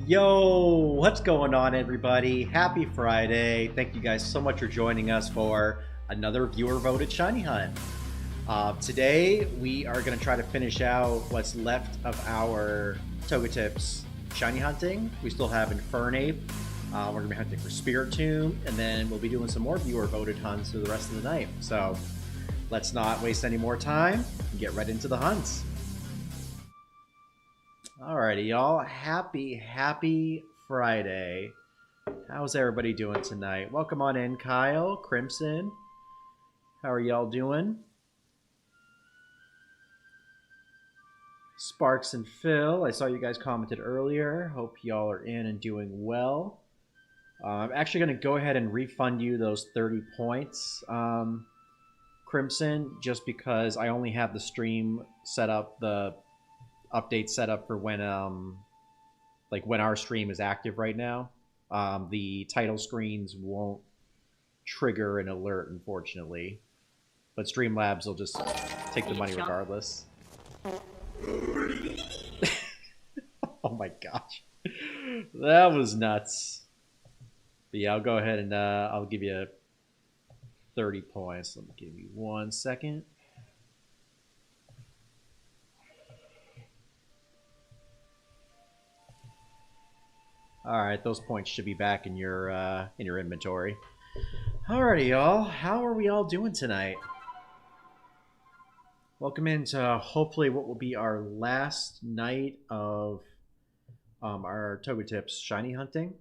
Yo, what's going on, everybody? Happy Friday. Thank you guys so much for joining us for another viewer voted Shiny Hunt. Today, we are going to try to finish out what's left of our Togetip's Shiny hunting. We still have Infernape. We're going to be hunting for Spiritomb, and then we'll be doing some more viewer voted hunts for the rest of the night. So, let's not waste any more time and get right into the hunts. Alrighty, y'all. Happy Friday. How's everybody doing tonight? Welcome on in, Kyle, Crimson. How are y'all doing? Sparks and Phil, I saw you guys commented earlier. Hope y'all are in and doing well. I'm actually going to go ahead and refund you those 30 points, Crimson, just because I only have the stream set up, the update set up for when when our stream is active right now. The title screens won't trigger an alert, unfortunately, but Streamlabs will just take the money regardless. Oh my gosh, that was nuts. But yeah, I'll go ahead and I'll give you 30 points. Let me give you 1 second. All right, those points should be back in your inventory. Alrighty, y'all. How are we all doing tonight? Welcome into hopefully what will be our last night of our Togetip's shiny hunting.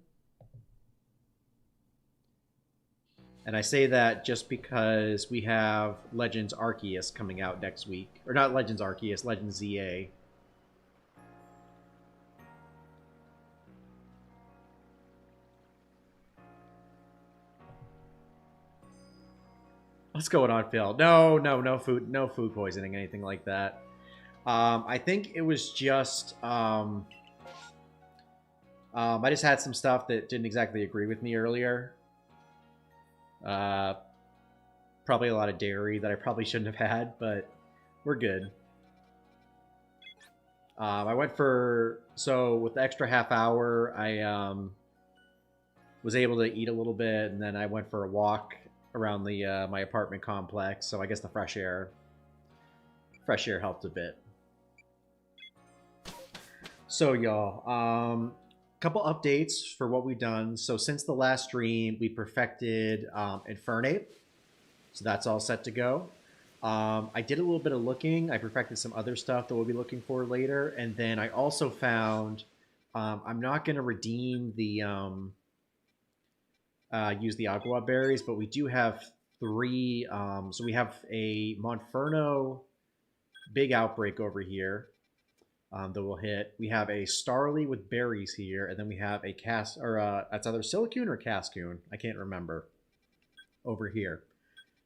And I say that just because we have Legends Arceus coming out next week. Or not Legends Arceus, Legends ZA. What's going on, Phil? No food poisoning, anything like that. I think it was just I just had some stuff that didn't exactly agree with me earlier. Probably a lot of dairy that I probably shouldn't have had, but we're good. I went for, so with the extra half hour, I was able to eat a little bit, and then I went for a walk around the my apartment complex. So I guess the fresh air helped a bit. So y'all, couple updates for what we've done. So since the last stream, we perfected Infernape, so that's all set to go. I did a little bit of looking. I perfected some other stuff that we'll be looking for later, and then I also found I'm not going to redeem the use the Agua berries, but we do have 3. So we have a Monferno big outbreak over here that will hit. We have a Starly with berries here, and then we have a that's either Silicune or Cascoon. I can't remember over here.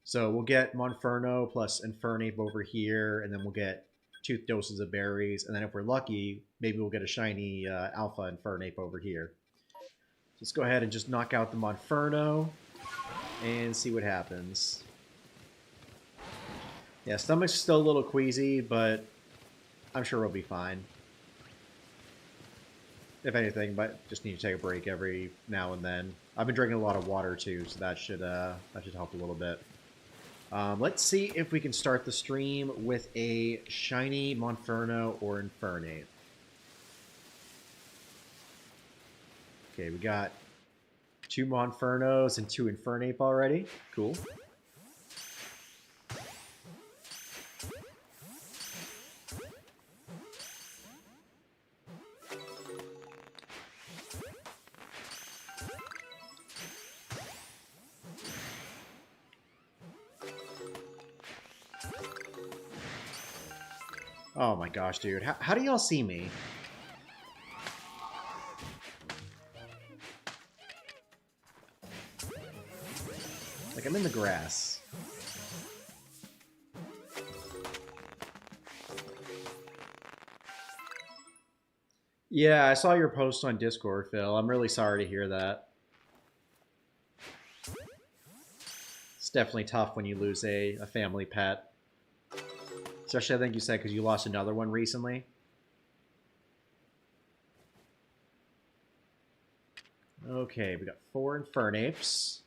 So we'll get Monferno plus Infernape over here, and then we'll get 2 doses of berries, and then if we're lucky, maybe we'll get a shiny Alpha Infernape over here. Let's go ahead and just knock out the Monferno and see what happens. Yeah, stomach's still a little queasy, but I'm sure we'll be fine. If anything, but just need to take a break every now and then. I've been drinking a lot of water too, so that should help a little bit. Let's see if we can start the stream with a shiny Monferno or Infernape. Okay, we got 2 Monfernos and 2 Infernape already. Cool. Oh my gosh, dude. How do y'all see me? Like, I'm in the grass. Yeah, I saw your post on Discord, Phil. I'm really sorry to hear that. It's definitely tough when you lose a family pet. Especially, I think you said because you lost another one recently. Okay, we got 4 Infernapes.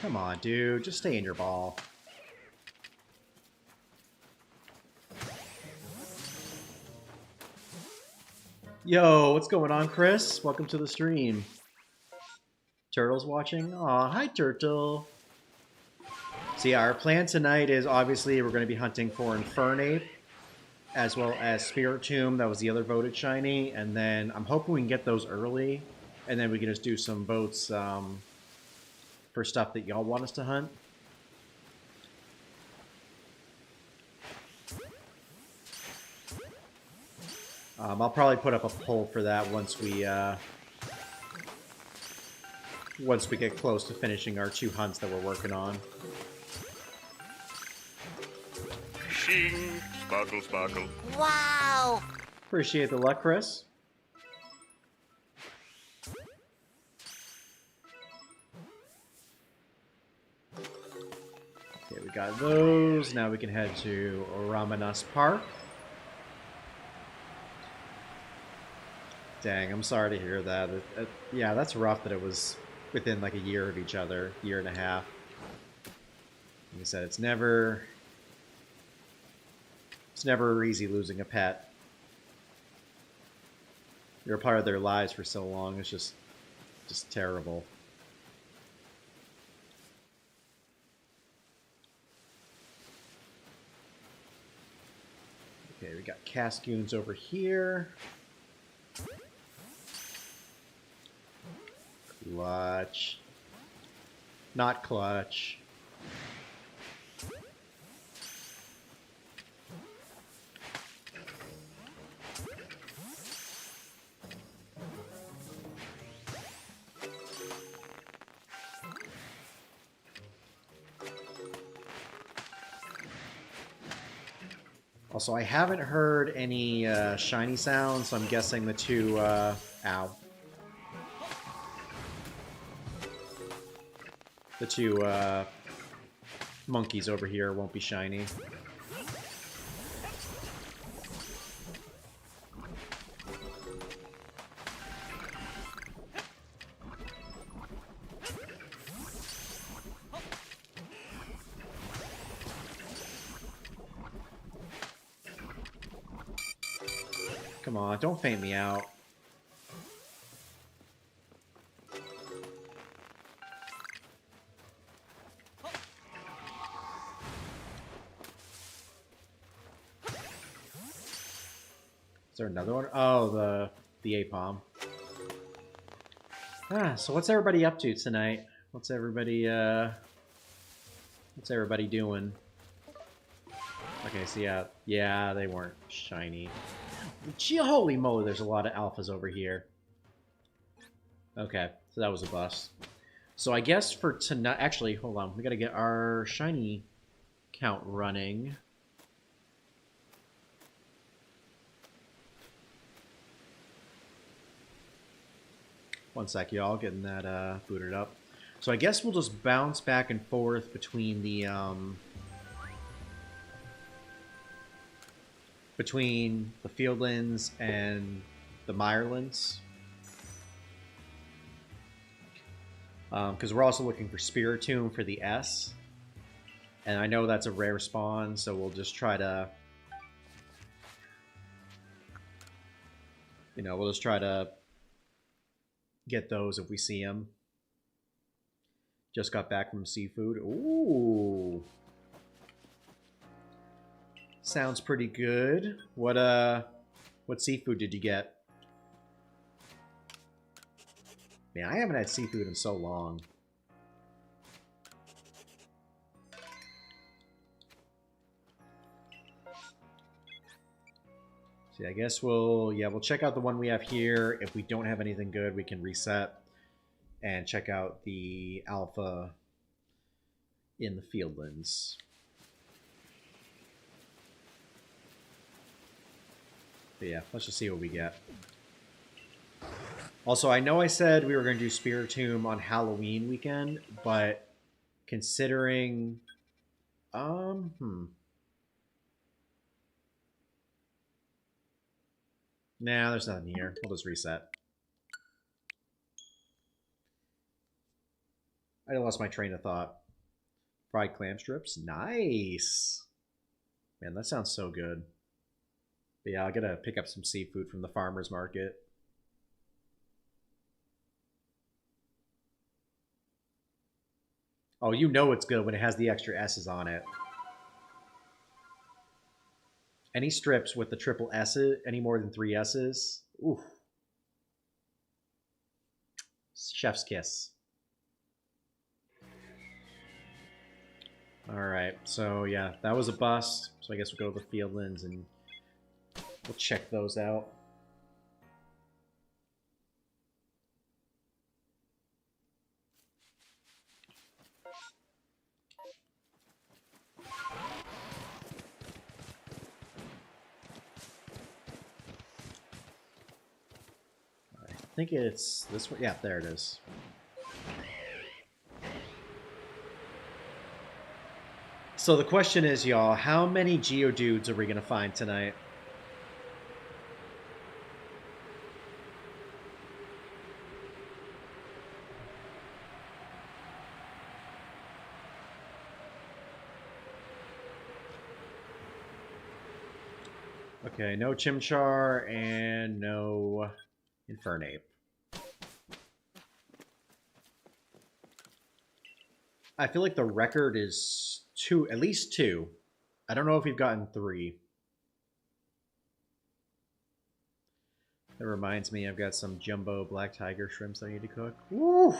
Come on, dude. Just stay in your ball. Yo, what's going on, Chris? Welcome to the stream. Turtle's watching? Aw, hi, Turtle. So yeah, our plan tonight is obviously we're going to be hunting for Infernape, as well as Spiritomb. That was the other voted shiny. And then I'm hoping we can get those early. And then we can just do some votes for stuff that y'all want us to hunt. I'll probably put up a poll for that once we get close to finishing our 2 hunts that we're working on. Shing, sparkle, sparkle. Wow! Appreciate the luck, Chris. Okay, we got those. Now we can head to Ramanas Park. Dang, I'm sorry to hear that. Yeah, that's rough that it was within like a year of each other, year and a half. Like I said, it's never easy losing a pet. You're a part of their lives for so long. It's just terrible. Okay, we got Cascoons over here. Clutch. Not clutch. Also, I haven't heard any shiny sounds, so I'm guessing the 2, ow. The 2 monkeys over here won't be shiny. Come on, don't faint me out. Is there another one? Oh, the Apom. So what's everybody up to tonight? What's everybody doing? Okay, so yeah, they weren't shiny. Gee, holy moly, there's a lot of alphas over here. Okay, so that was a bust. So I guess for tonight, actually, hold on, we gotta get our shiny count running. One sec, y'all, getting that booted up. So I guess we'll just bounce back and forth between the Fieldlands and the Mirelands. Because we're also looking for Spiritomb for the S. And I know that's a rare spawn, so we'll just try to... we'll just try to get those if we see them. Just got back from seafood. Ooh. Sounds pretty good. What seafood did you get? Man, I haven't had seafood in so long. See, I guess we'll check out the one we have here. If we don't have anything good, we can reset and check out the alpha in the Fieldlands. But yeah, let's just see what we get. Also, I know I said we were going to do Spiritomb on Halloween weekend, but considering, Nah, there's nothing here. We'll just reset. I lost my train of thought. Fried clam strips, nice. Man, that sounds so good. But yeah, I'll gotta pick up some seafood from the farmer's market. Oh, you know it's good when it has the extra S's on it. Any strips with the triple S, any more than 3 S's, ooh. Chef's kiss. Alright, so yeah, that was a bust. So I guess we'll go to the Fieldlands and we'll check those out. I think it's this one. Yeah, there it is. So the question is, y'all, how many Geodudes are we going to find tonight? Okay, no Chimchar and no Infernape. I feel like the record is at least 2. I don't know if we've gotten 3. That reminds me, I've got some jumbo black tiger shrimps I need to cook. Woo!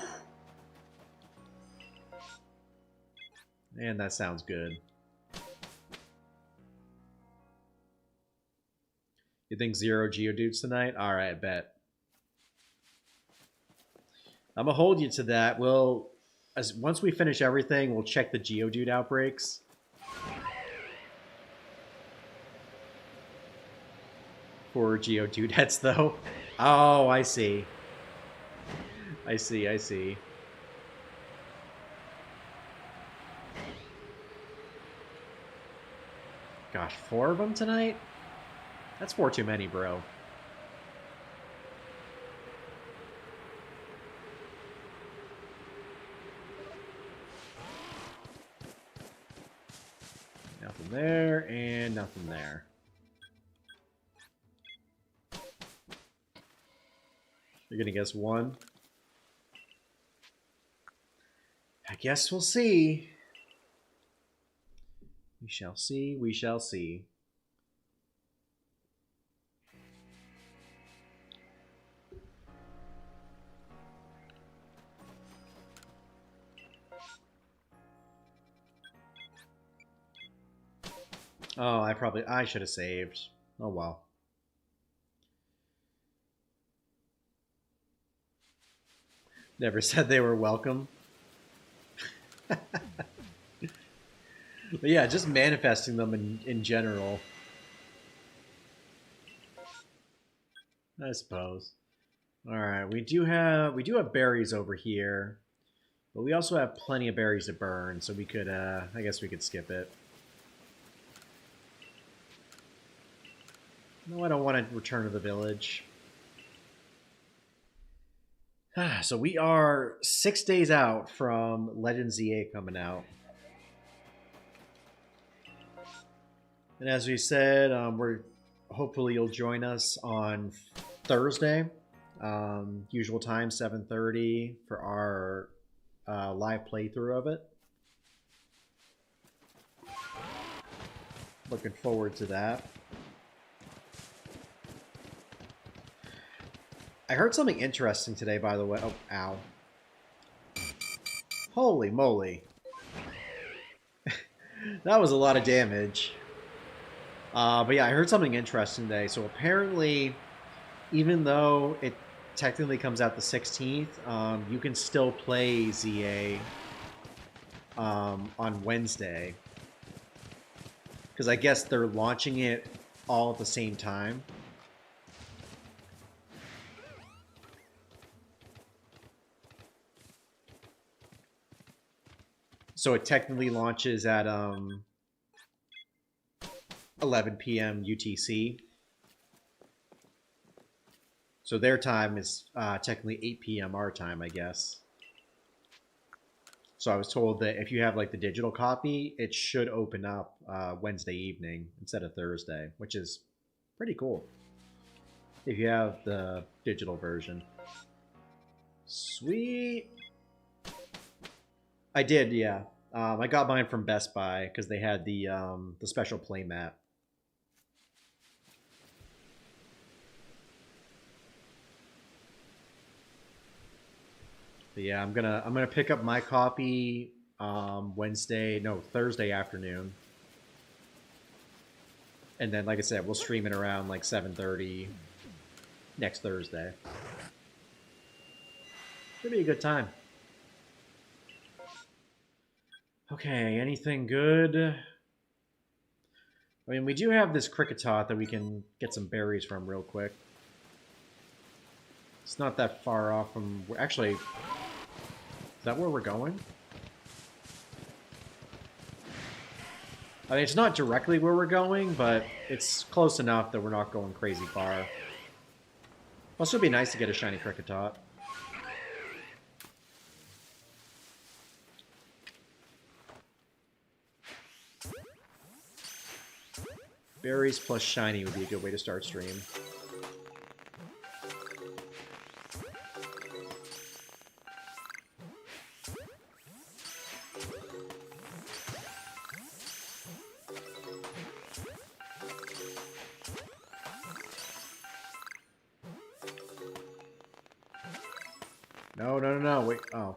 And that sounds good. You think 0 Geodudes tonight? Alright, bet. I'm gonna hold you to that. Once we finish everything, we'll check the Geodude outbreaks. For Geodudettes, though. Oh, I see. I see. Gosh, 4 of them tonight? That's 4 too many, bro. Nothing there, and nothing there. You're gonna guess 1? I guess we'll see. We shall see, we shall see. Oh, I should have saved. Oh well. Never said they were welcome. But yeah, just manifesting them in general. I suppose. Alright, we do have berries over here. But we also have plenty of berries to burn, so we could I guess we could skip it. No, I don't want to return to the village. So we are 6 days out from Legends ZA coming out. And as we said, hopefully you'll join us on Thursday, usual time, 7:30, for our live playthrough of it. Looking forward to that. I heard something interesting today, by the way. Oh, ow. Holy moly. That was a lot of damage. But yeah, I heard something interesting today. So apparently, even though it technically comes out the 16th, you can still play ZA on Wednesday. Because I guess they're launching it all at the same time. So it technically launches at 11 p.m. UTC. So their time is technically 8 p.m. our time, I guess. So I was told that if you have like the digital copy, it should open up Wednesday evening instead of Thursday, which is pretty cool. If you have the digital version. Sweet. I did, yeah. I got mine from Best Buy because they had the special playmat. But yeah, I'm gonna pick up my copy Thursday afternoon, and then like I said, we'll stream it around like 7:30 next Thursday. Should be a good time. Okay, anything good? I mean, we do have this Cricketot that we can get some berries from real quick. It's not that far off from... Actually, is that where we're going? I mean, it's not directly where we're going, but it's close enough that we're not going crazy far. Also, it'd be nice to get a shiny Cricketot. Berries plus shiny would be a good way to start stream. No, wait. Oh.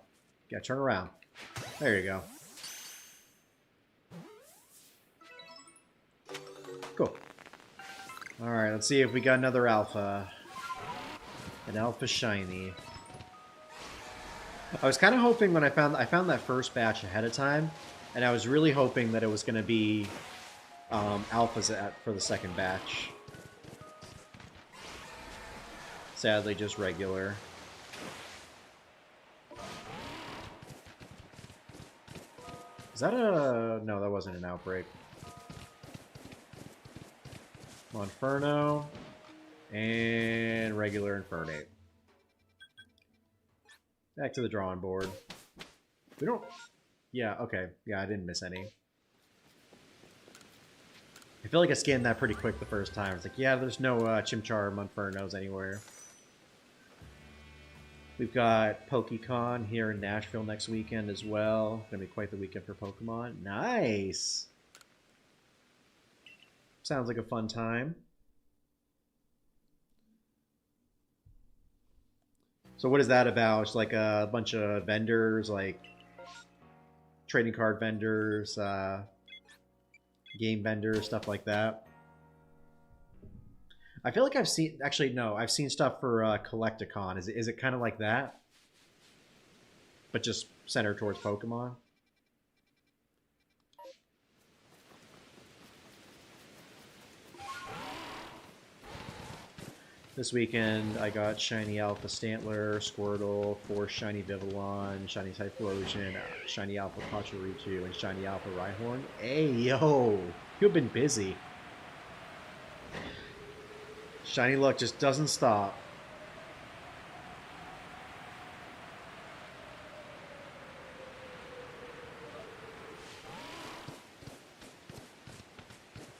Yeah, turn around. There you go. Cool. Alright, let's see if we got another alpha. An alpha shiny. I was kind of hoping when I found that first batch ahead of time, and I was really hoping that it was going to be alphas for the second batch. Sadly, just regular. Is that a... No, that wasn't an outbreak. Monferno. And regular Infernape. Back to the drawing board. We don't... Yeah, okay. Yeah, I didn't miss any. I feel like I scanned that pretty quick the first time. It's like, yeah, there's no Chimchar Monfernos anywhere. We've got PokeCon here in Nashville next weekend as well. Gonna be quite the weekend for Pokemon. Nice! Sounds like a fun time. So what is that about? It's like a bunch of vendors, like trading card vendors, game vendors, stuff like that. I feel like I've seen... Actually, no. I've seen stuff for Collecticon. Is it kind of like that? But just centered towards Pokemon? This weekend, I got Shiny Alpha Stantler, Squirtle, 4 Shiny Vivillon, Shiny Typhlosion, Shiny Alpha Pachirisu, and Shiny Alpha Rhyhorn. Hey, yo! You've been busy. Shiny luck just doesn't stop.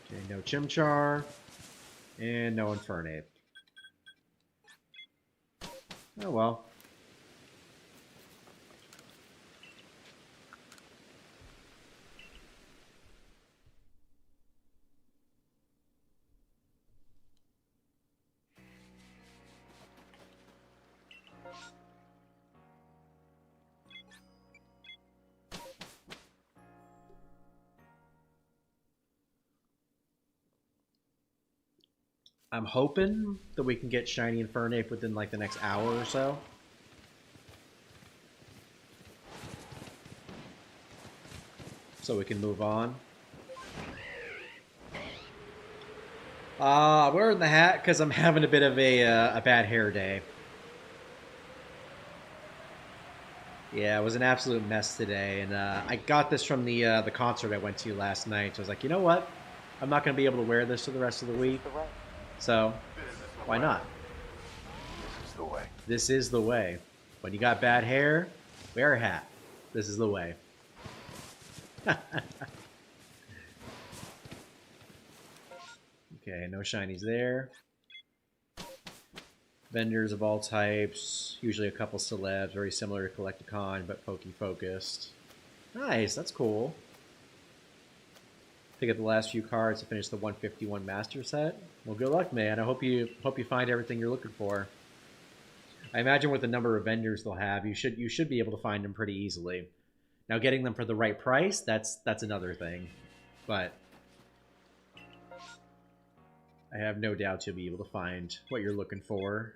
Okay, no Chimchar. And no Infernape. Oh well. I'm hoping that we can get Shiny Infernape within like the next hour or so. So we can move on. I'm wearing the hat because I'm having a bit of a bad hair day. Yeah, it was an absolute mess today, and I got this from the concert I went to last night. So I was like, you know what? I'm not going to be able to wear this for the rest of the week, so why not? This is the way. This is the way. When you got bad hair, wear a hat. This is the way. Okay, no shinies there. Vendors of all types, usually a couple celebs, very similar to Collecticon, but Poke-focused. Nice, that's cool. Pick up the last few cards to finish the 151 Master Set. Well, good luck, man. I hope you find everything you're looking for. I imagine with the number of vendors they'll have, you should be able to find them pretty easily. Now, getting them for the right price, that's another thing. But I have no doubt you'll be able to find what you're looking for.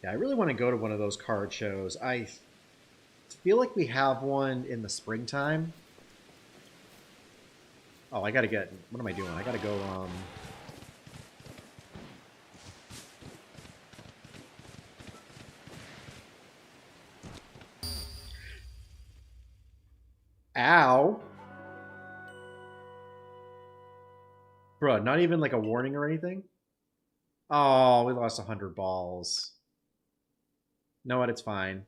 Yeah, I really want to go to one of those card shows. I feel like we have one in the springtime. Oh, I gotta get... What am I doing? I gotta go, Ow! Bruh, not even like a warning or anything? Oh, we lost 100 balls. Know what? It's fine.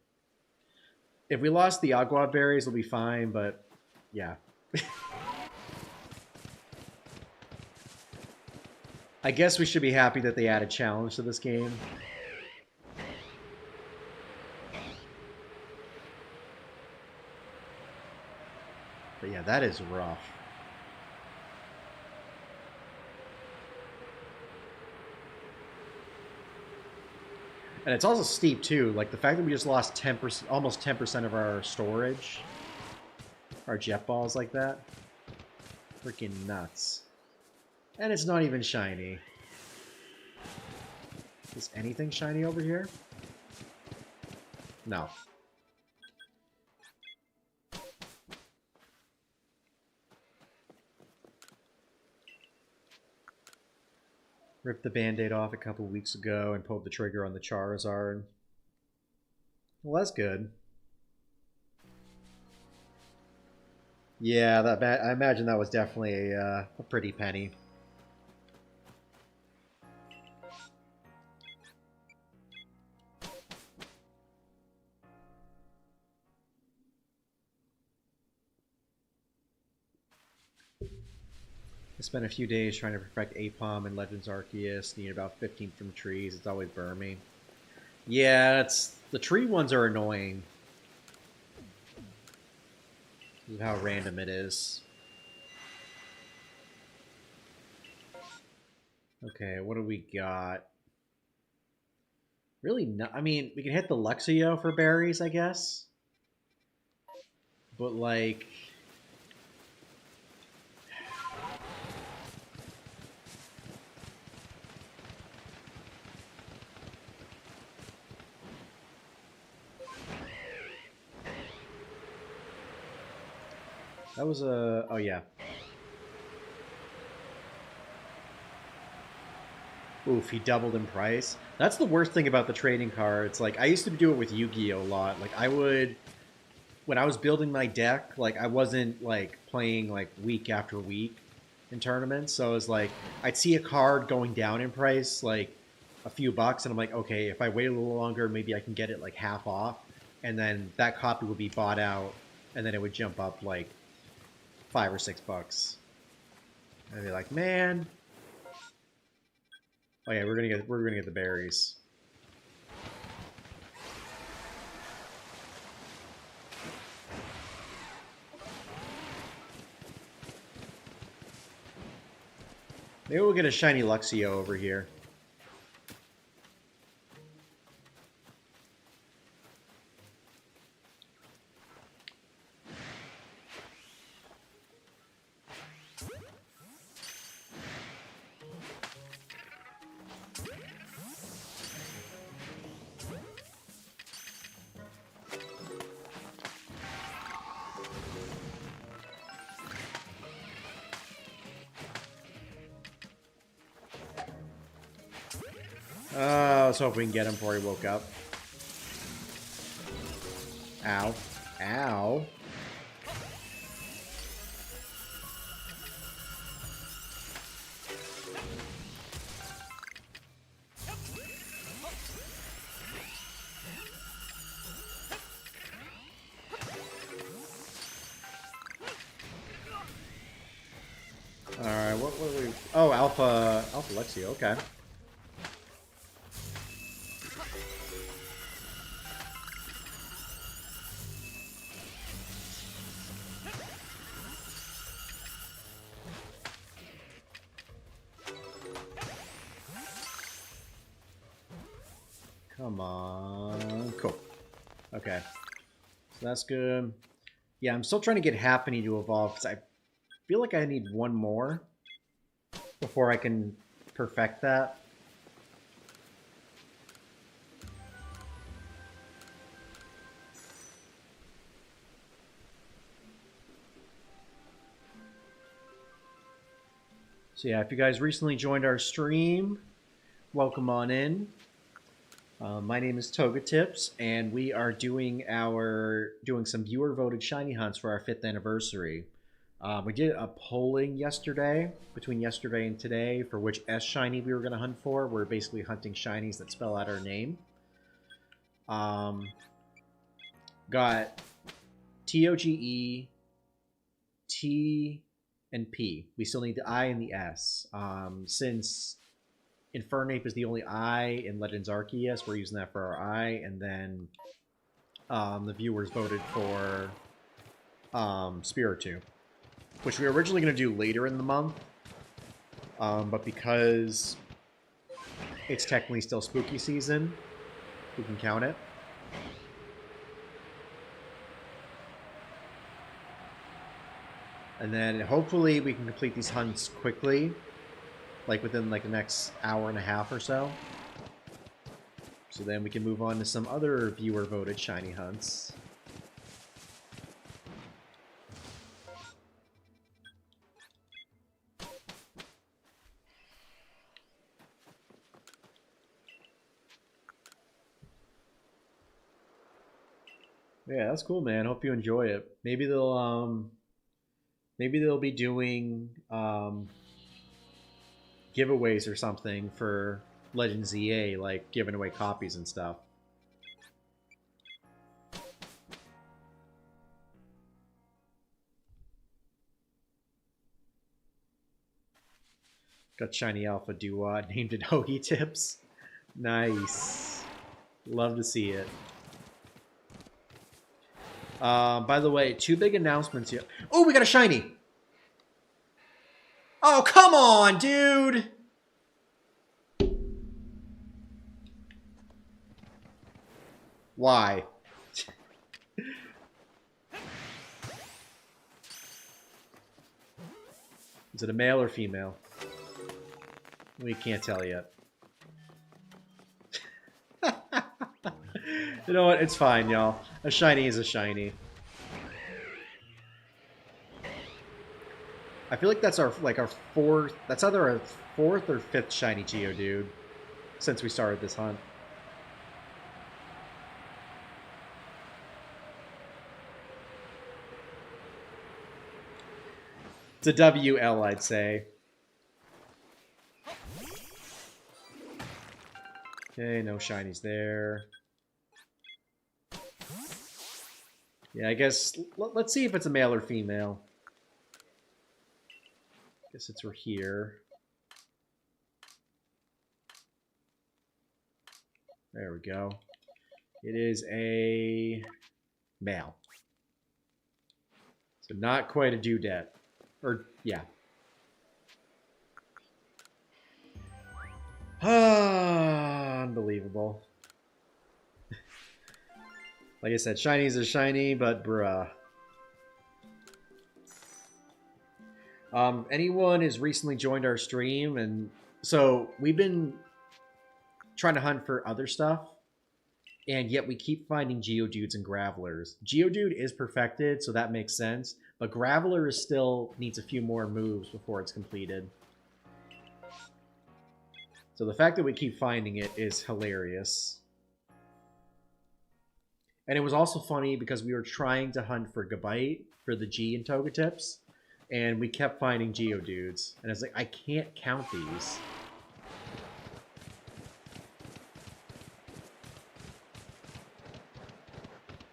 If we lost the Agua berries, we'll be fine, but yeah. I guess we should be happy that they added challenge to this game. But yeah, that is rough. And it's also steep too. Like the fact that we just lost 10%, almost 10% of our storage, our jet balls like that, freaking nuts. And it's not even shiny. Is anything shiny over here? No. Ripped the band-aid off a couple weeks ago and pulled the trigger on the Charizard. Well, that's good. Yeah, I imagine that was definitely a pretty penny. I spent a few days trying to perfect Apom and Legends Arceus, need about 15 from trees. It's always burmy. Yeah, the tree ones are annoying. This is how random it is. Okay, what do we got? Really not. I mean, we can hit the Luxio for berries, I guess. But like... That was a... Oh, yeah. Oof, he doubled in price. That's the worst thing about the trading cards. Like, I used to do it with Yu-Gi-Oh! A lot. Like, I would... When I was building my deck, like, I wasn't, like, playing, like, week after week in tournaments. So it was like, I'd see a card going down in price, like, a few bucks, and I'm like, okay, if I wait a little longer, maybe I can get it, like, half off. And then that copy would be bought out, and then it would jump up, like, $5 or $6. And I'd be like, man. Oh yeah, we're gonna get the berries. Maybe we'll get a shiny Luxio over here. let's hope we can get him before he woke up. Ow. Ow. Alright, what were we... Oh, Alpha Lexio, okay. Come on. Cool. Okay. So that's good. Yeah, I'm still trying to get Happiny to evolve, because I feel like I need one more before I can perfect that. So yeah, if you guys recently joined our stream, welcome on in. My name is Togatips, and we are doing some viewer voted shiny hunts for our 5th anniversary. We did a polling yesterday, between yesterday and today, for which S shiny we were going to hunt for. We're basically hunting shinies that spell out our name. Got Toge, T, and P. We still need the I and the S. Since Infernape is the only I in Legends Arceus, we're using that for our I, and then the viewers voted for Spiritomb, which we were originally going to do later in the month, but because it's technically still spooky season, we can count it. And then hopefully we can complete these hunts quickly, like within like the next hour and a half or so. So then we can move on to some other viewer voted shiny hunts. Yeah, that's cool, man. Hope you enjoy it. Maybe they'll be doing giveaways or something for Legends EA, like giving away copies and stuff. Got shiny Alpha Duod, named it Hoagie Tips. Nice. Love to see it. By the way, 2 big announcements here. Oh, we got a shiny! Oh, come on, dude! Why? Is it a male or female? We can't tell yet. You know what? It's fine, y'all. A shiny is a shiny. I feel like that's our fourth. That's either our 4th or 5th shiny Geodude since we started this hunt. It's a WL, I'd say. Okay, no shinies there. Yeah, I guess let's see if it's a male or female. Guess it's here. There we go. It is a male. So not quite a dudette. Or, yeah. Unbelievable. Like I said, shinies are shiny, but bruh. Anyone has recently joined our stream, and so we've been trying to hunt for other stuff, and yet we keep finding Geodudes and Gravelers. Geodude is perfected, so that makes sense, but Graveler is still needs a few more moves before it's completed. So the fact that we keep finding it is hilarious. And it was also funny because we were trying to hunt for Gabite for the G and Togetips, and we kept finding Geodudes. And I was like, I can't count these.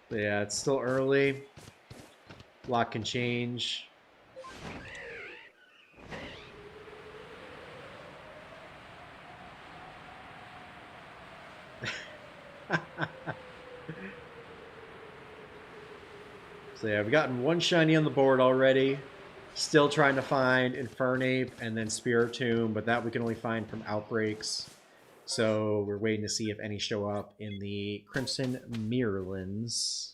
But yeah, it's still early. A lot can change. So yeah, we've gotten one shiny on the board already. Still trying to find Infernape and then Spiritomb, but that we can only find from outbreaks. So we're waiting to see if any show up in the Crimson Mirrorlands.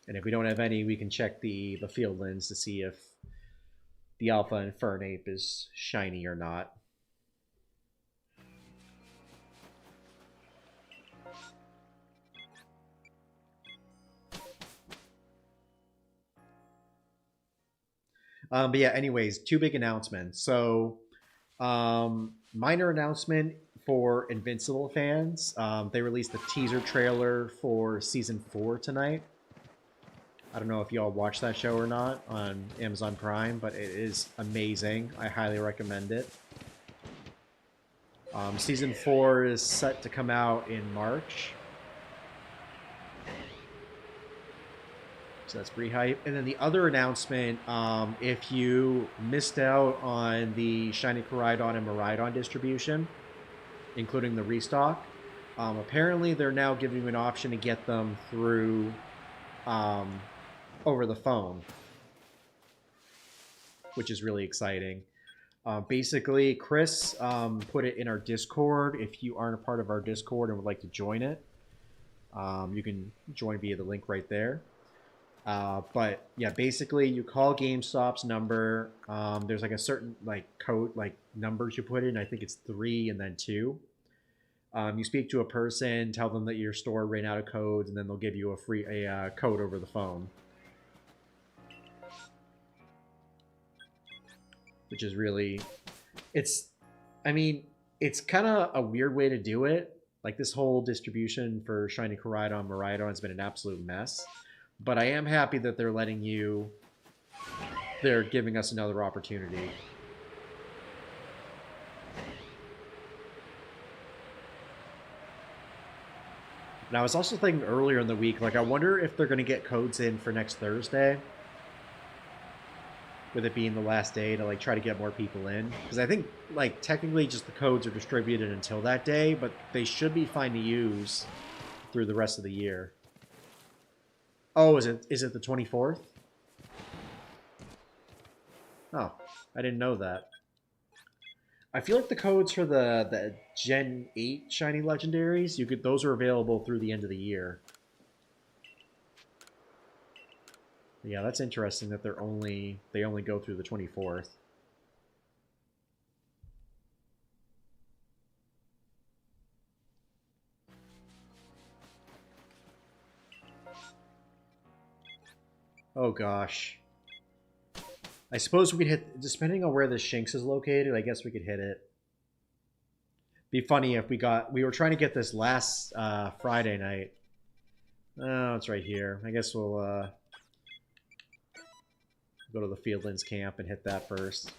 And if we don't have any, we can check the Fieldlands to see if the Alpha Infernape is shiny or not. But yeah, anyways, two big announcements. So, minor announcement for Invincible fans. They released a teaser trailer for season 4 tonight. I don't know if y'all watched that show or not on Amazon Prime, but it is amazing. I highly recommend it. Season 4 is set to come out in March. So that's pretty hype. And then the other announcement, if you missed out on the Shiny Koraidon and Miraidon distribution, including the restock, apparently they're now giving you an option to get them through over the phone, which is really exciting. Basically, Chris put it in our Discord. If you aren't a part of our Discord and would like to join it, you can join via the link right there. But yeah, basically you call GameStop's number. There's like a certain like code, like numbers you put in. I think it's 3 and then 2. You speak to a person, tell them that your store ran out of codes, and then they'll give you a free code over the phone, which is really, I mean, it's kind of a weird way to do it. Like this whole distribution for Shiny Koraidon, Miraidon has been an absolute mess. But I am happy that they're giving us another opportunity. And I was also thinking earlier in the week, like I wonder if they're going to get codes in for next Thursday, with it being the last day, to like try to get more people in. Because I think like technically just the codes are distributed until that day, but they should be fine to use through the rest of the year. Oh, is it the 24th? Oh, I didn't know that. I feel like the codes for the Gen 8 Shiny Legendaries, those are available through the end of the year. Yeah, that's interesting that they only go through the 24th. Oh gosh. I suppose we could hit, depending on where the Shinx is located, I guess we could hit it. Be funny if we were trying to get this last Friday night. Oh, it's right here. I guess we'll go to the Fieldlands camp and hit that first.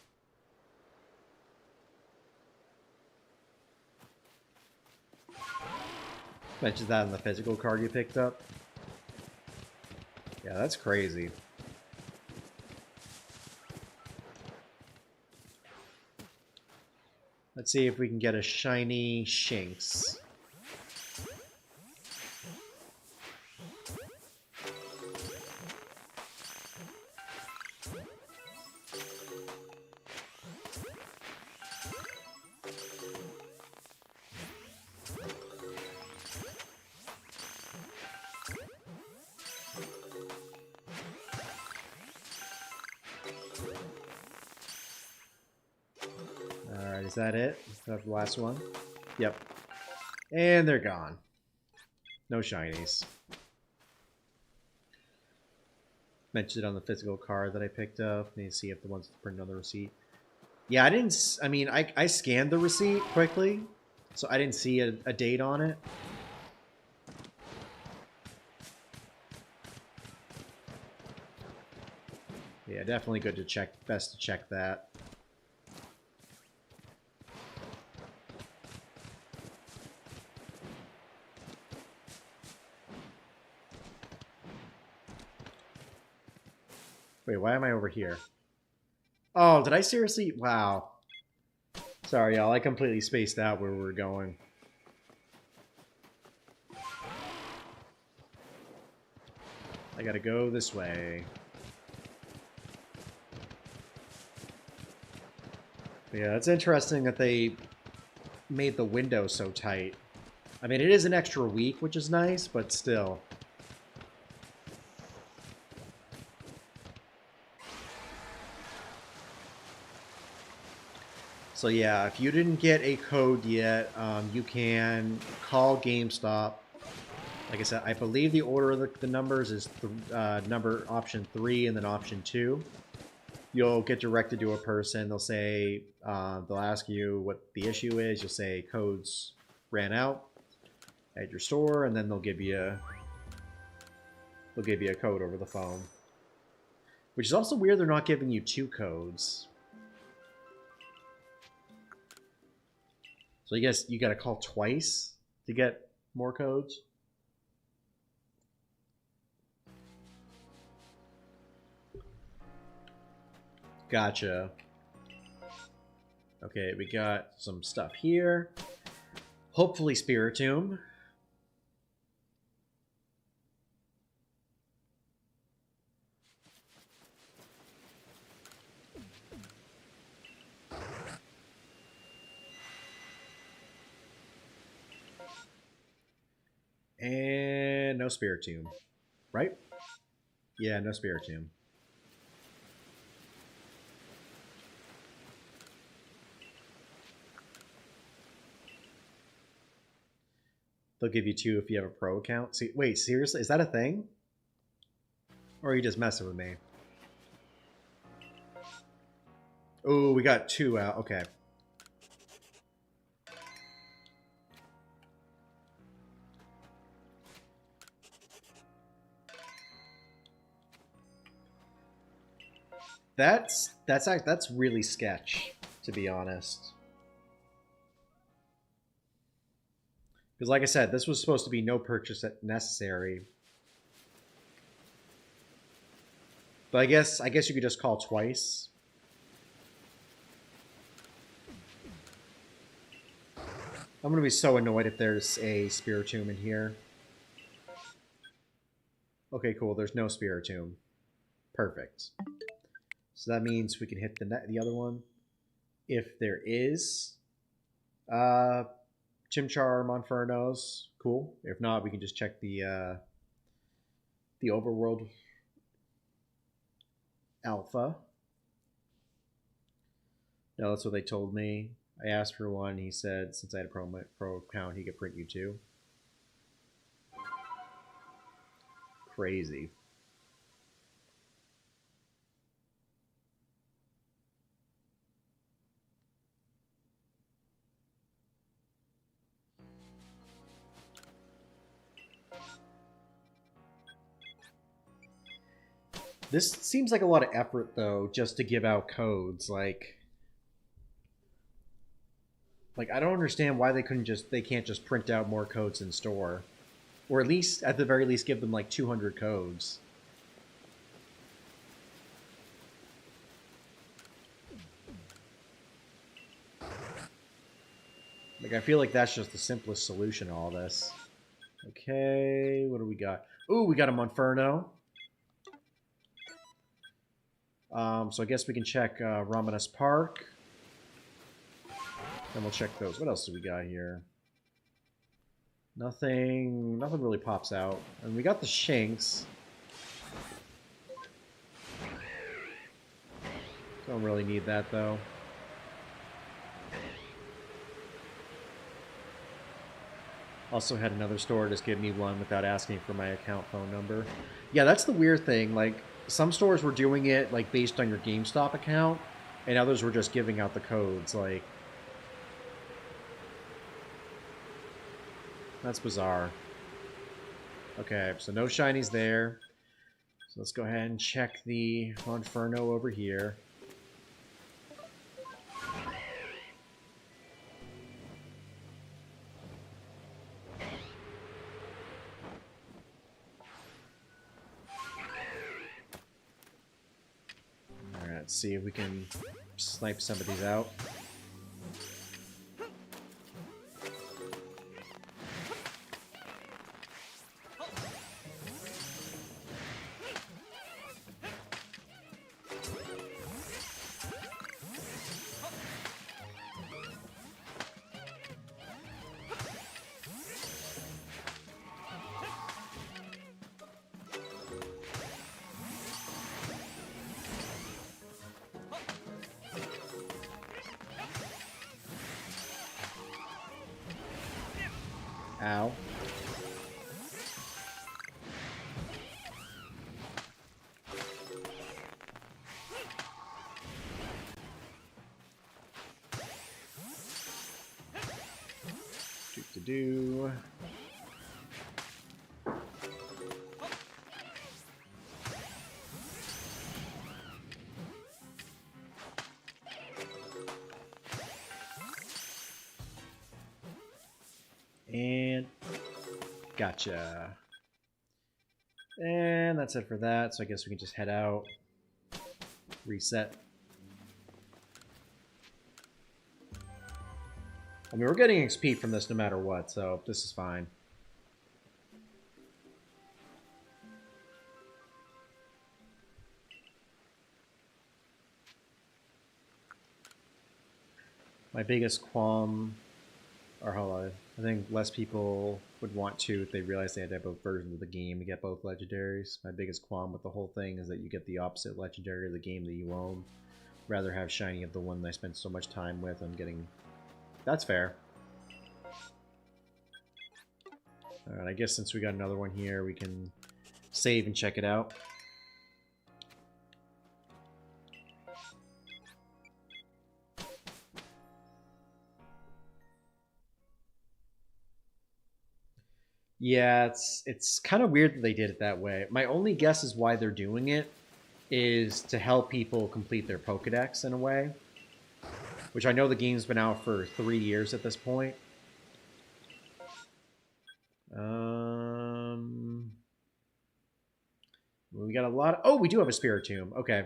Mentions that in the physical card you picked up. Yeah, that's crazy. Let's see if we can get a shiny Shinx. Alright, is that it? Is that the last one? Yep. And they're gone. No shinies. Mentioned it on the physical card that I picked up. Need to see if the ones to print on the receipt. Yeah, I didn't. I mean, I scanned the receipt quickly, so I didn't see a date on it. Yeah, definitely good to check. Best to check that. Wait, why am I over here? Oh, did I seriously? Wow. Sorry, y'all. I completely spaced out where we were going. I gotta go this way. Yeah, it's interesting that they made the window so tight. I mean, it is an extra week, which is nice, but still. So yeah, if you didn't get a code yet, you can call GameStop. Like I said, I believe the order of the numbers is number option 3 and then option 2. You'll get directed to a person. They'll say, they'll ask you what the issue is. You'll say codes ran out at your store, and then they'll give you a code over the phone. Which is also weird. They're not giving you 2 codes. So I guess you got to call twice to get more codes. Gotcha. Okay, we got some stuff here. Hopefully Spiritomb. And no Spiritomb. Right? Yeah, no Spiritomb. They'll give you 2 if you have a pro account. See, wait, seriously? Is that a thing? Or are you just messing with me? Oh, we got 2 out. Okay. That's really sketch, to be honest. Because like I said, this was supposed to be no purchase necessary. But I guess you could just call twice. I'm gonna be so annoyed if there's a Spiritomb in here. Okay, cool. There's no Spiritomb. Perfect. So that means we can hit the other one. If there is Chimchar Monfernos, cool. If not, we can just check the overworld alpha. No, that's what they told me. I asked for one. He said since I had a pro account, he could print you 2. Crazy. This seems like a lot of effort, though, just to give out codes. Like I don't understand why they can't just print out more codes in store, or at least at the very least give them like 200 codes. Like I feel like that's just the simplest solution to all this. Okay, what do we got? Ooh, we got a Monferno. So I guess we can check Ramanas Park. Then we'll check those. What else do we got here? Nothing really pops out. And we got the Shinx. Don't really need that though. Also had another store just give me one without asking for my account phone number. Yeah, that's the weird thing. Like some stores were doing it like based on your GameStop account, and others were just giving out the codes. Like, that's bizarre. Okay, so no shinies there. So let's go ahead and check the Monferno over here. Alright, let's see if we can snipe some of these out. Ow. Do. And gotcha. And that's it for that. So I guess we can just head out, reset. I mean, we're getting XP from this no matter what, so this is fine. My biggest qualm, or hold on, I think less people would want to if they realized they had to have both versions of the game to get both legendaries. My biggest qualm with the whole thing is that you get the opposite legendary of the game that you own. Rather have shiny of the one that I spent so much time with. I'm getting... That's fair. Alright, I guess since we got another one here, we can save and check it out. Yeah, it's kind of weird that they did it that way. My only guess is why they're doing it is to help people complete their Pokedex in a way. Which I know the game's been out for 3 years at this point. We got a lot of... Oh, we do have a Spiritomb. Okay.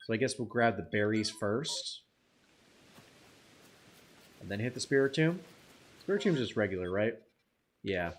So I guess we'll grab the berries first. And then hit the Spiritomb. Spiritomb's just regular, right? Yeah.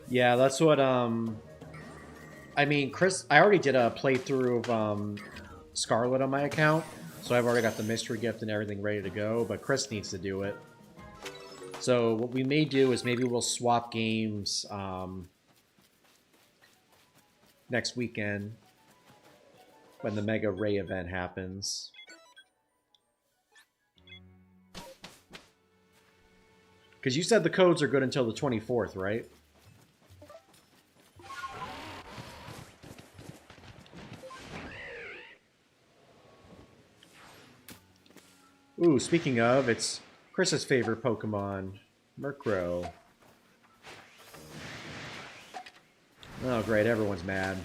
Yeah, that's what, I mean, Chris, I already did a playthrough of, Scarlet on my account, so I've already got the mystery gift and everything ready to go, but Chris needs to do it. So what we may do is maybe we'll swap games, next weekend when the Mega Ray event happens. Because you said the codes are good until the 24th, right? Ooh, speaking of, it's Chris's favorite Pokemon, Murkrow. Oh, great, everyone's mad.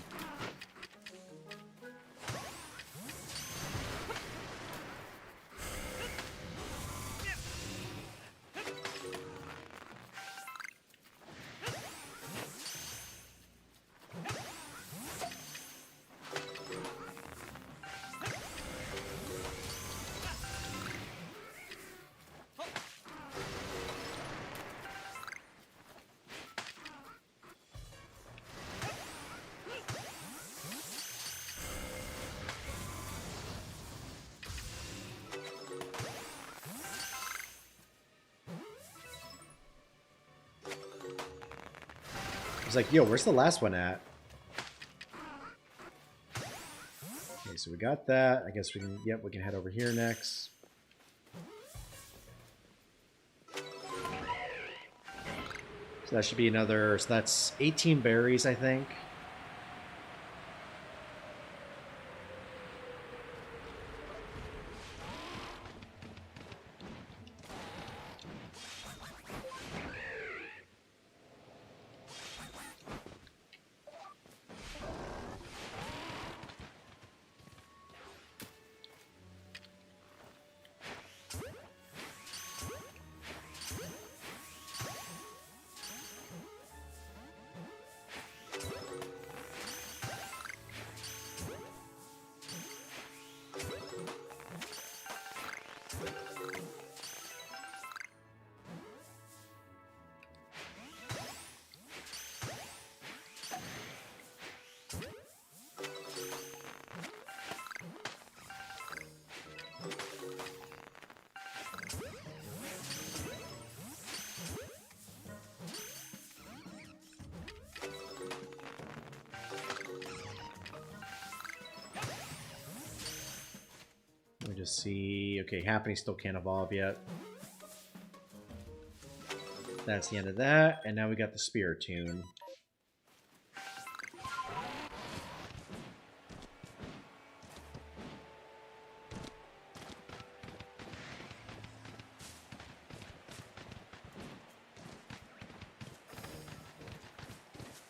He's like, yo, where's the last one at? Okay, so we got that. I guess we can, yep, we can head over here next. So that should be another, so that's 18 berries, I think. Let me just see. Okay, Happening still can't evolve yet. That's the end of that. And now we got the Spiritomb.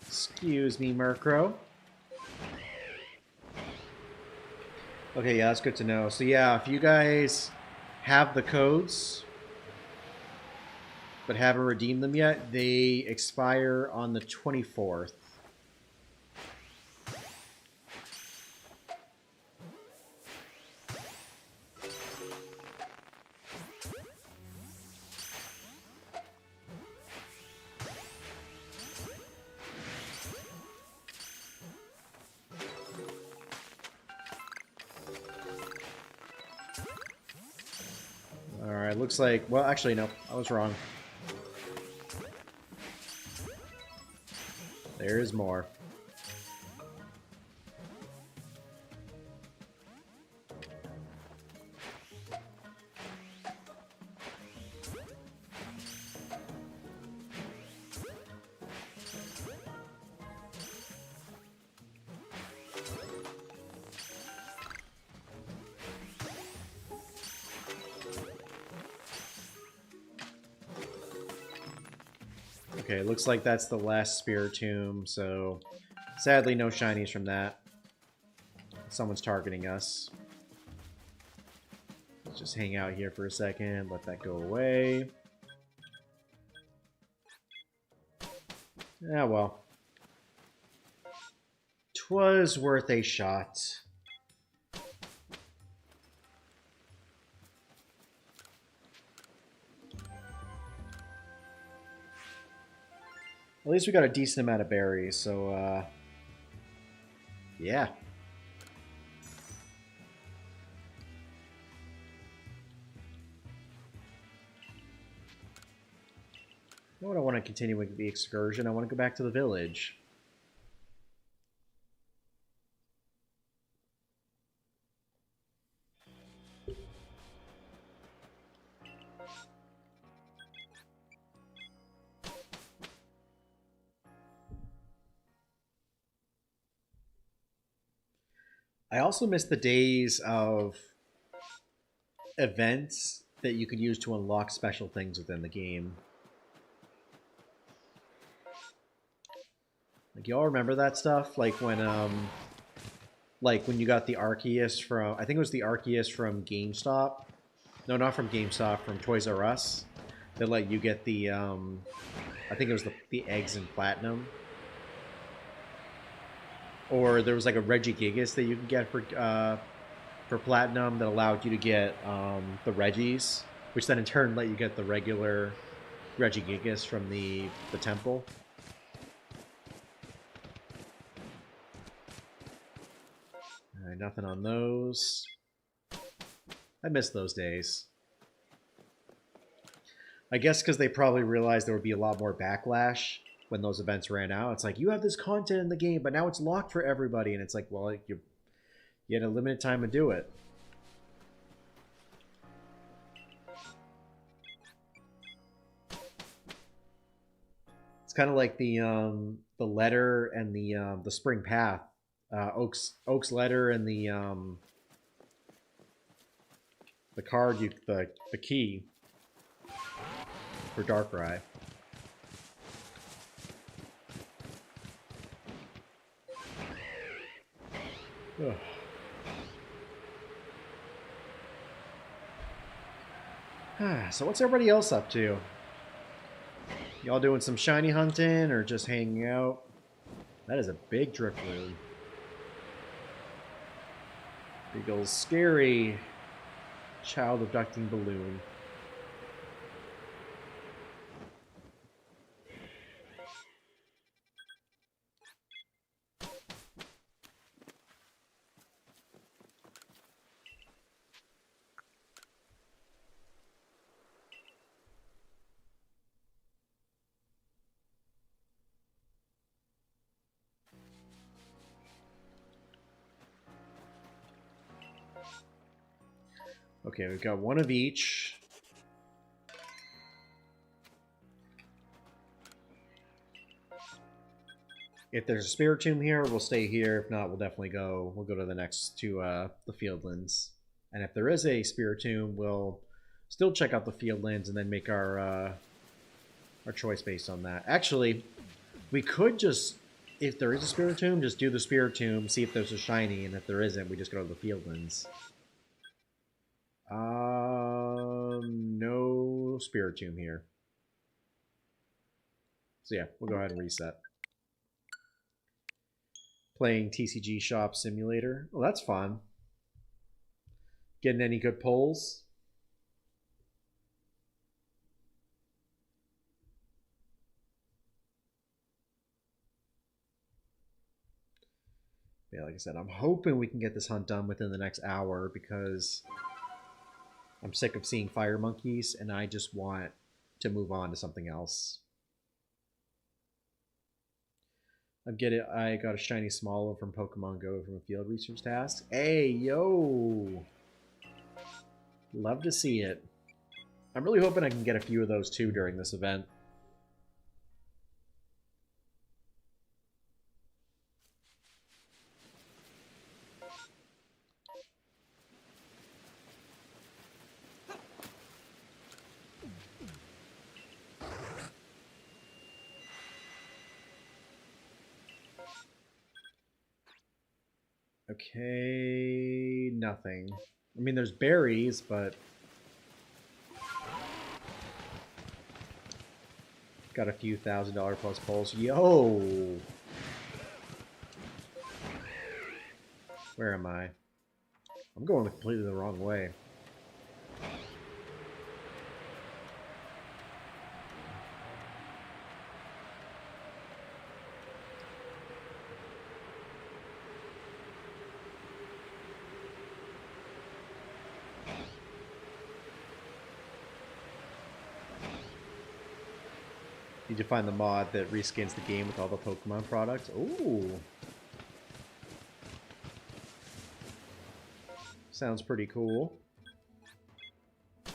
Excuse me, Murkrow. Okay, yeah, that's good to know. So yeah, if you guys have the codes but haven't redeemed them yet, they expire on the 24th. Alright, looks like... Well, actually, no. I was wrong. There's more. Okay, looks like that's the last Spiritomb, so sadly no shinies from that. Someone's targeting us. Let's just hang out here for a second, let that go away. Yeah, well. 'Twas worth a shot. At least we got a decent amount of berries, so, yeah. You know what, I want to continue with the excursion. I want to go back to the village. I also miss the days of events that you could use to unlock special things within the game. Like, y'all remember that stuff? Like when you got the Arceus from... I think it was the Arceus from GameStop. No, not from GameStop, from Toys R Us. That let you get the, I think it was the eggs in Platinum. Or there was like a Regigigas that you could get for Platinum that allowed you to get the Regis, which then in turn let you get the regular Regigigas from the temple. Alright, nothing on those. I miss those days. I guess because they probably realized there would be a lot more backlash when those events ran out. It's like, you have this content in the game, but now it's locked for everybody. And it's like, well, you had a limited time to do it. It's kind of like the letter and the spring path, Oak's letter and the card, the key for Darkrai. So what's everybody else up to? Y'all doing some shiny hunting or just hanging out? That is a big drift room. Big old scary child abducting balloon. Okay, we've got one of each. If there's a Spiritomb here, we'll stay here. If not, we'll definitely go. We'll go to the next to the Fieldlands. And if there is a Spiritomb, we'll still check out the Fieldlands and then make our choice based on that. Actually, we could just, if there is a Spiritomb, just do the Spiritomb, see if there's a shiny, and if there isn't, we just go to the Fieldlands. No Spiritomb here. So yeah, we'll go ahead and reset. Playing TCG Shop Simulator. Oh, that's fun. Getting any good polls? Yeah, like I said, I'm hoping we can get this hunt done within the next hour because I'm sick of seeing fire monkeys and I just want to move on to something else. I got a shiny Smolov from Pokemon Go from a field research task. Hey, yo! Love to see it. I'm really hoping I can get a few of those too during this event. Okay, nothing. I mean, there's berries, but got a few $1,000 plus pulls. Yo! Where am I? I'm going completely the wrong way. Need to find the mod that reskins the game with all the Pokemon products. Ooh. Sounds pretty cool. You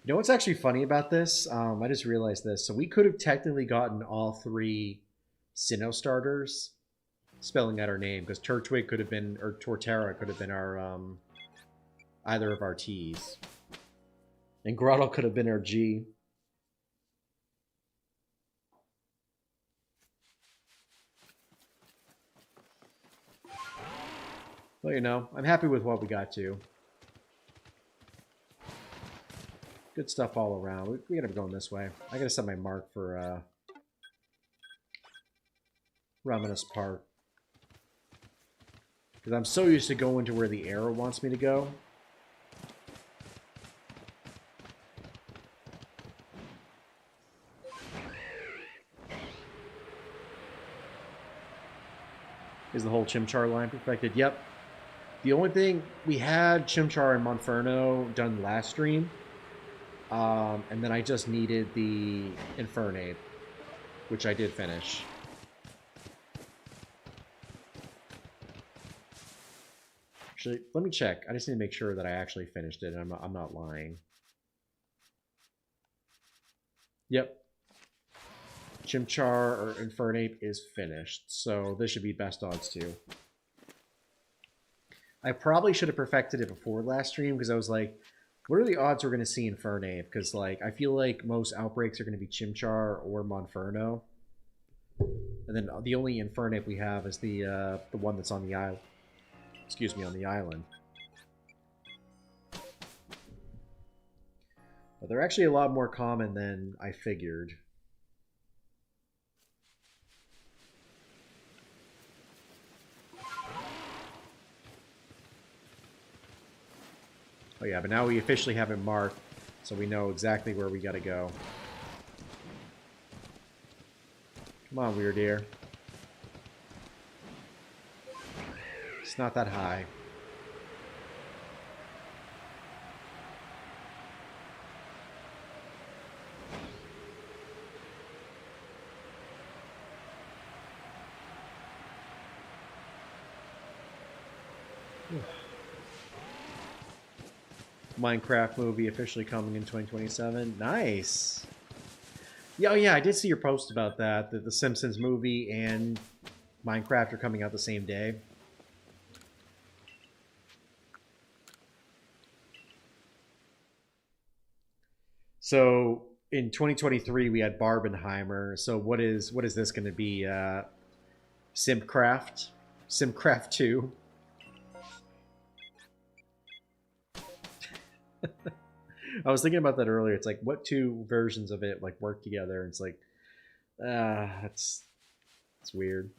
know what's actually funny about this? I just realized this. So we could have technically gotten all 3 Sinnoh starters spelling out our name, because Turtwig could have been, or Torterra could have been our, either of our T's. And Grotto could have been our G. Well, you know, I'm happy with what we got to. Good stuff all around. We gotta be going this way. I gotta set my mark for Raminus Park. Because I'm so used to going to where the arrow wants me to go. Is the whole Chimchar line perfected? Yep. The only thing, we had Chimchar and Monferno done last stream. And then I just needed the Infernape, which I did finish. Actually, let me check. I just need to make sure that I actually finished it, and I'm not lying. Yep. Chimchar or Infernape is finished, so this should be best odds too. I probably should have perfected it before last stream because I was like, what are the odds we're going to see Infernape? Because like I feel like most outbreaks are going to be Chimchar or Monferno, and then the only Infernape we have is the one that's on the island. Excuse me, on the island. But they're actually a lot more common than I figured. Oh yeah, but now we officially have it marked, so we know exactly where we gotta go. Come on, weird deer. It's not that high. Minecraft movie officially coming in 2027. Nice. Yeah, oh yeah, I did see your post about that. That the Simpsons movie and Minecraft are coming out the same day. So in 2023 we had Barbenheimer. So what is this going to be? Simpcraft, Simcraft 2. I was thinking about that earlier. It's like what two versions of it like work together? It's like, that's it's weird.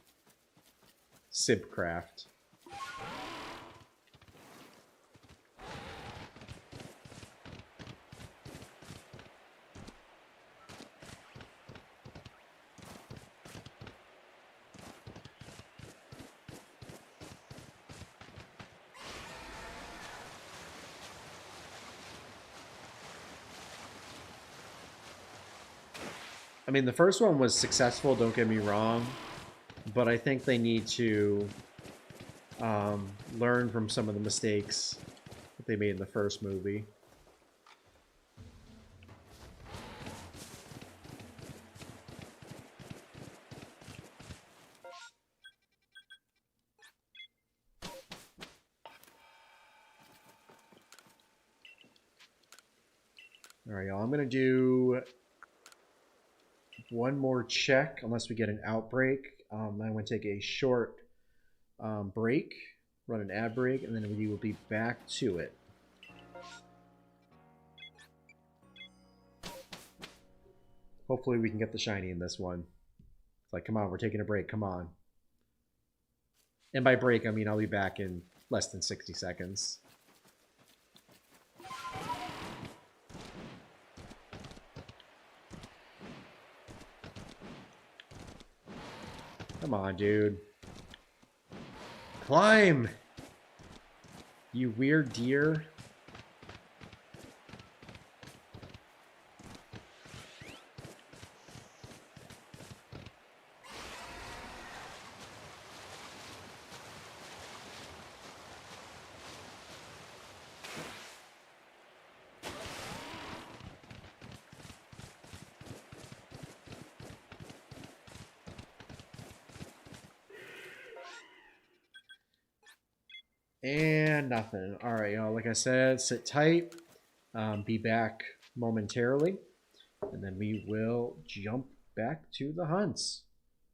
Simpcraft. I mean, the first one was successful. Don't get me wrong, but I think they need to learn from some of the mistakes that they made in the first movie. All right, y'all. I'm gonna do one more check, unless we get an outbreak. I'm going to take a short break, run an ad break, and then we will be back to it. Hopefully we can get the shiny in this one. It's like, come on, we're taking a break, come on. And by break, I mean I'll be back in less than 60 seconds. Come on, dude. Climb! You weird deer. And nothing. All right, y'all. Like I said, sit tight. Be back momentarily. And then we will jump back to the hunts.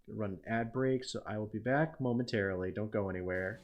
Run an ad break, so I will be back momentarily. Don't go anywhere.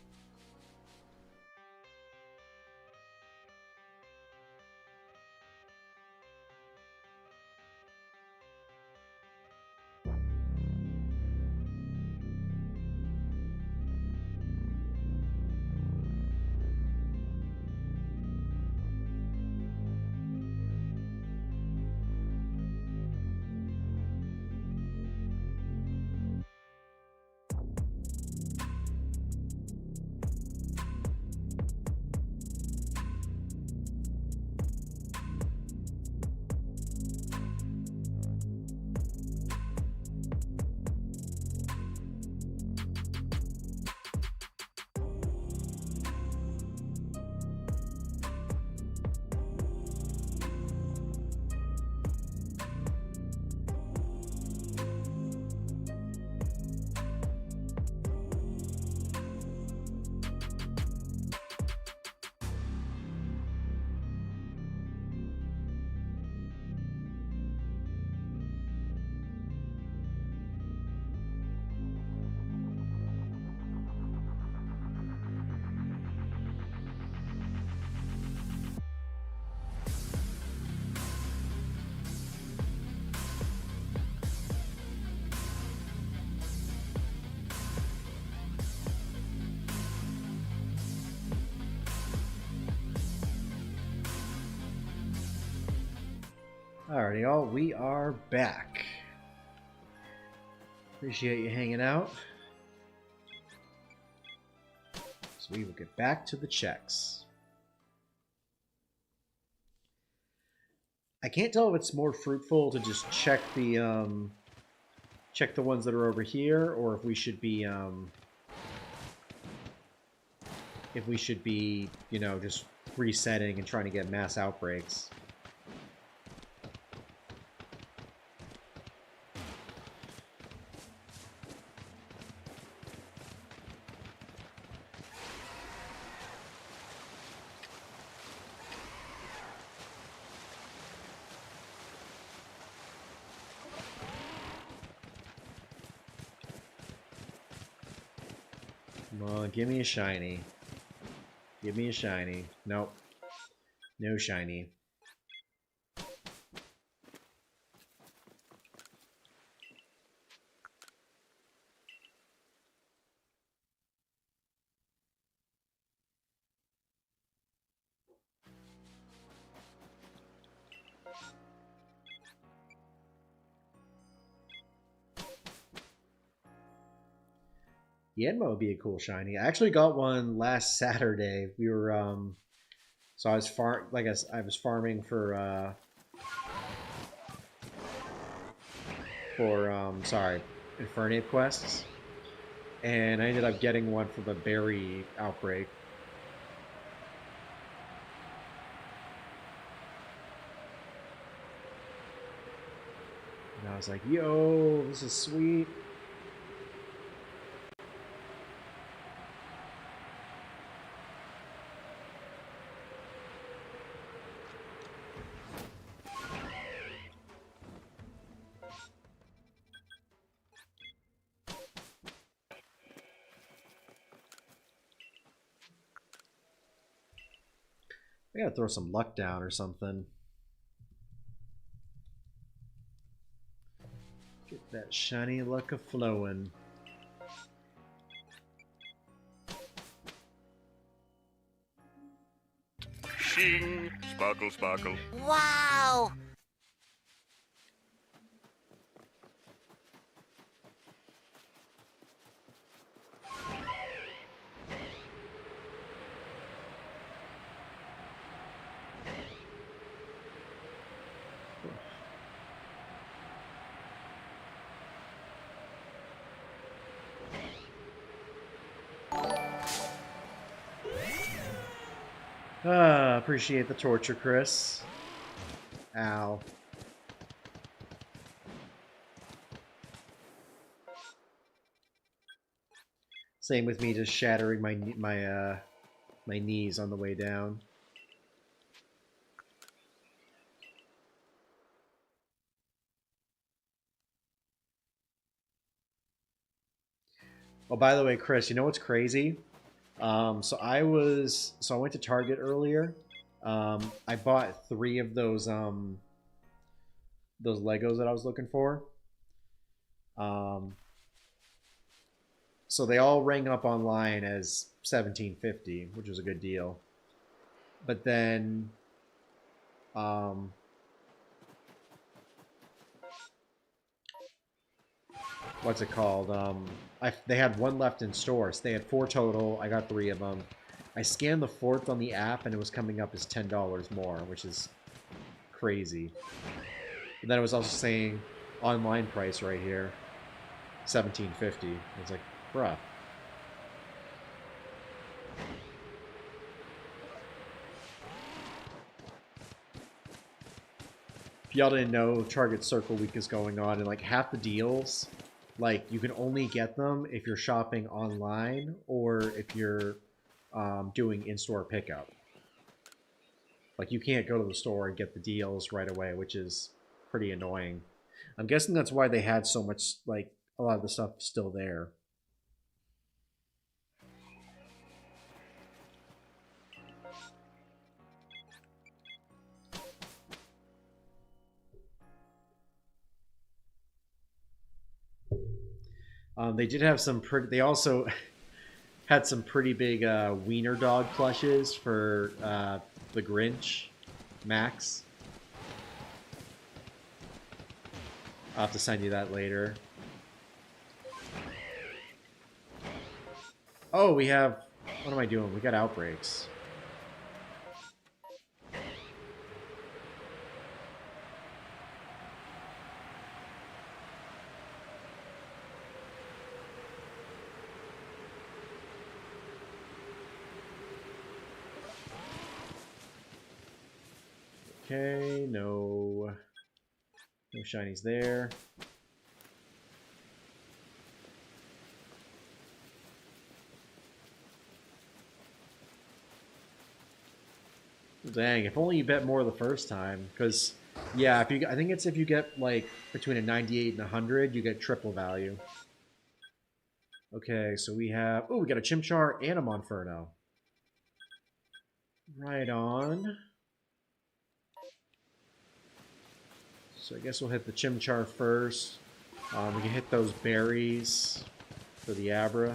Alrighty, y'all, we are back. Appreciate you hanging out. So we will get back to the checks. I can't tell if it's more fruitful to just check the ones that are over here, or if we should be you know, just resetting and trying to get mass outbreaks. Come on, give me a shiny. Give me a shiny. Nope. No shiny. Yanma would be a cool shiny. I actually got one last Saturday. We were so I was I was farming for sorry, Infernape quests, and I ended up getting one for the berry outbreak. And I was like, yo, this is sweet. I gotta throw some luck down or something. Get that shiny luck a flowing. Shing! Sparkle, sparkle. Wow! Appreciate the torture, Chris. Ow. Same with me, just shattering my knees on the way down. Oh, by the way, Chris, you know what's crazy? So I went to Target earlier. I bought 3 of those Legos that I was looking for. So they all rang up online as $17.50, which was a good deal. But then, what's it called? They had 1 left in store, so they had 4 total. I got 3 of them. I scanned the 4th on the app, and it was coming up as $10 more, which is crazy. But then it was also saying online price right here, $17.50. It's like, bruh. If y'all didn't know, Target Circle Week is going on, and like half the deals, like you can only get them if you're shopping online or if you're doing in-store pickup. Like you can't go to the store and get the deals right away, which is pretty annoying. I'm guessing that's why they had so much, like a lot of the stuff still there. They did have some pretty. They also had some pretty big wiener dog plushes for the Grinch, Max. I'll have to send you that later. Oh, we have... What am I doing? We got outbreaks. Okay, no shinies there. Dang, if only you bet more the first time. Because, yeah, I think it's if you get, like, between a 98 and 100, you get triple value. Okay, so we have... Oh, we got a Chimchar and a Monferno. Right on. So I guess we'll hit the Chimchar first. We can hit those berries for the Abra.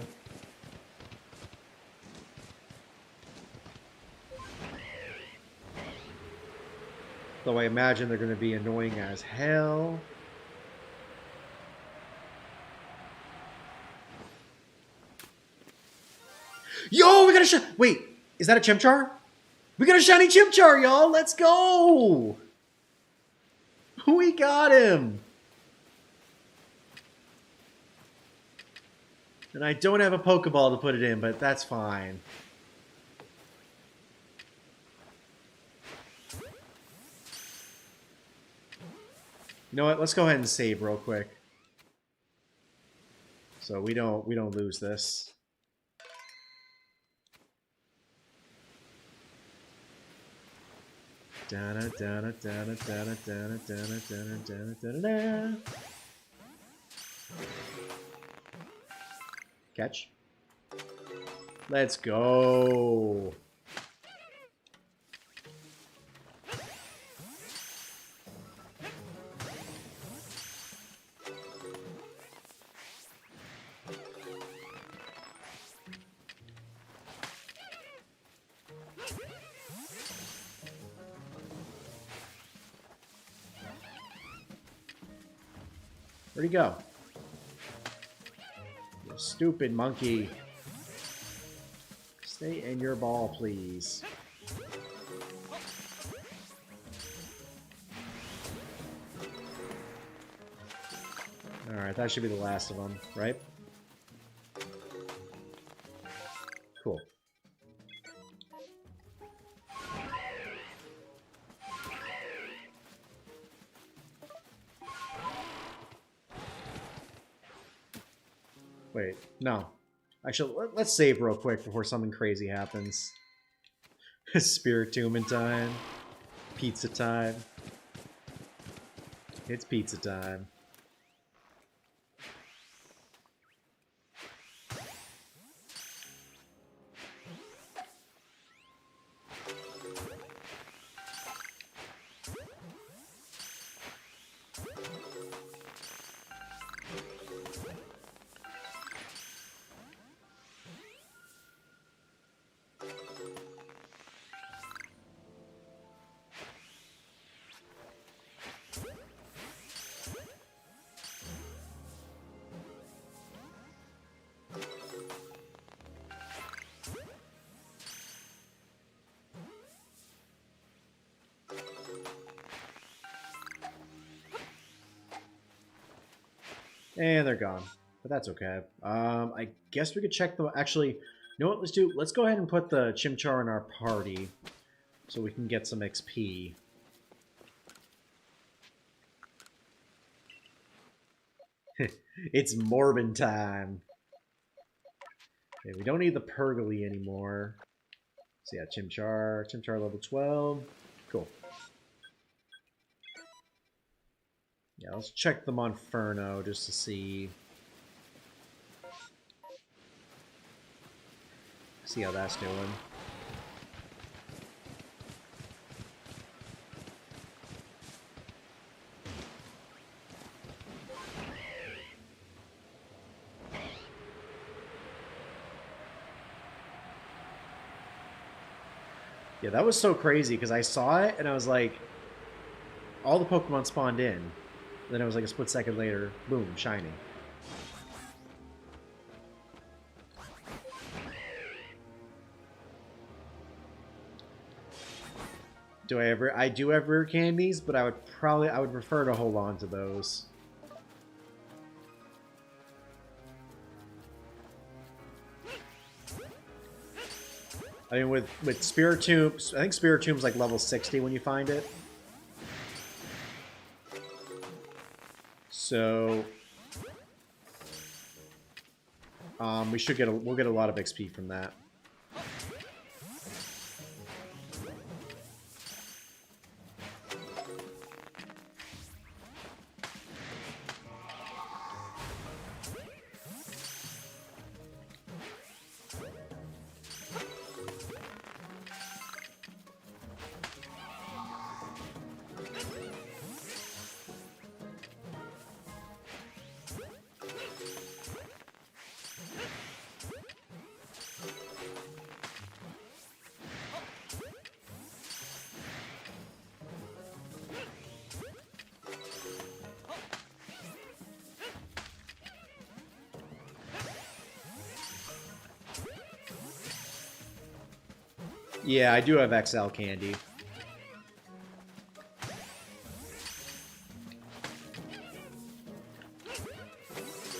Though I imagine they're going to be annoying as hell. Yo, we got a wait, is that a Chimchar? We got a shiny Chimchar, y'all! Let's go! We got him! And I don't have a Pokeball to put it in, but that's fine. You know what? Let's go ahead and save real quick, so we don't lose this. Catch. Let's go. Where'd he go? You stupid monkey. Stay in your ball, please. Alright, that should be the last of them, right? Cool. Wait, no. Actually, let's save real quick before something crazy happens. Spiritomb time. Pizza time. It's pizza time. And they're gone. But that's okay. I guess we could check the... Actually, you know what? Let's go ahead and put the Chimchar in our party so we can get some XP. It's Morbin time. Okay, we don't need the Pergoly anymore. So yeah, Chimchar level 12. Cool. Yeah, let's check the Monferno just to see how that's doing. Yeah, that was so crazy because I saw it and I was like, all the Pokemon spawned in. Then it was like a split second later, boom, shiny. I do have rare candies, but I would prefer to hold on to those. I mean, with Spiritombs, I think Spiritomb's like level 60 when you find it. So, we'll get a lot of XP from that. Yeah, I do have XL candy.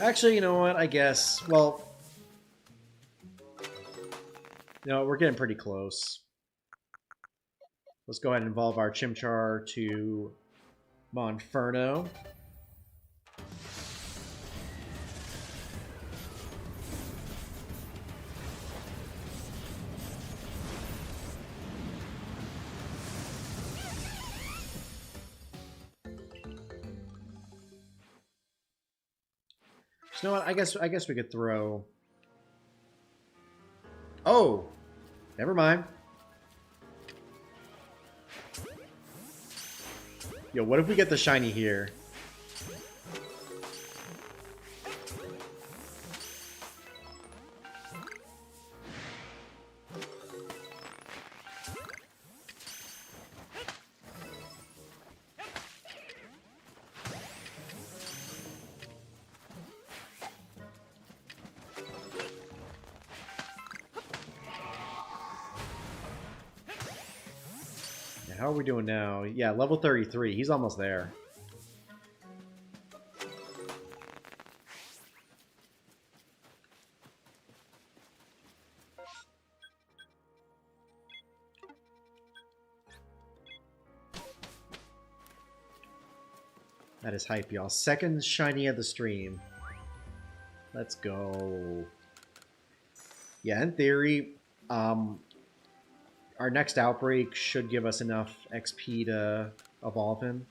Actually, you know what? I guess, well, you know, we're getting pretty close. Let's go ahead and evolve our Chimchar to Monferno. You know what? I guess we could throw. Oh, never mind. Yo, what if we get the shiny here? How are we doing now? Yeah, level 33. He's almost there. That is hype, y'all. Second shiny of the stream. Let's go. Yeah, in theory, our next outbreak should give us enough XP to evolve him.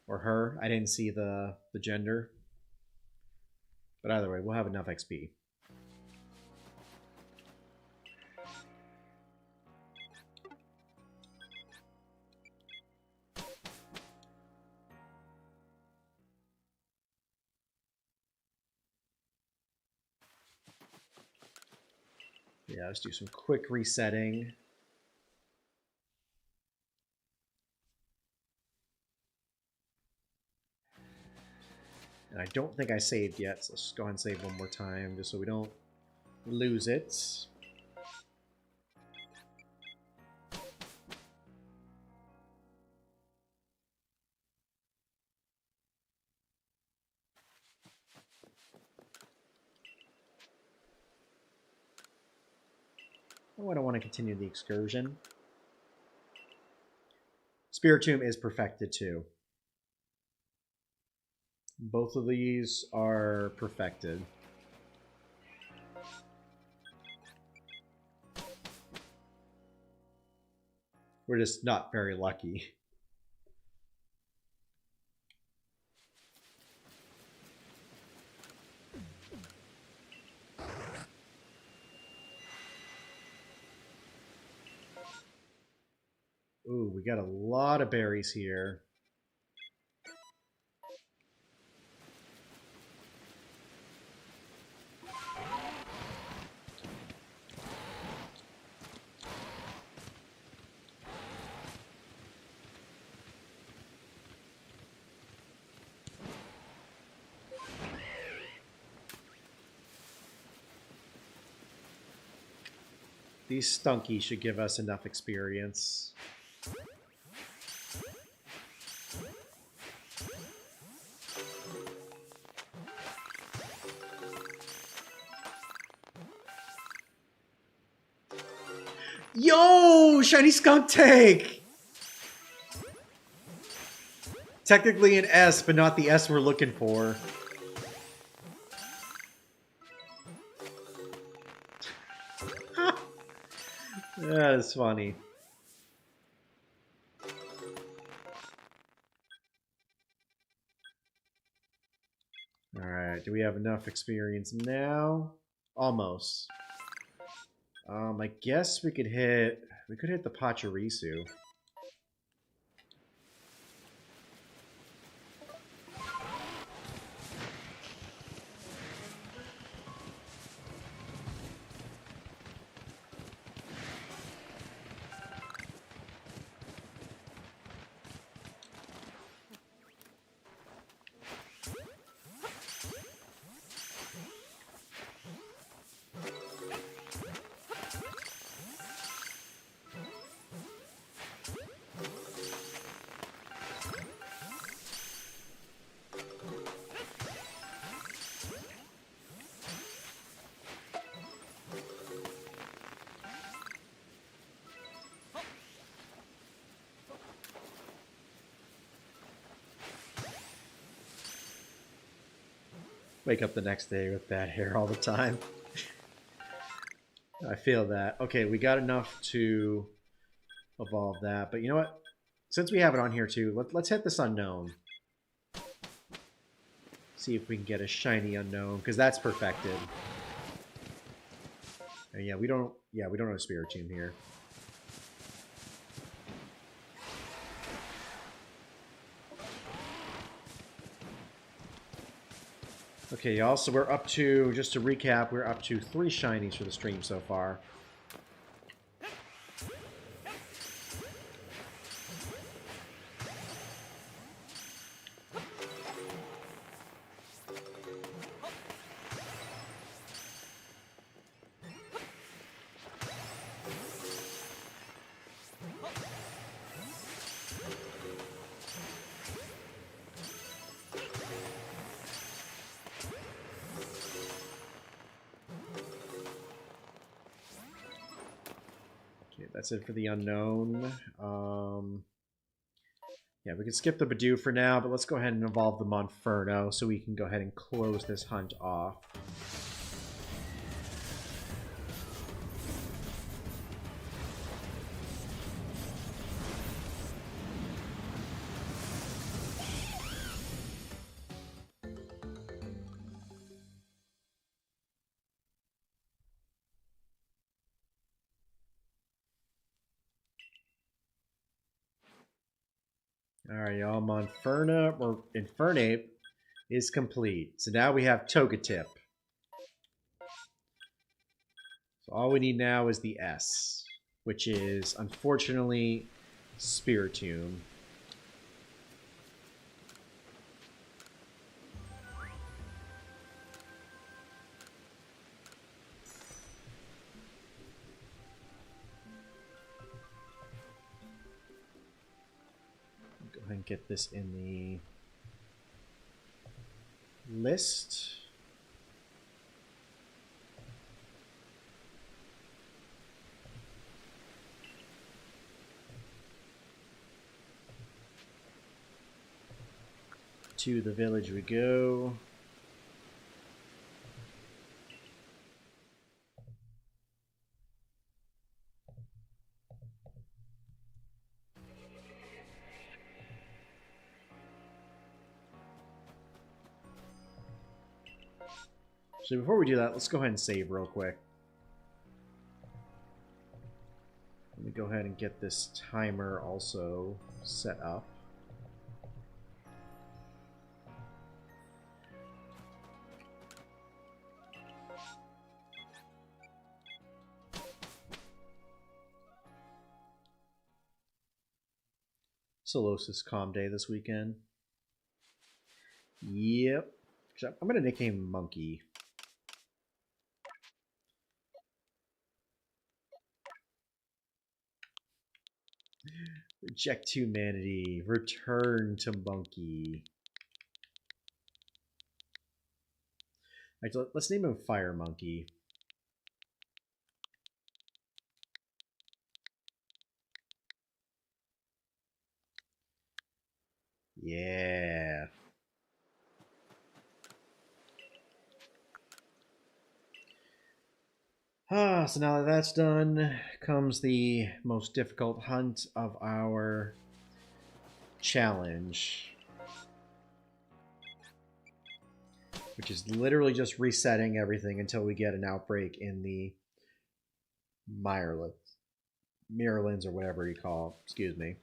Or her. I didn't see the gender. But either way, we'll have enough XP. Yeah, let's do some quick resetting. And I don't think I saved yet, so let's go ahead and save one more time, just so we don't lose it. Oh, I don't want to continue the excursion. Spiritomb is perfected too. Both of these are perfected. We're just not very lucky. Ooh, we got a lot of berries here. These Stunkies should give us enough experience. Yo! Shiny Skunk Tank! Technically an S, but not the S we're looking for. That is funny. Alright, do we have enough experience now? Almost. I guess we could hit the Pachirisu. Wake up the next day with bad hair all the time. I feel that. Okay, we got enough to evolve that. But you know what? Since we have it on here too, let's hit this unknown. See if we can get a shiny unknown, because that's perfected. And yeah, we don't have a Spiritomb here. Okay, y'all, so we're up to, just to recap, we're up to 3 shinies for the stream so far. That's it for the unknown. Yeah, we can skip the Badoo for now, but let's go ahead and evolve the Monferno so we can go ahead and close this hunt off. Alright, y'all, Monferno, or Infernape, is complete. So now we have Togetic. So all we need now is the S, which is, unfortunately, Spiritomb. Go ahead and get this in the list. To the village we go. So before we do that, let's go ahead and save real quick. Let me go ahead and get this timer also set up. Solosis calm day this weekend. Yep. I'm going to nickname Monkey. Reject humanity. Return to monkey. Actually, let's name him Fire Monkey. Yeah. So now that that's done, comes the most difficult hunt of our challenge, which is literally just resetting everything until we get an outbreak in the Mirrorlands or whatever you call. Excuse me.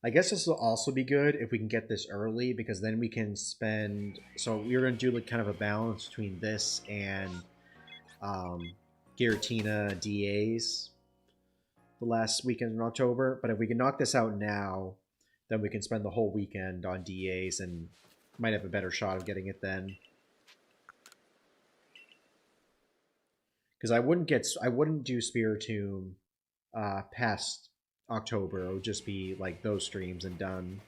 I guess this will also be good if we can get this early because then we can spend. So we were going to do like kind of a balance between this and Giratina DAs the last weekend in October. But if we can knock this out now, then we can spend the whole weekend on DAs and might have a better shot of getting it then. Because I wouldn't do Spiritomb past October. It would just be like those streams and done.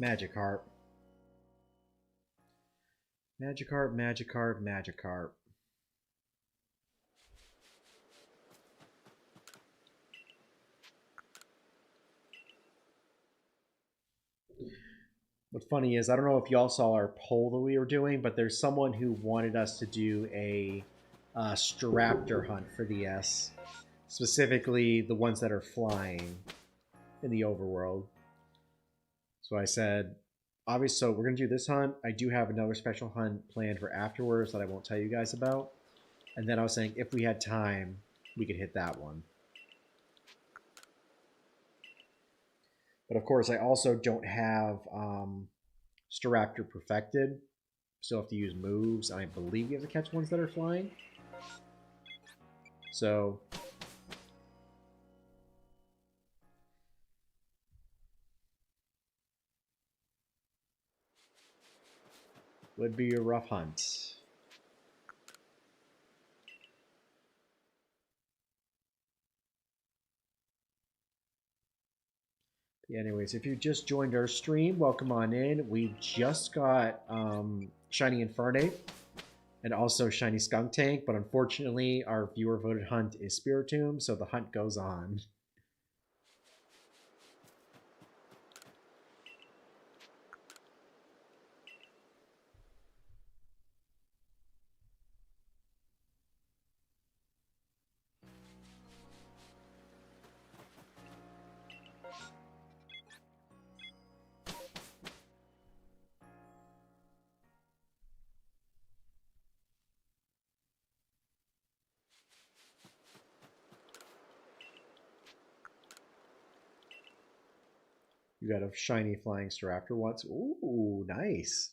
Magikarp. Magikarp, Magikarp, Magikarp. What's funny is I don't know if y'all saw our poll that we were doing, but there's someone who wanted us to do a Staraptor hunt for the S, specifically the ones that are flying in the overworld. So I said, obviously, so we're gonna do this hunt. I do have another special hunt planned for afterwards that I won't tell you guys about. And then I was saying if we had time, we could hit that one. But of course, I also don't have Staraptor perfected. Still have to use moves. I believe you have to catch ones that are flying. So would be a rough hunt. Yeah, anyways, if you just joined our stream, welcome on in. We just got Shiny Infernape and also Shiny Skunk Tank, but unfortunately, our viewer voted hunt is Spiritomb, so the hunt goes on. You got a shiny flying Staraptor once. Ooh, nice.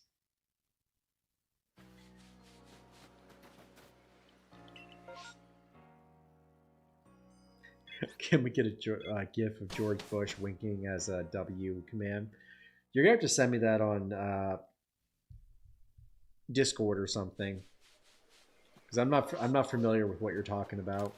Can we get a gif of George Bush winking as a W command? You're gonna have to send me that on Discord or something, because I'm not familiar with what you're talking about.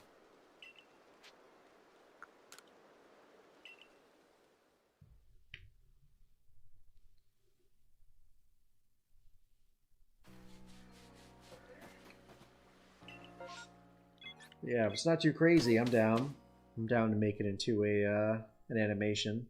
Yeah, if it's not too crazy, I'm down. I'm down to make it into a an animation.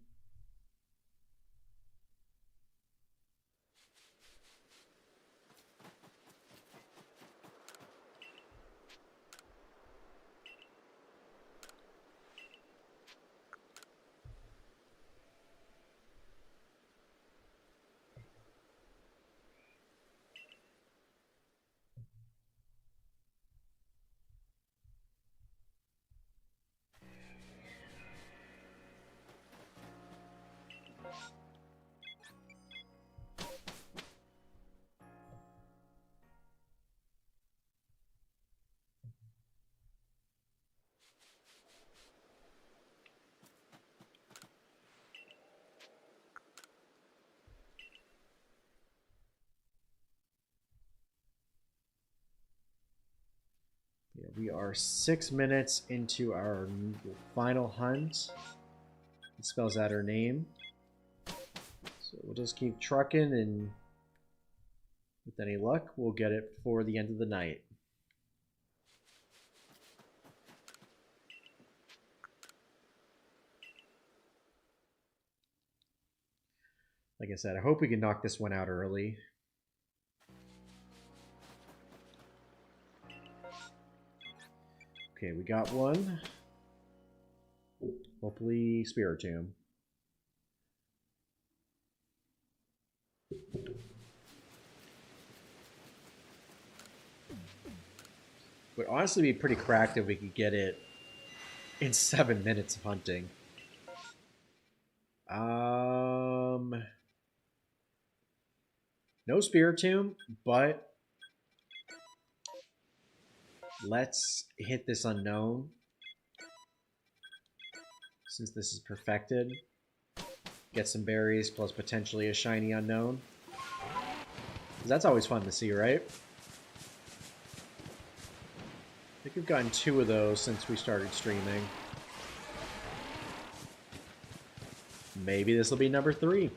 Yeah, we are 6 minutes into our final hunt. It spells out her name. So we'll just keep trucking, and with any luck, we'll get it before the end of the night. Like I said, I hope we can knock this one out early. Okay, we got one. Hopefully Spiritomb. Would honestly be pretty cracked if we could get it in 7 minutes of hunting. No Spiritomb, but let's hit this unknown. Since this is perfected. Get some berries plus potentially a shiny unknown. That's always fun to see, right? I think we've gotten 2 of those since we started streaming. Maybe this will be number 3.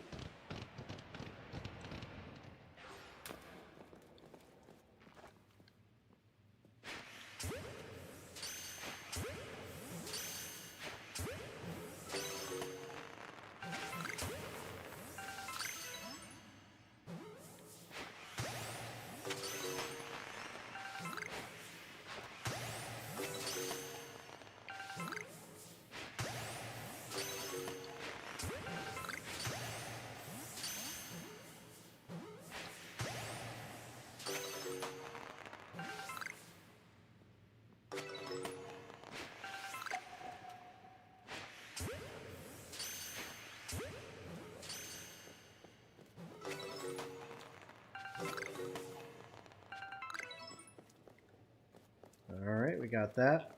Alright, we got that.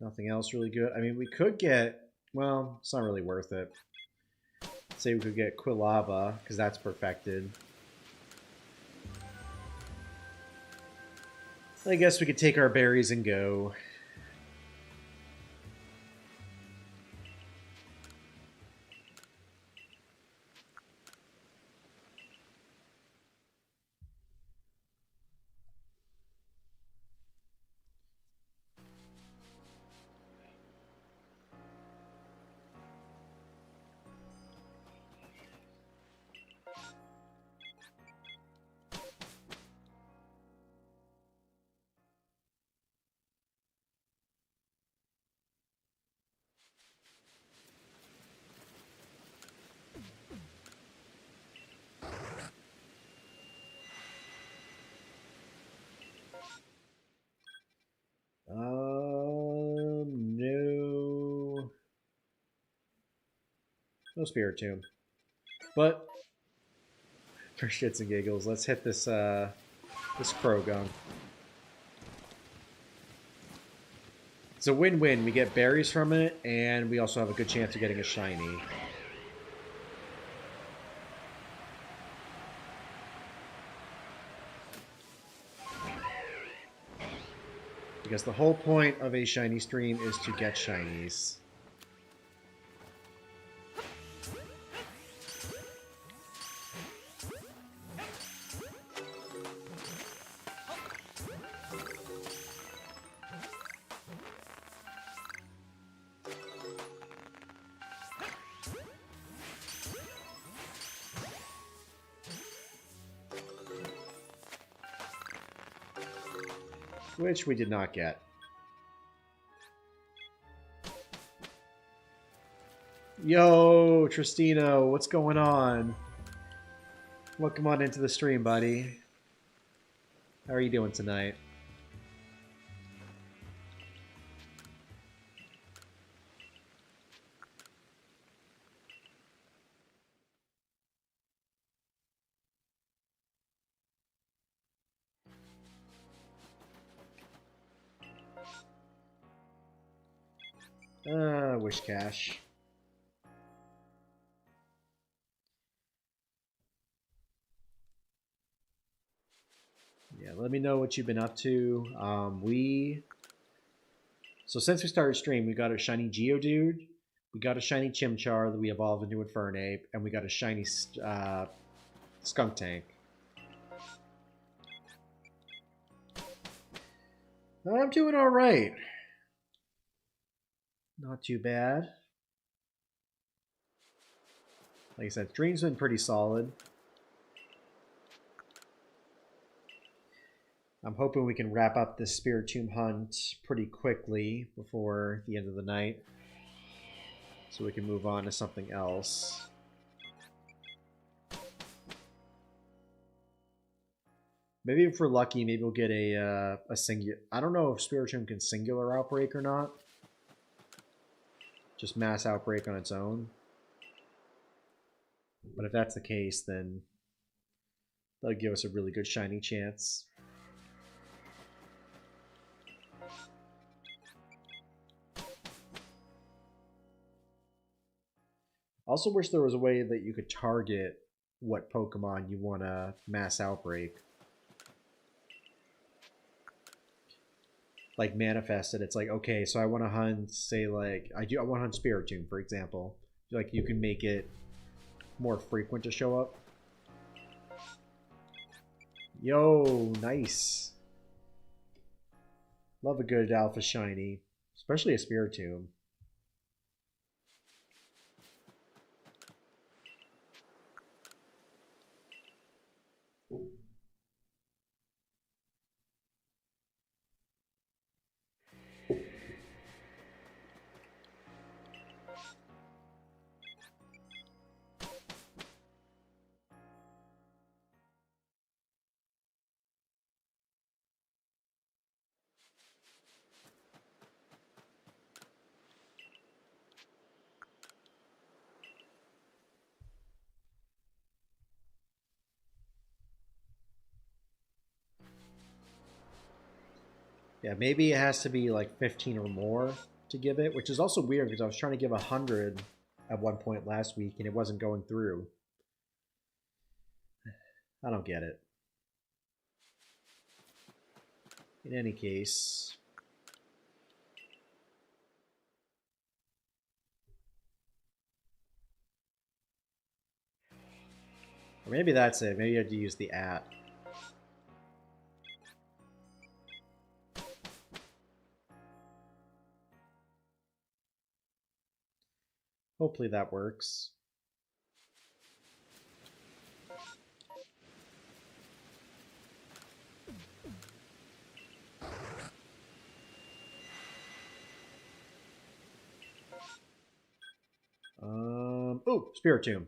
Nothing else really good. I mean, we could get... Well, it's not really worth it. Say we could get Quilava, because that's perfected. I guess we could take our berries and go. No. No Spiritomb. But for shits and giggles, let's hit this this Croagunk. It's a win-win. We get berries from it, and we also have a good chance of getting a shiny. Because the whole point of a shiny stream is to get shinies. which we did not get. Yo, Tristino, what's going on? Welcome on into the stream, buddy. How are you doing tonight? Wish cash. Yeah, let me know what you've been up to. So since we started stream, we got a shiny Geodude, we got a shiny Chimchar that we evolved into Infernape, and we got a shiny Skunk Tank. I'm doing all right. Not too bad. Like I said, Dream's been pretty solid. I'm hoping we can wrap up this Spiritomb hunt pretty quickly before the end of the night, so we can move on to something else. Maybe if we're lucky, maybe we'll get a singular. I don't know if Spiritomb can singular outbreak or not. Just mass outbreak on its own. But if that's the case, then that'll give us a really good shiny chance. Also wish there was a way that you could target what Pokemon you want to mass outbreak. Like manifest it. It's like, okay, so I want to hunt, say like, I want to hunt Spiritomb, for example. Like you can make it more frequent to show up. Yo, nice. Love a good alpha shiny, especially a Spiritomb. Yeah, maybe it has to be like 15 or more to give it, which is also weird because I was trying to give 100 at one point last week and it wasn't going through. I don't get it. In any case, or maybe that's it. Maybe you have to use the @ Hopefully that works. Oh, Spiritomb.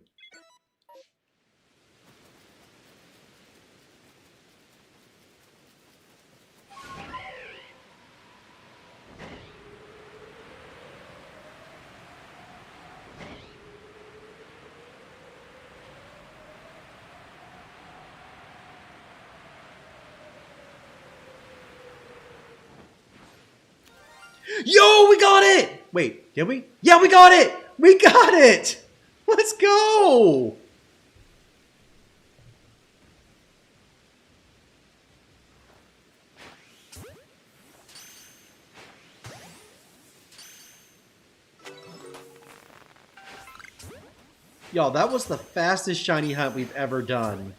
Yo, we got it! Wait, did we? Yeah, we got it! We got it! Let's go! Y'all, that was the fastest shiny hunt we've ever done.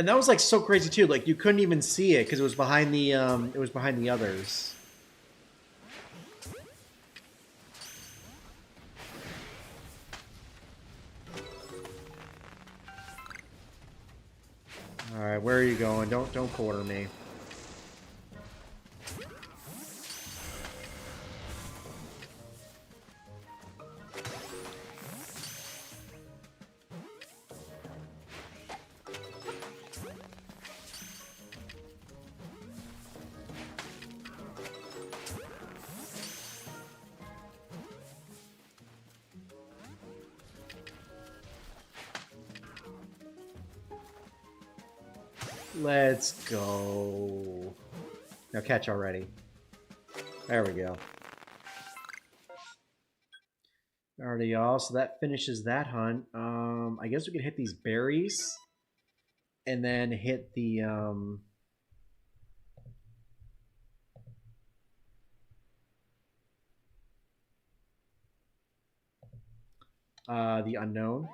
And that was like so crazy too. Like you couldn't even see it because it was behind the others. All right, where are you going? Don't corner me. Let's go. Now catch already. There we go. Alrighty, y'all. So that finishes that hunt. I guess we can hit these berries, and then hit the unknown.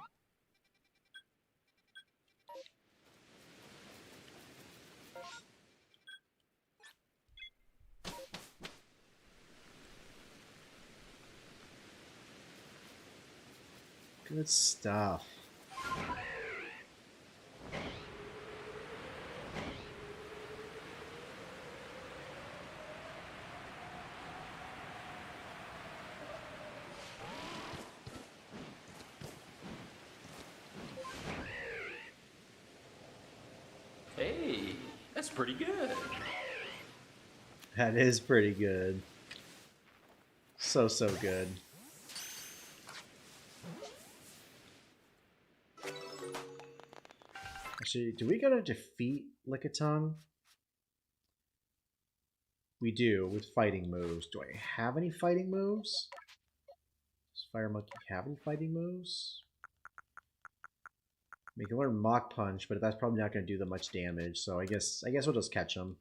Good stuff. Hey, that's pretty good. That is pretty good. So good. Actually, do we gotta defeat Lickitung? We do, with fighting moves. Do I have any fighting moves? Does Fire Monkey have any fighting moves? We can learn Mach Punch, but that's probably not going to do that much damage, so I guess we'll just catch him.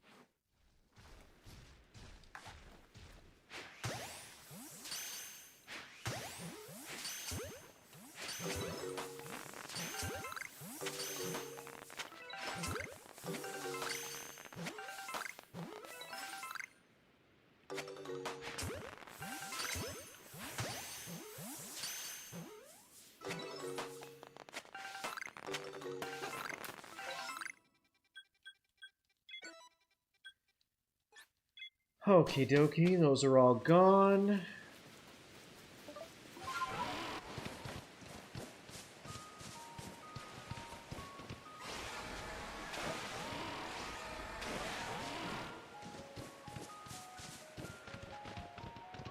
Okie dokie, those are all gone.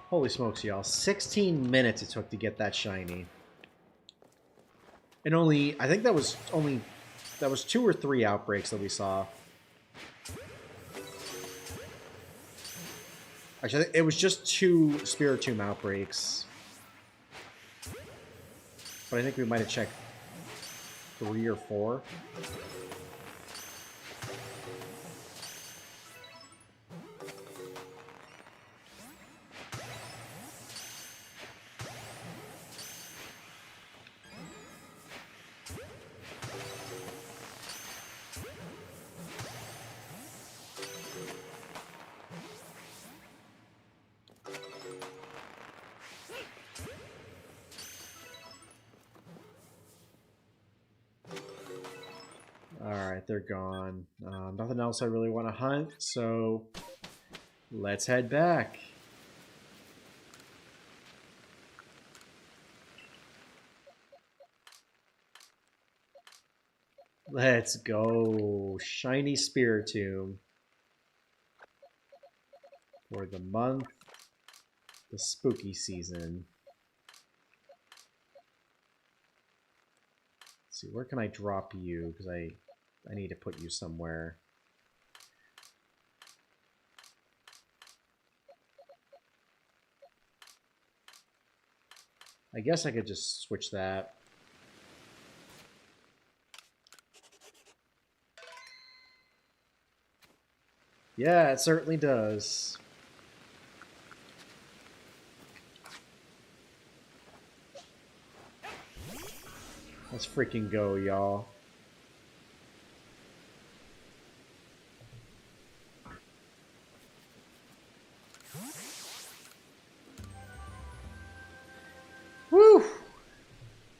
Holy smokes, y'all. 16 minutes it took to get that shiny. And I think that was 2 or 3 outbreaks that we saw. Actually, it was just 2 Spiritomb outbreaks. But I think we might have checked 3 or 4. Alright, they're gone. Nothing else I really want to hunt, so let's head back. Let's go. Shiny Spiritomb. For the month, the spooky season. Let's see, where can I drop you? Because I need to put you somewhere. I guess I could just switch that. Yeah, it certainly does. Let's freaking go, y'all.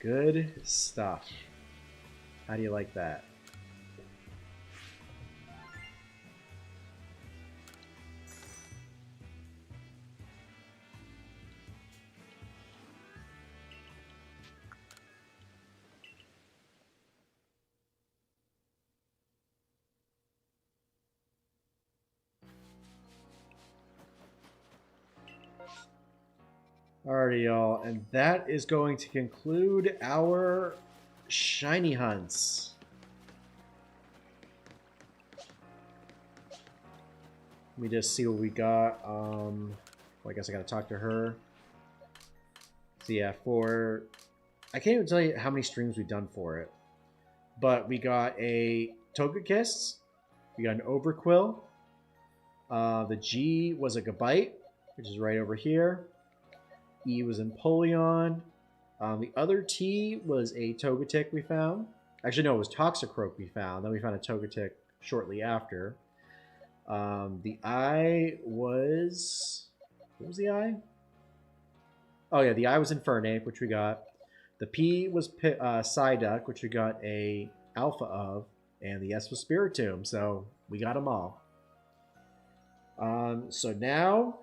Good stuff. How do you like that? Alrighty, y'all, and that is going to conclude our shiny hunts. Let me just see what we got. Well, I guess I gotta talk to her. So yeah, I can't even tell you how many streams we've done for it, but we got a Togekiss, we got an Overquill. The G was a Gabite, which is right over here. E was Empoleon. The other T was a Togetic we found. Actually, no, it was Toxicroak we found. Then we found a Togetic shortly after. The I was... What was the I? Oh, yeah, the I was Infernape, which we got. The P was Psyduck, which we got a Alpha of. And the S was Spiritomb, so we got them all. So now...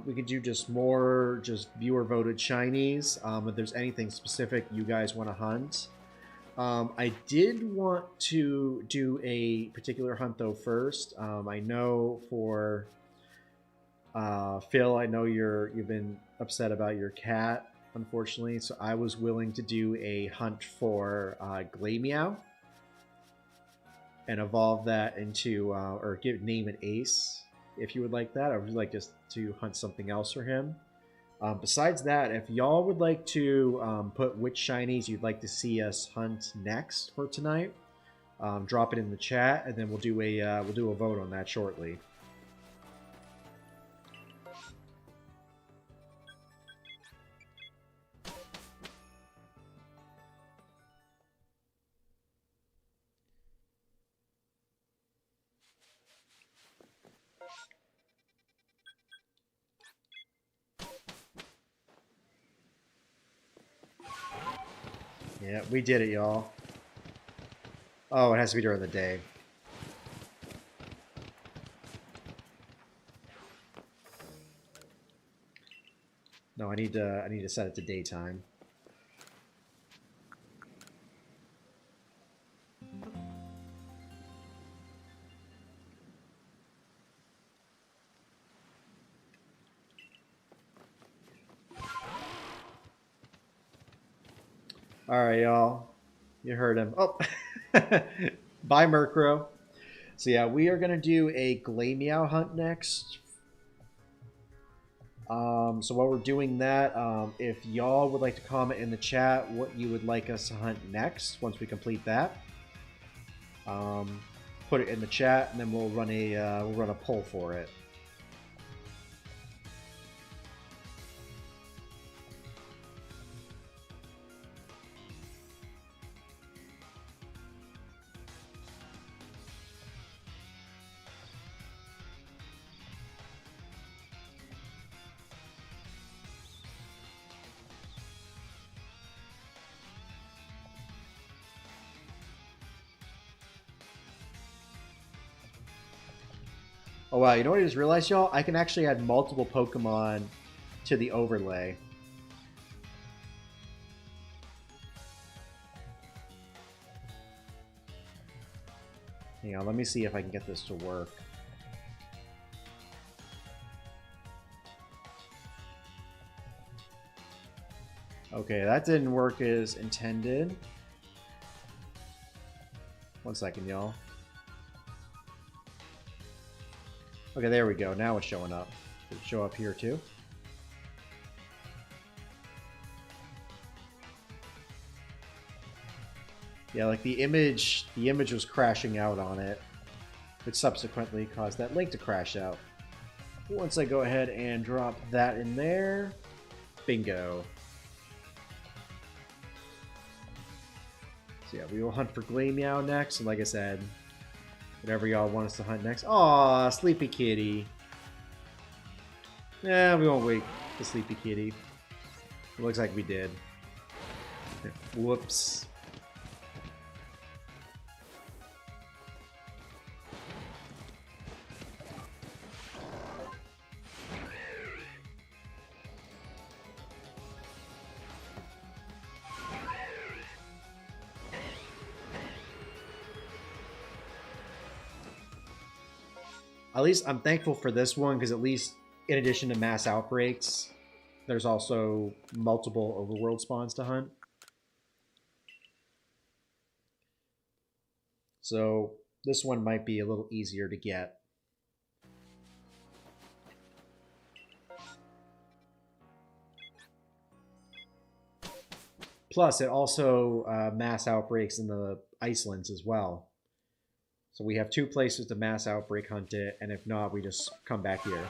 we could do just more viewer voted shinies. If there's anything specific you guys want to hunt. I did want to do a particular hunt though first. I know for Phil, I know you've been upset about your cat, unfortunately. So I was willing to do a hunt for Glameow and evolve that into or name it Ace. If you would like that, I would like just to hunt something else for him. Besides that, if y'all would like to put which shinies you'd like to see us hunt next for tonight, drop it in the chat, and then we'll do a vote on that shortly. Yeah, we did it, y'all. Oh, it has to be during the day. No, I need to set it to daytime. Alright, y'all. You heard him. Oh! Bye, Murkrow. So yeah, we are going to do a Glameow hunt next. So while we're doing that, if y'all would like to comment in the chat what you would like us to hunt next once we complete that, put it in the chat, and then we'll run a poll for it. Oh wow, you know what I just realized, y'all? I can actually add multiple Pokemon to the overlay. Hang on, let me see if I can get this to work. Okay, that didn't work as intended. One second, y'all. Okay, there we go. Now it's showing up. Did it show up here too? Yeah, like the image was crashing out on it, which subsequently caused that link to crash out. Once I go ahead and drop that in there, bingo. So yeah, we will hunt for Glameow next, and like I said, whatever y'all want us to hunt next. Aw, Sleepy Kitty. Yeah, we won't wait for Sleepy Kitty. It looks like we did. Whoops. At least I'm thankful for this one because at least in addition to mass outbreaks, there's also multiple overworld spawns to hunt. So this one might be a little easier to get. Plus, it also mass outbreaks in the Icelands as well. So we have 2 places to mass outbreak hunt it, and if not, we just come back here.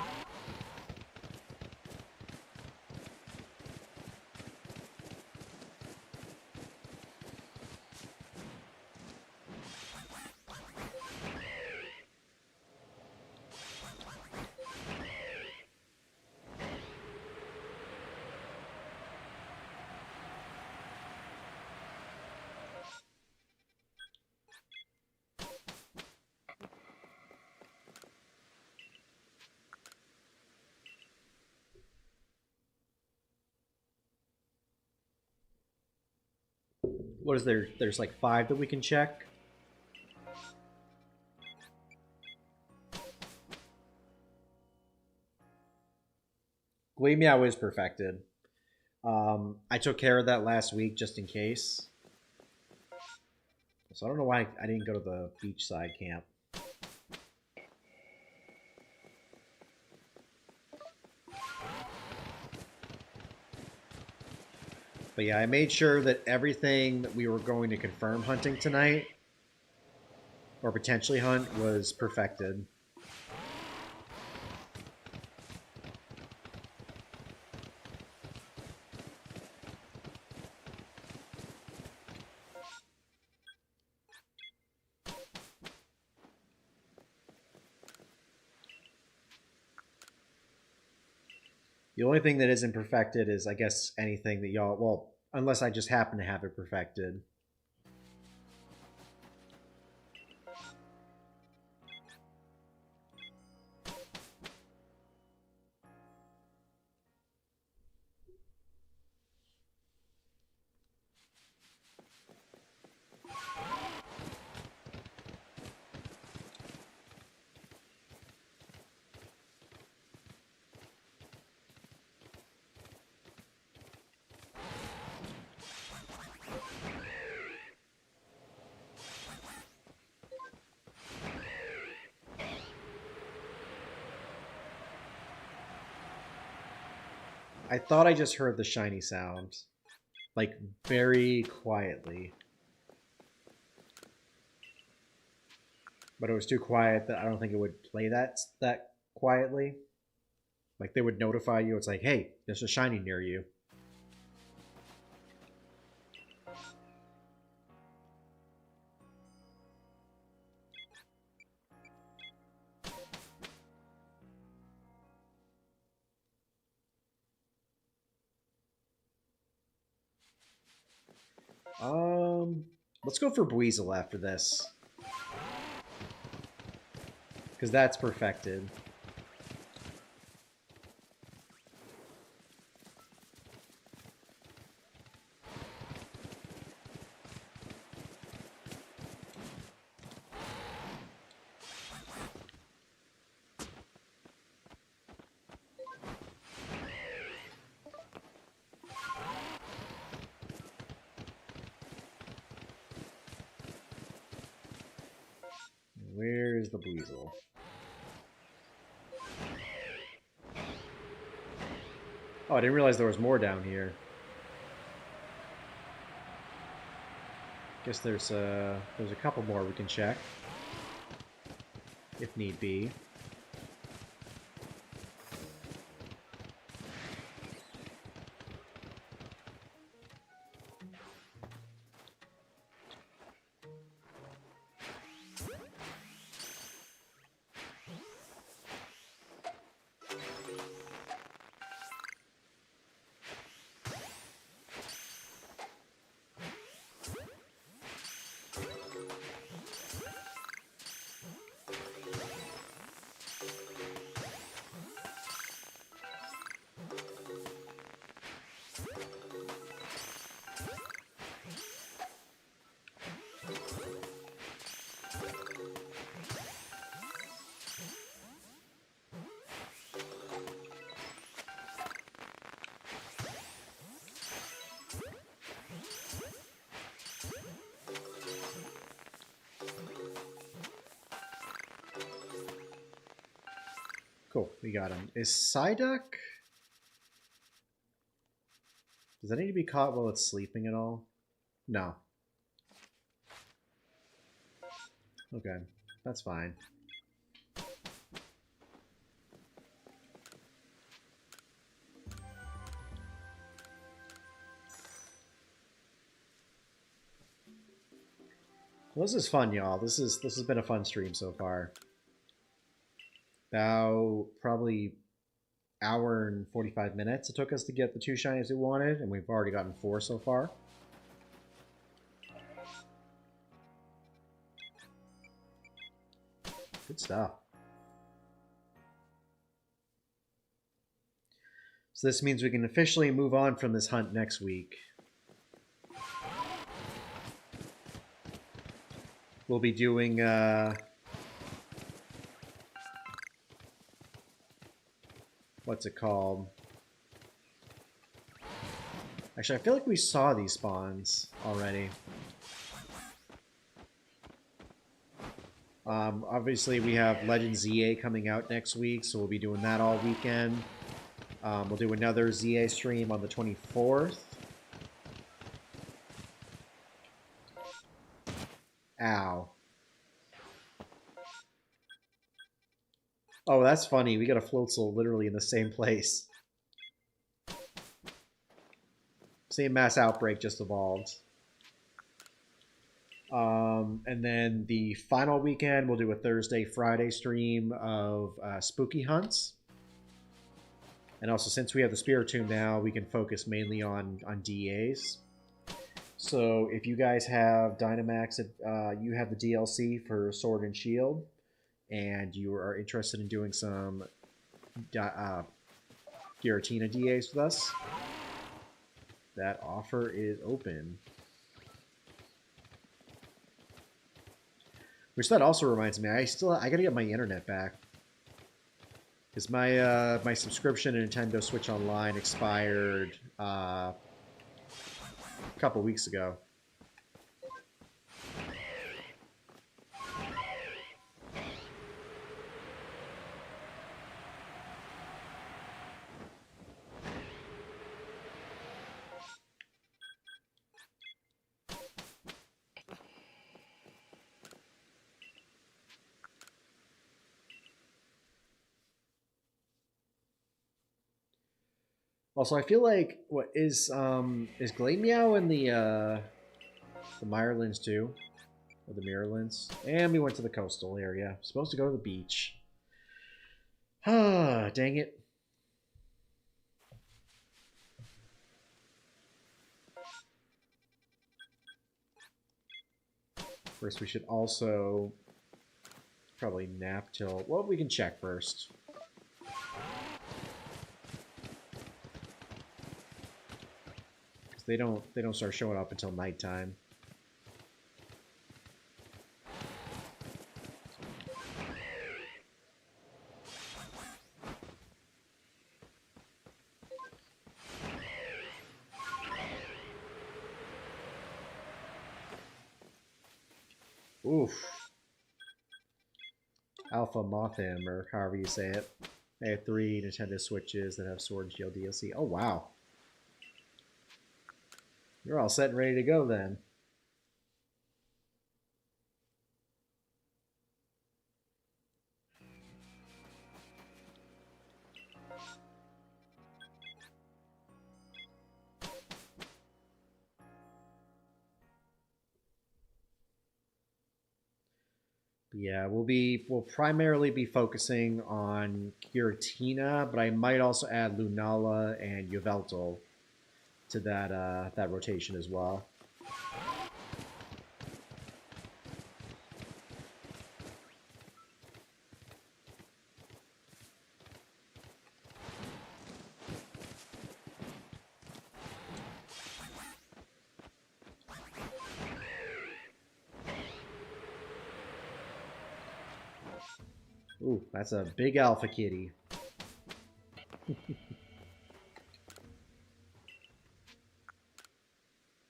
What is there? There's like 5 that we can check. Gleammeow is perfected. I took care of that last week just in case. So I don't know why I didn't go to the beachside camp. But yeah, I made sure that everything that we were going to confirm hunting tonight, or potentially hunt, was perfected. The only thing that isn't perfected is, I guess, anything that y'all... Well, unless I just happen to have it perfected. I thought I just heard the shiny sound. Like, very quietly. But it was too quiet that I don't think it would play that quietly. Like, they would notify you. It's like, hey, there's a shiny near you. Let's go for Buizel after this. Because that's perfected. Where's the Buizel? Oh, I didn't realize there was more down here. Guess there's a couple more we can check. If need be. Cool, we got him. Is Psyduck... Does that need to be caught while it's sleeping at all? No. Okay, that's fine. Well, this is fun, y'all. This has been a fun stream so far. About probably hour and 45 minutes it took us to get the 2 shinies we wanted, and we've already gotten 4 so far. Good stuff. So this means we can officially move on from this hunt next week. We'll be doing what's it called? Actually, I feel like we saw these spawns already. Obviously, we have Legends ZA coming out next week, so we'll be doing that all weekend. We'll do another ZA stream on the 24th. Ow. Oh, that's funny. We got a Floatzel literally in the same place. Same mass outbreak, just evolved. And then the final weekend, we'll do a Thursday, Friday stream of Spooky Hunts. And also, since we have the Spiritomb now, we can focus mainly on DAs. So if you guys have Dynamax, you have the DLC for Sword and Shield, and you are interested in doing some Giratina DAs with us, that offer is open. Which that also reminds me, I gotta get my internet back. Because my subscription to Nintendo Switch Online expired a couple weeks ago. Also, I feel like what is Glameow in the Mirelands too, or the Mirrorlands? And we went to the coastal area. Supposed to go to the beach. Ah, dang it! First, we should also probably nap till. Well, we can check first. They don't start showing up until nighttime. Oof. Alpha Mothim, or however you say it. I have 3 Nintendo Switches that have Sword and Shield DLC. Oh wow. You're all set and ready to go then. Yeah, we'll primarily be focusing on Giratina, but I might also add Lunala and Yveltal to that rotation as well. Ooh, that's a big alpha kitty.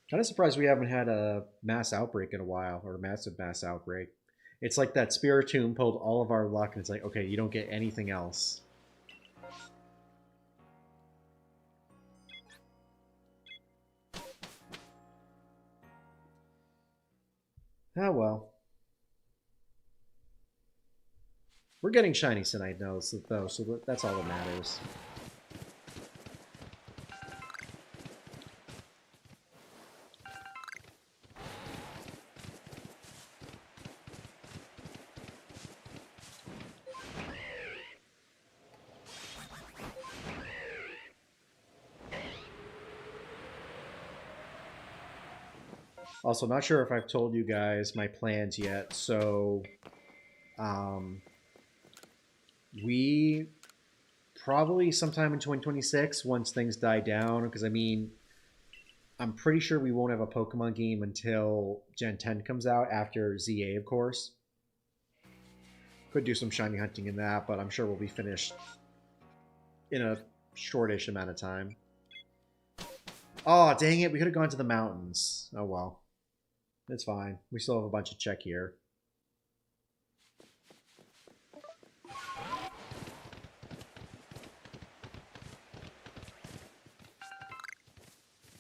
Kind of surprised we haven't had a mass outbreak in a while, or a massive mass outbreak. It's like that Spiritomb pulled all of our luck, and it's like, okay, you don't get anything else. Oh well. We're getting shiny tonight, though, so that's all that matters. Also, not sure if I've told you guys my plans yet. So, um, we probably sometime in 2026, once things die down, because I mean, I'm pretty sure we won't have a Pokemon game until Gen 10 comes out after ZA, of course. Could do some shiny hunting in that, but I'm sure we'll be finished in a shortish amount of time. Oh, dang it. We could have gone to the mountains. Oh, well. It's fine. We still have a bunch of check here.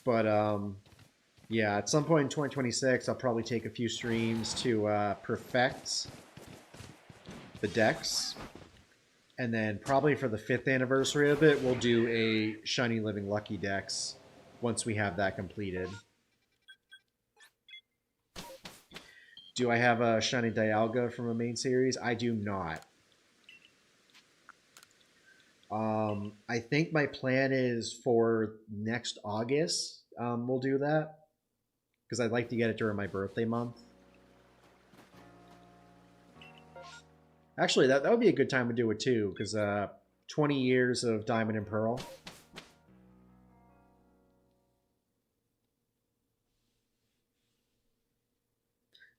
But, yeah, at some point in 2026, I'll probably take a few streams to perfect the decks. And then probably for the 5th anniversary of it, we'll do a Shiny Living Lucky Dex once we have that completed. Do I have a Shiny Dialga from a main series? I do not. I think my plan is for next August, we'll do that. Because I'd like to get it during my birthday month. Actually, that would be a good time to do it too, because 20 years of Diamond and Pearl.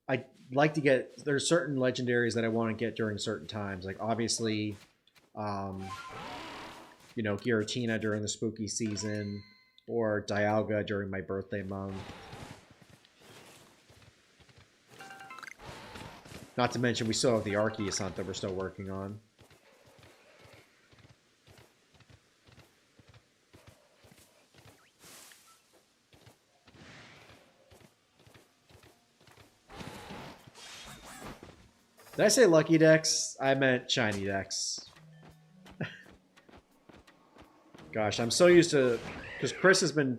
I'd like to get... There's certain legendaries that I want to get during certain times. Like, obviously, you know, Giratina during the spooky season, or Dialga during my birthday month. Not to mention, we still have the Arceus hunt that we're still working on. Did I say Lucky Dex? I meant Shiny Dex. Gosh, I'm so used to... Because Chris has been...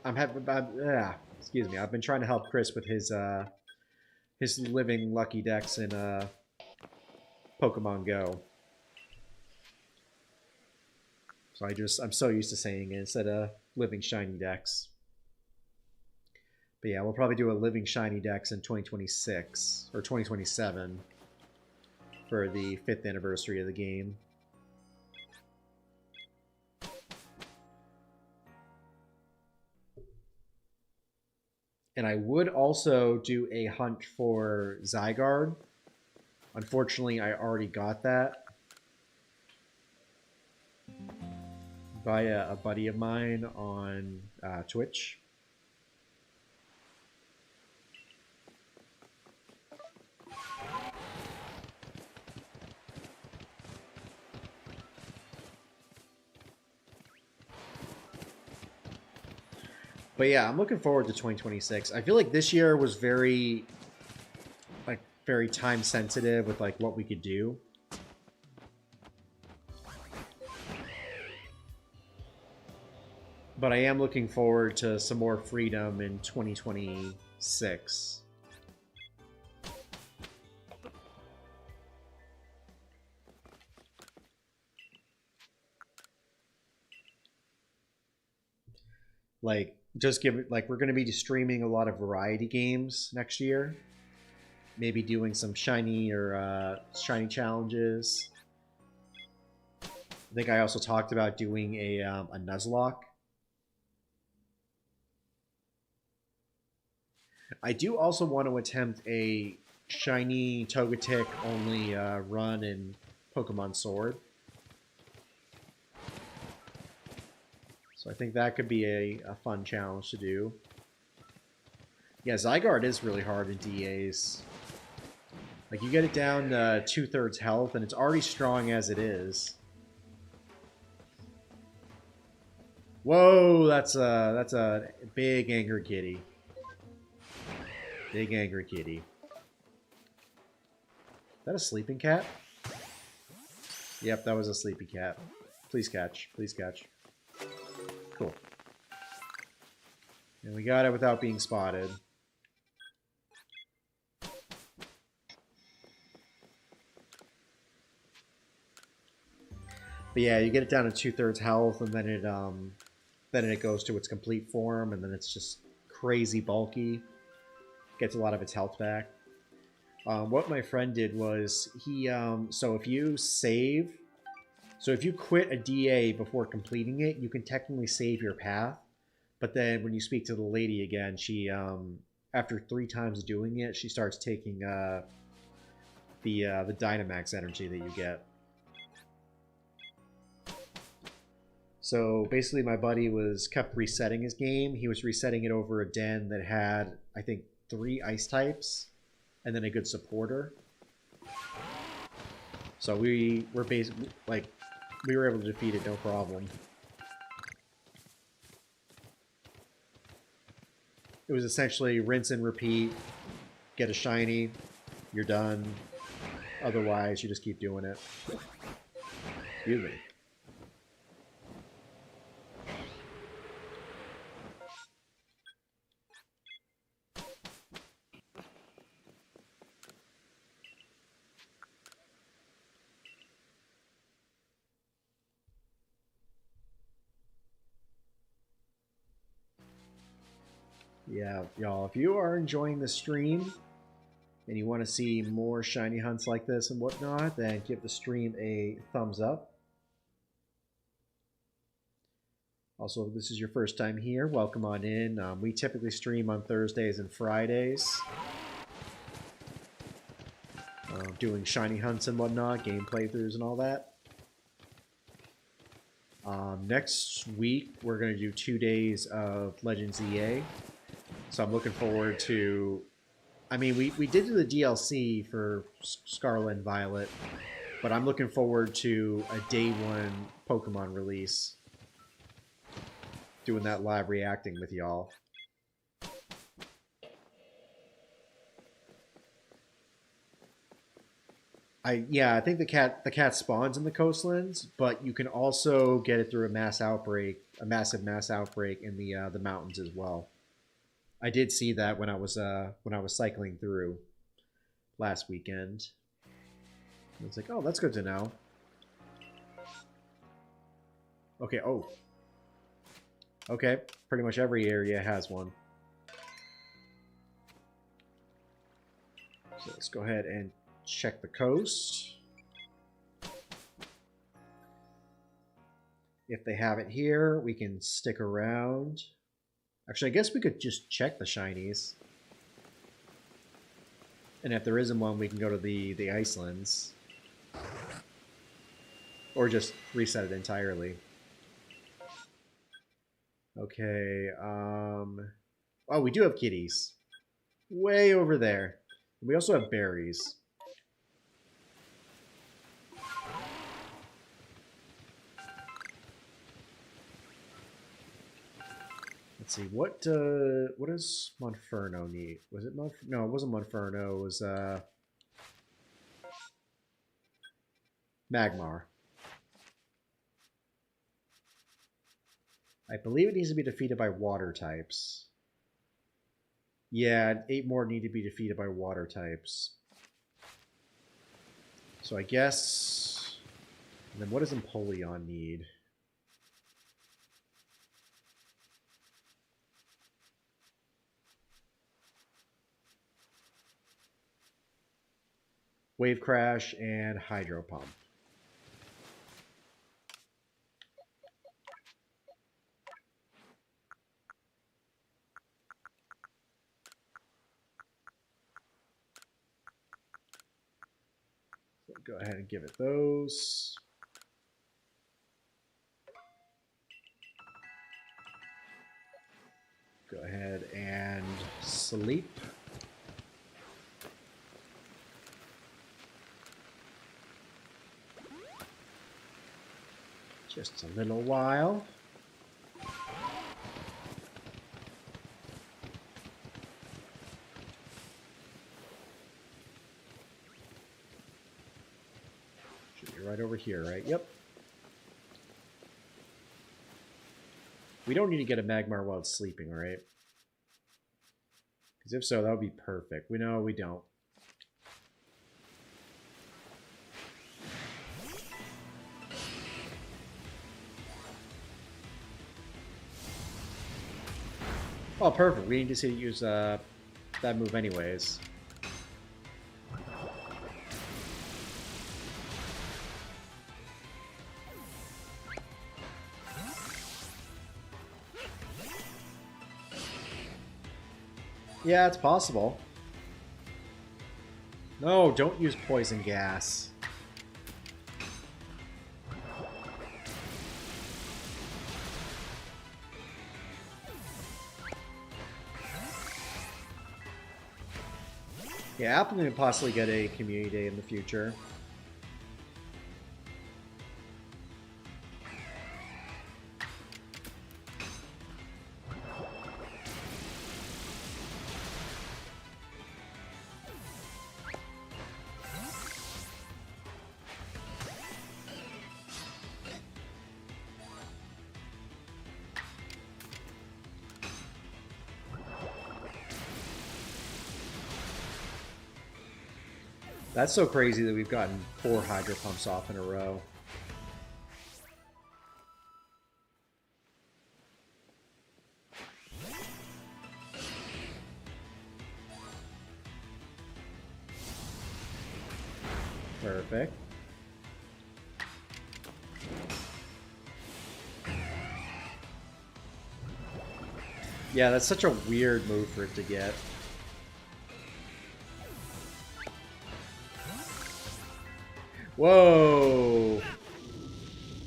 excuse me. I've been trying to help Chris with his living Lucky Dex in Pokemon Go. So I'm so used to saying it instead of living Shiny Dex. But yeah, we'll probably do a living Shiny Dex in 2026 or 2027 for the 5th anniversary of the game. And I would also do a hunt for Zygarde. Unfortunately, I already got that by a buddy of mine on Twitch. But yeah, I'm looking forward to 2026. I feel like this year was very time sensitive with like what we could do. But I am looking forward to some more freedom in 2026. Like, just give it, like, we're going to be streaming a lot of variety games next year. Maybe doing some shiny or shiny challenges. I think I also talked about doing a Nuzlocke. I do also want to attempt a shiny Togetic only run in Pokemon Sword. So I think that could be a fun challenge to do. Yeah, Zygarde is really hard in DAs. Like, you get it down to 2/3 health, and it's already strong as it is. Whoa, that's a big Anger Kitty. Big angry kitty. Is that a sleeping cat? Yep, that was a sleepy cat. Please catch. Please catch. Cool. And we got it without being spotted. But yeah, you get it down to 2/3 health, and then it goes to its complete form, and then it's just crazy bulky. Gets a lot of its health back. What my friend did was he so if you save, so if you quit a DA before completing it, you can technically save your path. But then when you speak to the lady again, she after 3 times doing it, she starts taking the Dynamax energy that you get. So basically my buddy kept resetting his game. He was resetting it over a den that had, I think, 3 ice types and then a good supporter. So we were basically like we were able to defeat it no problem. It was essentially rinse and repeat, get a shiny, you're done. Otherwise, you just keep doing it. Excuse me. Yeah, y'all, if you are enjoying the stream and you want to see more shiny hunts like this and whatnot, then give the stream a thumbs up. Also, if this is your first time here, welcome on in. We typically stream on Thursdays and Fridays. Doing shiny hunts and whatnot, game playthroughs and all that. Next week, we're going to do 2 days of Legends EA. So I'm looking forward to... I mean, we did do the DLC for Scarlet and Violet, but I'm looking forward to a day 1 Pokemon release. Doing that live reacting with y'all. I think the cat spawns in the coastlands, but you can also get it through a massive mass outbreak in the mountains as well. I did see that when I was cycling through last weekend. I was like, oh, that's good to know. Okay, oh. Okay, pretty much every area has one. So let's go ahead and check the coast. If they have it here, we can stick around. Actually, I guess we could just check the shinies. And if there isn't one, we can go to the Icelands. Or just reset it entirely. Okay, oh, we do have kitties. Way over there. We also have berries. Let's see, what does Monferno need? Was it No, it wasn't Monferno, it was Magmar. I believe it needs to be defeated by water types. Yeah, 8 more need to be defeated by water types. So I guess... And then what does Empoleon need? Wave Crash and Hydro Pump. So go ahead and give it those. Go ahead and sleep. Just a little while. You're right over here, right? Yep. We don't need to get a Magmar while it's sleeping, right? Because if so, that would be perfect. We know we don't. Oh, perfect. We need to see use that move anyways. Yeah, it's possible. No, don't use poison gas. Yeah, Apple could possibly get a community day in the future. That's so crazy that we've gotten 4 Hydro Pumps off in a row. Perfect. Yeah, that's such a weird move for it to get. Whoa!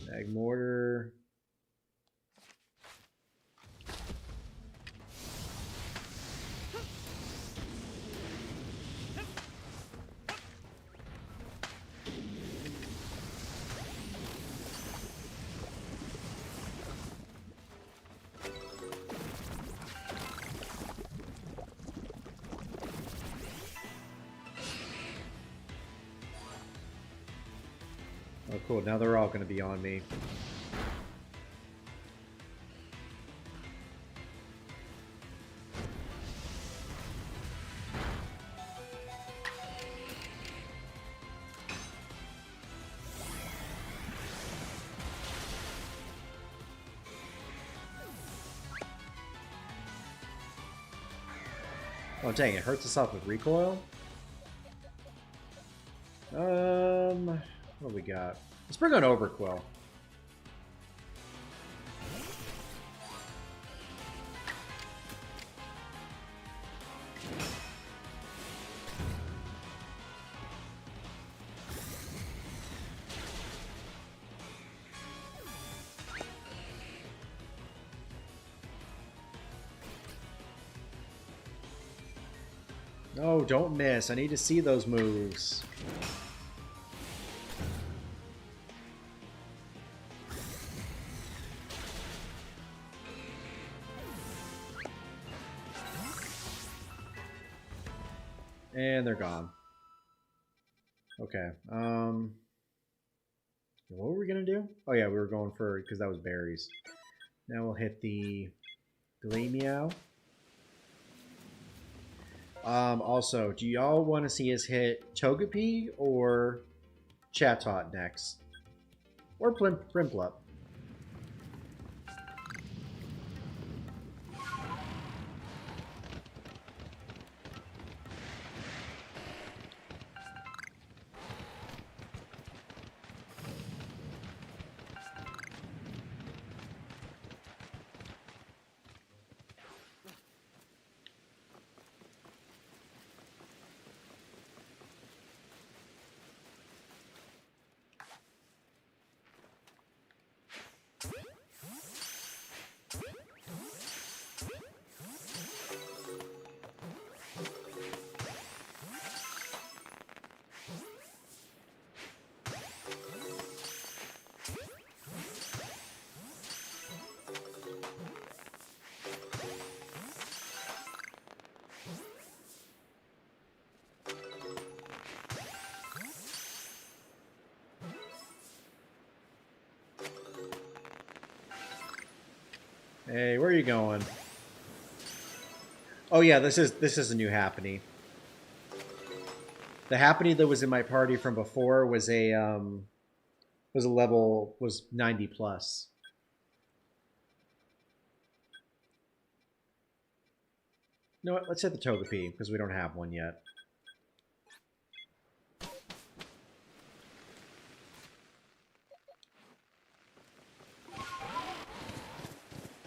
Mag Mortar. Oh, cool. Now they're all going to be on me. Oh, dang, it hurts us off with recoil? What do we got? Let's bring on Overquill. No, don't miss. I need to see those moves. And they're gone. Okay. What were we gonna do? Oh yeah, we were going for, because that was berries. Now we'll hit the Glameow. Also, do y'all want to see us hit Togepi or Chatot next? Or Primplup? Hey, where are you going? Oh yeah, this is a new Happiny. The Happiny that was in my party from before was a level was 90 plus. You know what? Let's hit the Togepi because we don't have one yet.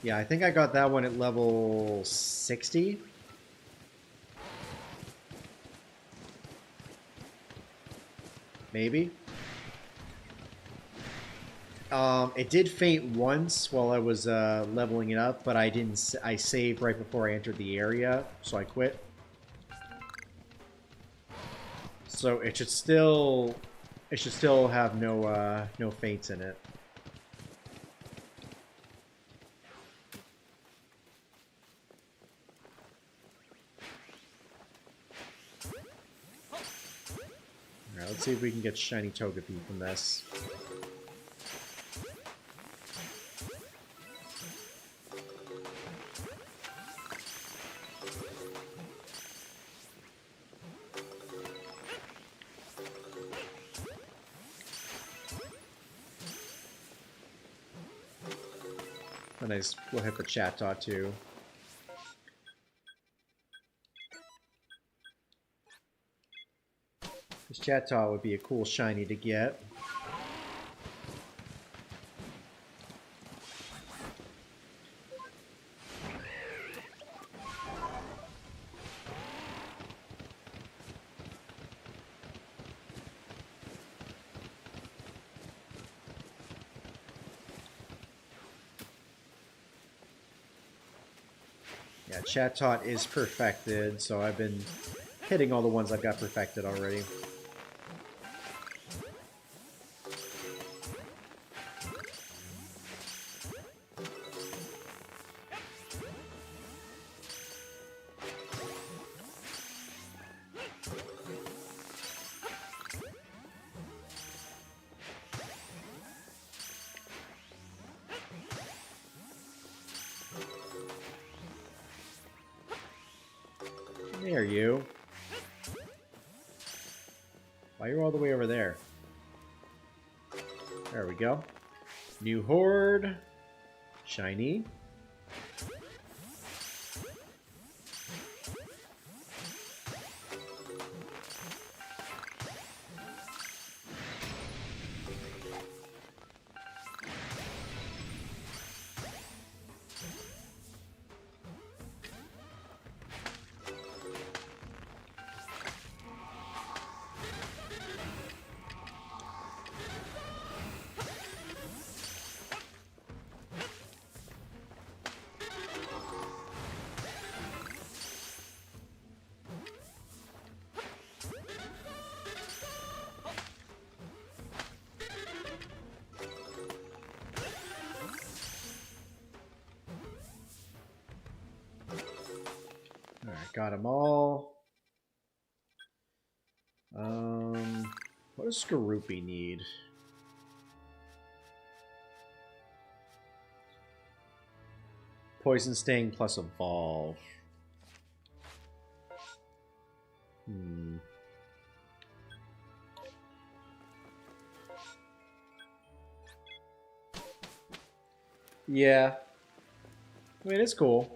Yeah, I think I got that one at level 60. Maybe. It did faint once while I was leveling it up, but I didn't. I saved right before I entered the area, so I quit. So it should still have no faints in it. All right, let's see if we can get shiny Togepi from this. And we'll hit the Chatot too. This Chatot would be a cool shiny to get. Yeah, Chatot is perfected, so I've been hitting all the ones I've got perfected already. There you. Why you're all the way over there? There we go. New Horde. Shiny. Alright, got them all. What does Skorupi need? Poison Sting plus Evolve. Yeah. I mean, it's cool.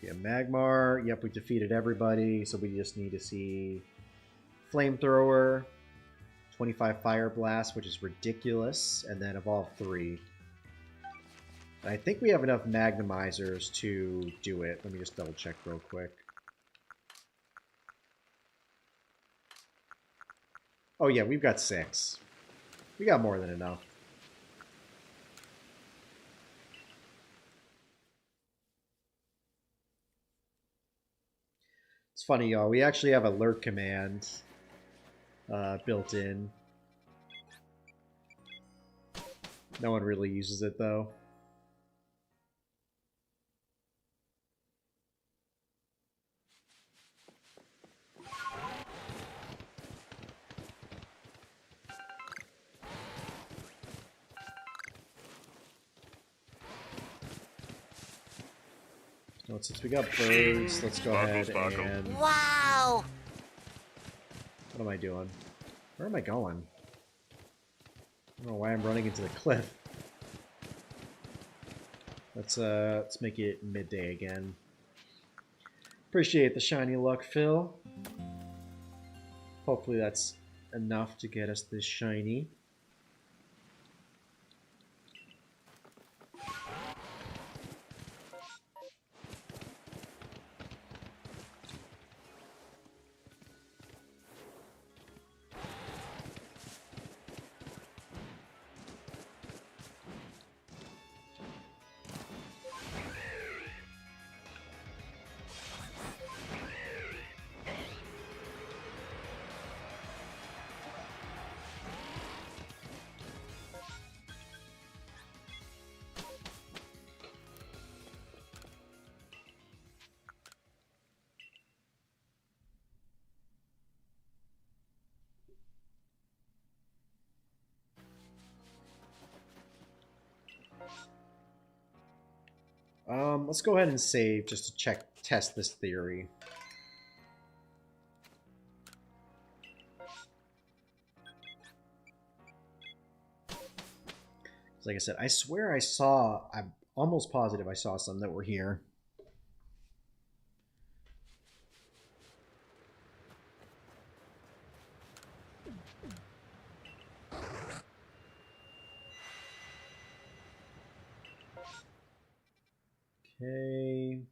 Yeah, Magmar. Yep, we defeated everybody, so we just need to see Flamethrower, 25 Fire Blast, which is ridiculous, and then Evolve 3. And I think we have enough Magnumizers to do it. Let me just double check real quick. Oh yeah, we've got 6. We got more than enough. It's funny, y'all. We actually have alert command built in. No one really uses it, though. Well, since we got birds, let's go ahead Sparkle. and... Wow! What am I doing? Where am I going? I don't know why I'm running into the cliff. Let's make it midday again. Appreciate the shiny luck, Phil. Hopefully that's enough to get us this shiny. Let's go ahead and save just to test this theory. Like I said, I swear I'm almost positive I saw some that were here. Okay.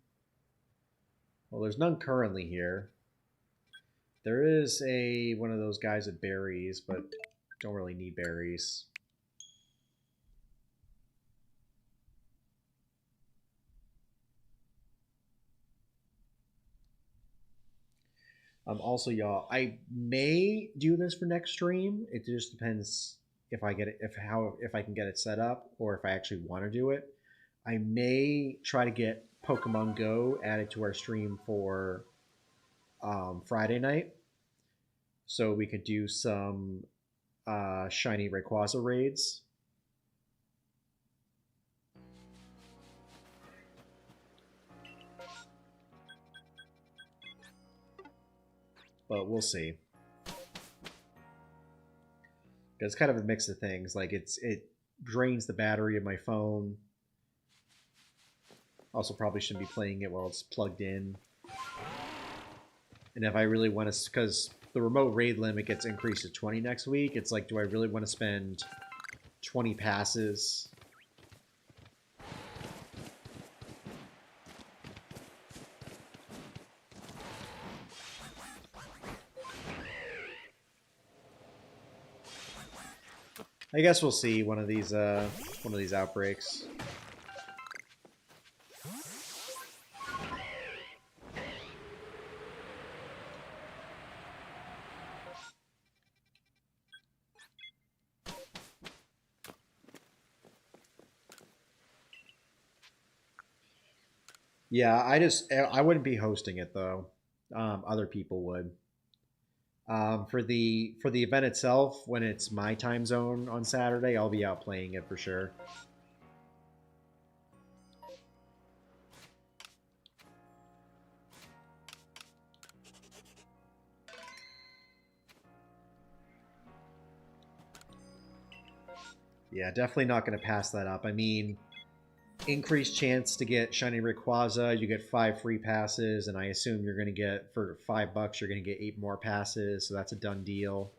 Well, there's none currently here. There is one of those guys with berries, but don't really need berries. Also, y'all, I may do this for next stream. It just depends if I get it, if I can get it set up, or if I actually want to do it. I may try to get Pokemon Go added to our stream for Friday night, so we could do some shiny Rayquaza raids. But we'll see. It's kind of a mix of things. Like it drains the battery of my phone. Also, probably shouldn't be playing it while it's plugged in. And if I really want to, because the remote raid limit gets increased to 20 next week, it's like, do I really want to spend 20 passes? I guess we'll see one of these outbreaks. Yeah, I wouldn't be hosting it though. Other people would. For the event itself, when it's my time zone on Saturday, I'll be out playing it for sure. Yeah, definitely not going to pass that up. I mean, increased chance to get shiny Rayquaza, you get 5 free passes, and I assume you're going to get, for $5, you're going to get 8 more passes, so that's a done deal.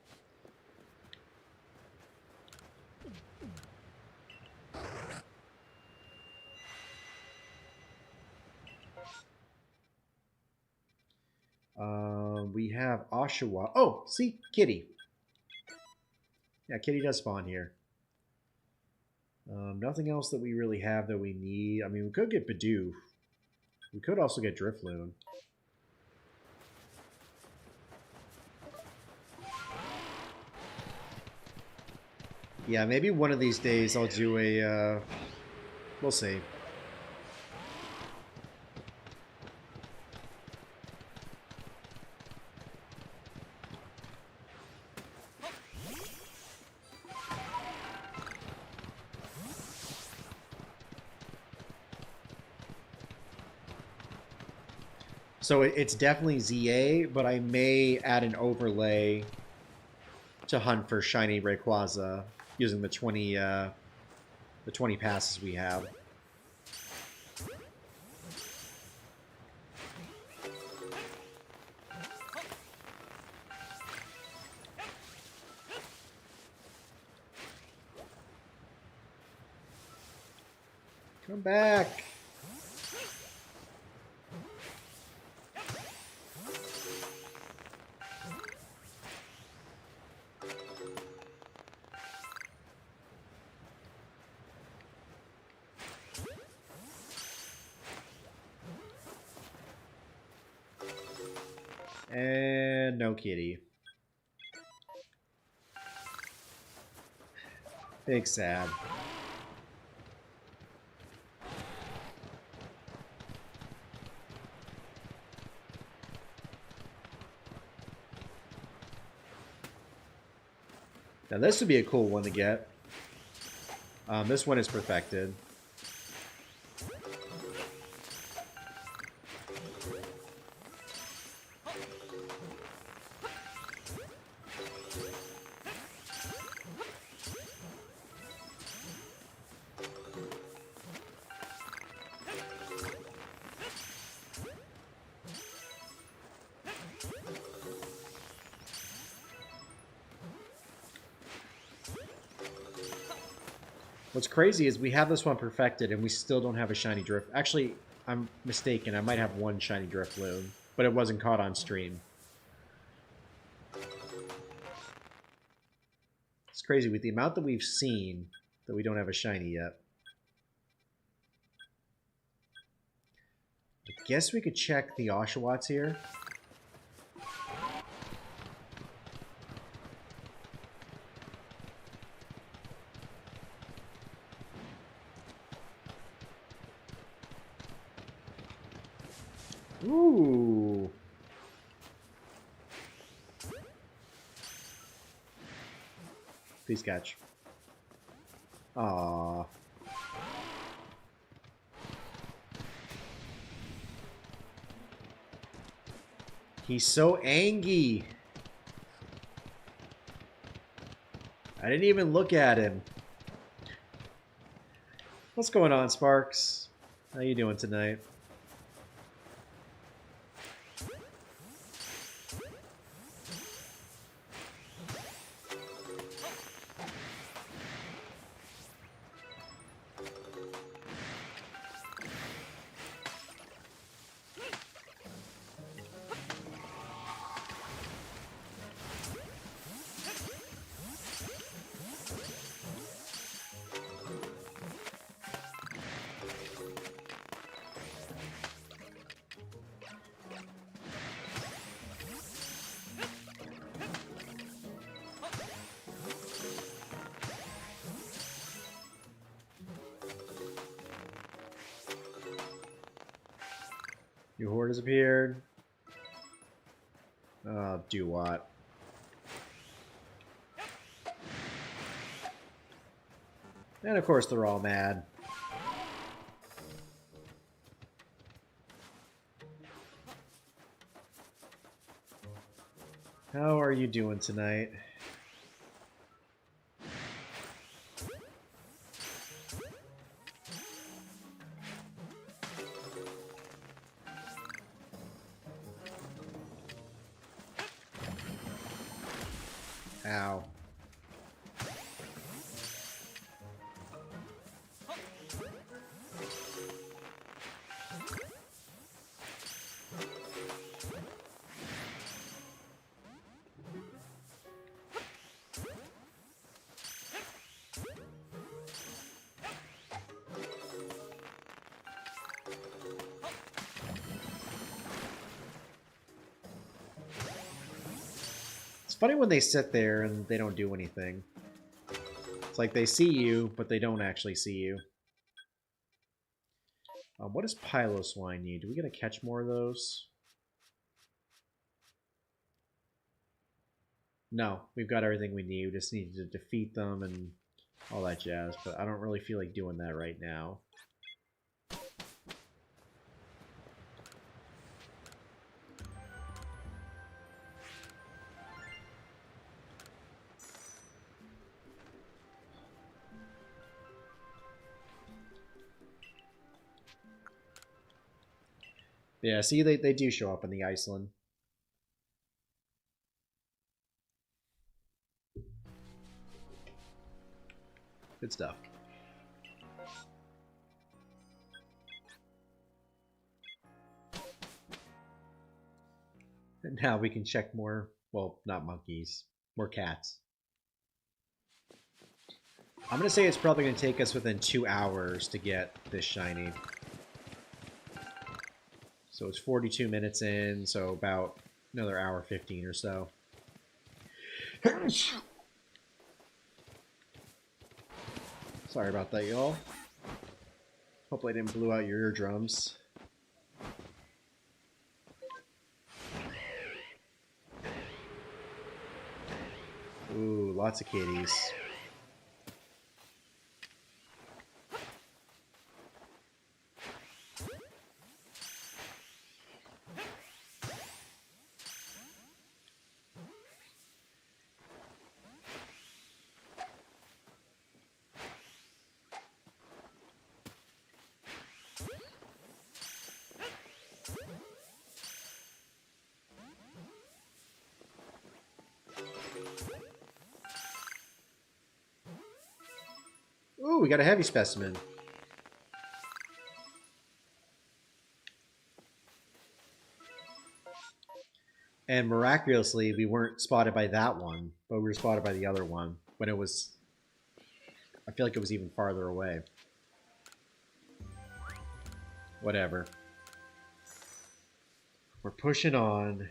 We have Oshawa. Oh, see, Kitty. Yeah, Kitty does spawn here. Nothing else that we really have that we need. I mean, we could get Bidoof. We could also get Drifloon. Yeah, maybe one of these days I'll do a... we'll see. So it's definitely ZA, but I may add an overlay to hunt for shiny Rayquaza using the 20 passes we have. Come back. And no kitty. Big sad. Now this would be a cool one to get. This one is perfected. What's crazy is we have this one perfected and we still don't have a shiny drift. Actually, I'm mistaken. I might have one shiny drift loon, but it wasn't caught on stream. It's crazy with the amount that we've seen that we don't have a shiny yet. I guess we could check the Oshawotts here. Ooh. Please catch. Aww. He's so angry. I didn't even look at him. What's going on, Sparks? How you doing tonight? Your horde has appeared. Do what? And of course they're all mad. How are you doing tonight? Ow. It's funny when they sit there and they don't do anything. It's like they see you, but they don't actually see you. What does Piloswine need? Do we gotta catch more of those? No, we've got everything we need. We just need to defeat them and all that jazz, but I don't really feel like doing that right now. Yeah, see, they do show up in the Iceland. Good stuff. And now we can check more, well, not monkeys, more cats. I'm going to say it's probably going to take us within 2 hours to get this shiny. So it's 42 minutes in, so about another hour 15 or so. Sorry about that, y'all. Hopefully I didn't blow out your eardrums. Ooh, lots of kitties. Ooh, we got a heavy specimen. And miraculously, we weren't spotted by that one, but we were spotted by the other one when it was... I feel like it was even farther away. Whatever. We're pushing on.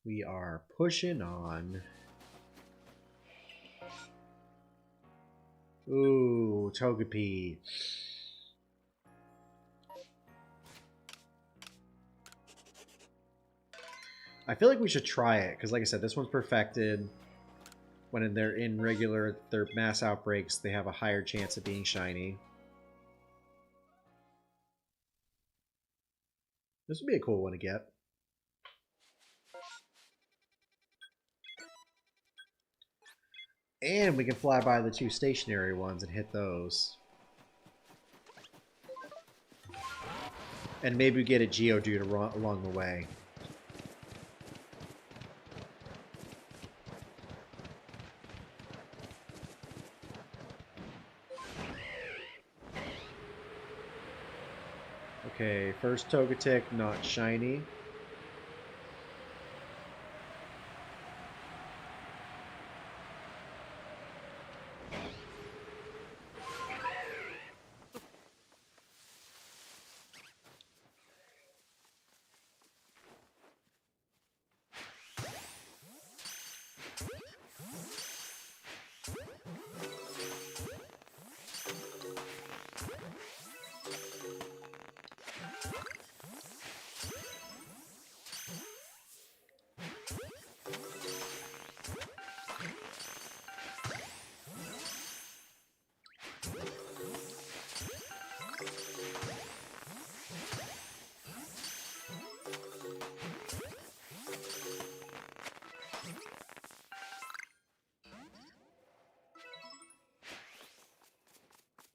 We are pushing on. Ooh, Togepi. I feel like we should try it, because like I said, this one's perfected. When they're in regular, their mass outbreaks, they have a higher chance of being shiny. This would be a cool one to get. And we can fly by the 2 stationary ones and hit those. And maybe get a Geodude along the way. Okay, first Togetic, not shiny.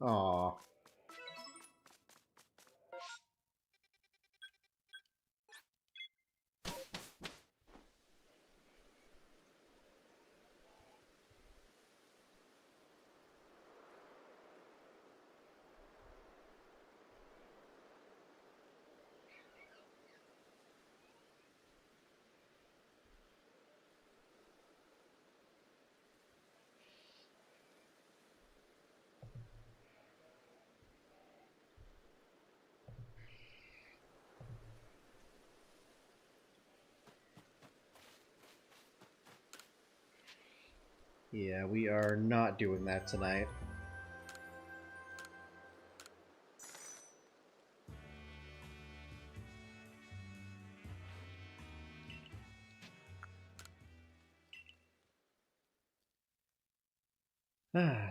Aww. Yeah, we are not doing that tonight.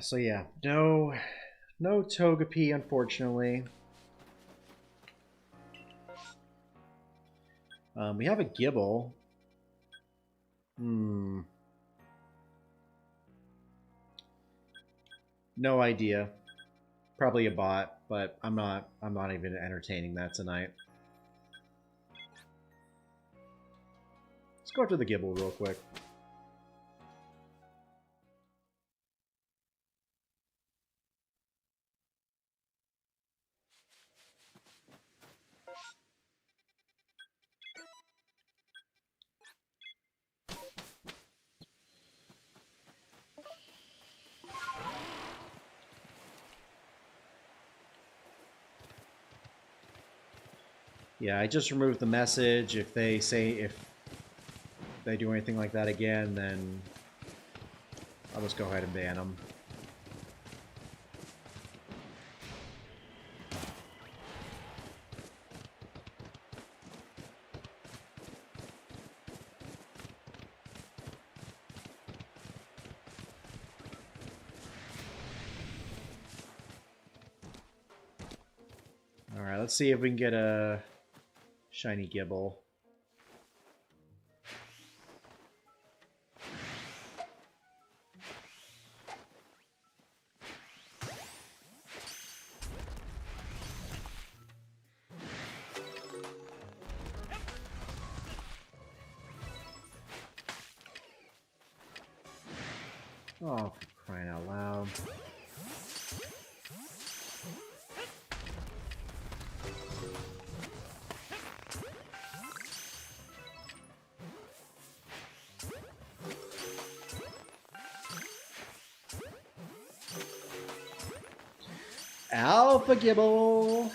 So yeah, no Togepi, unfortunately. We have a Gibble. No idea. Probably a bot, but I'm not even entertaining that tonight. Let's go to the Gibble real quick. Yeah, I just removed the message. If they do anything like that again, then I'll just go ahead and ban them. Alright, let's see if we can get a shiny Gibble. Oh, for crying out loud. Alpha Gibble!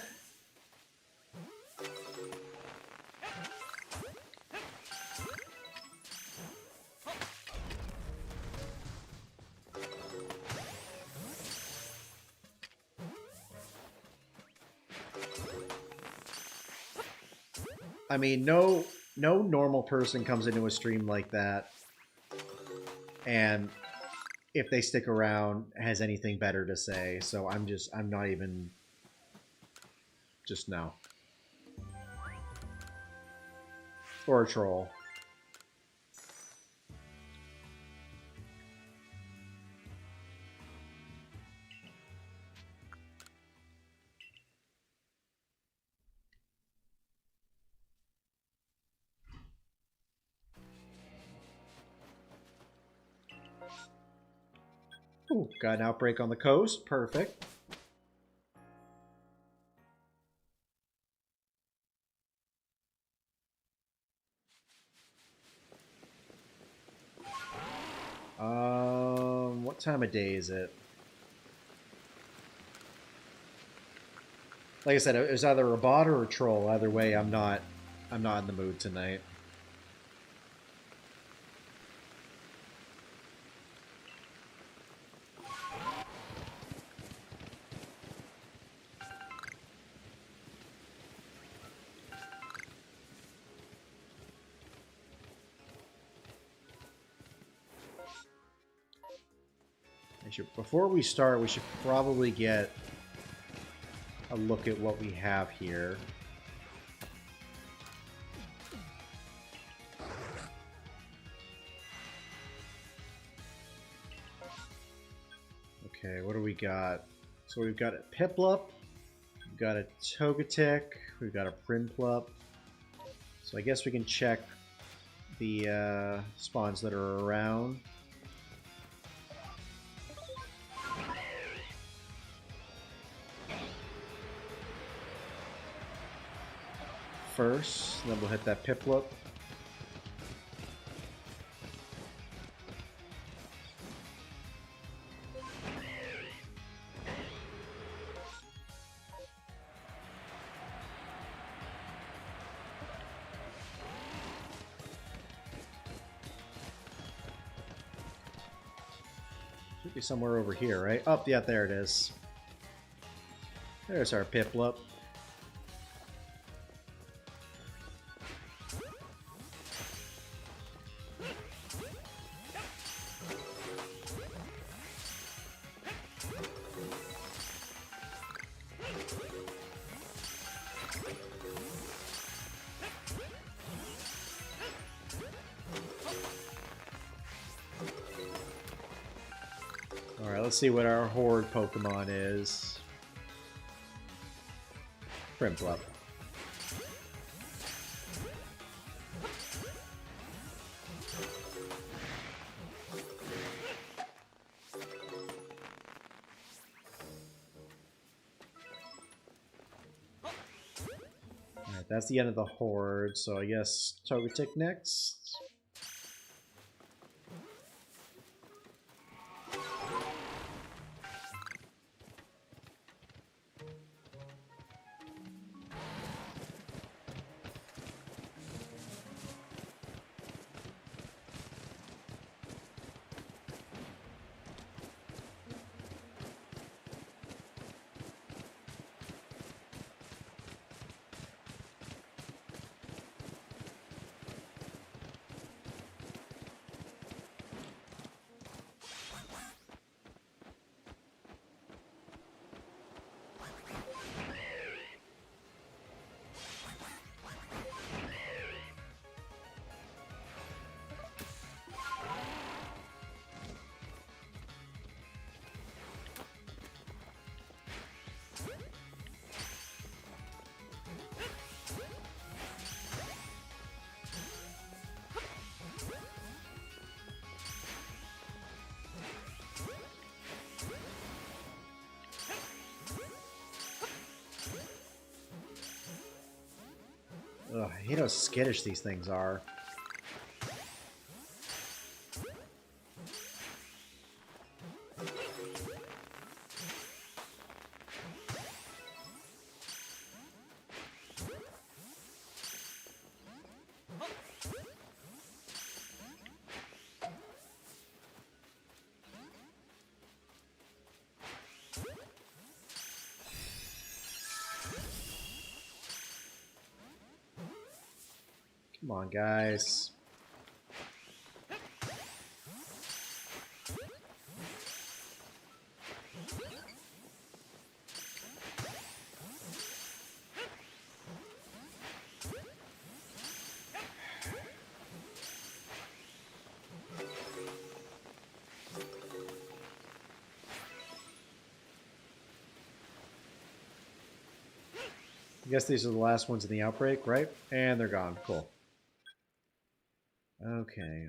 I mean, no normal person comes into a stream like that, and if they stick around, has anything better to say. So I'm not even, just no. Or a troll. Ooh, got an outbreak on the coast. Perfect. What time of day is it? Like I said, it was either a bot or a troll. Either way, I'm not in the mood tonight. Before we start, we should probably get a look at what we have here. Okay, what do we got? So we've got a Piplup, we've got a Togetic, we've got a Prinplup. So I guess we can check the spawns that are around. First, then we'll hit that Piplup. Should be somewhere over here, right? Oh, yeah, there it is. There's our Piplup. let's see what our horde Pokemon is. Primfluff. Alright, that's the end of the horde, so I guess Togetic next. Ugh, I hate how skittish these things are. Come on, guys. I guess these are the last ones in the outbreak, right? And they're gone. Cool. Okay,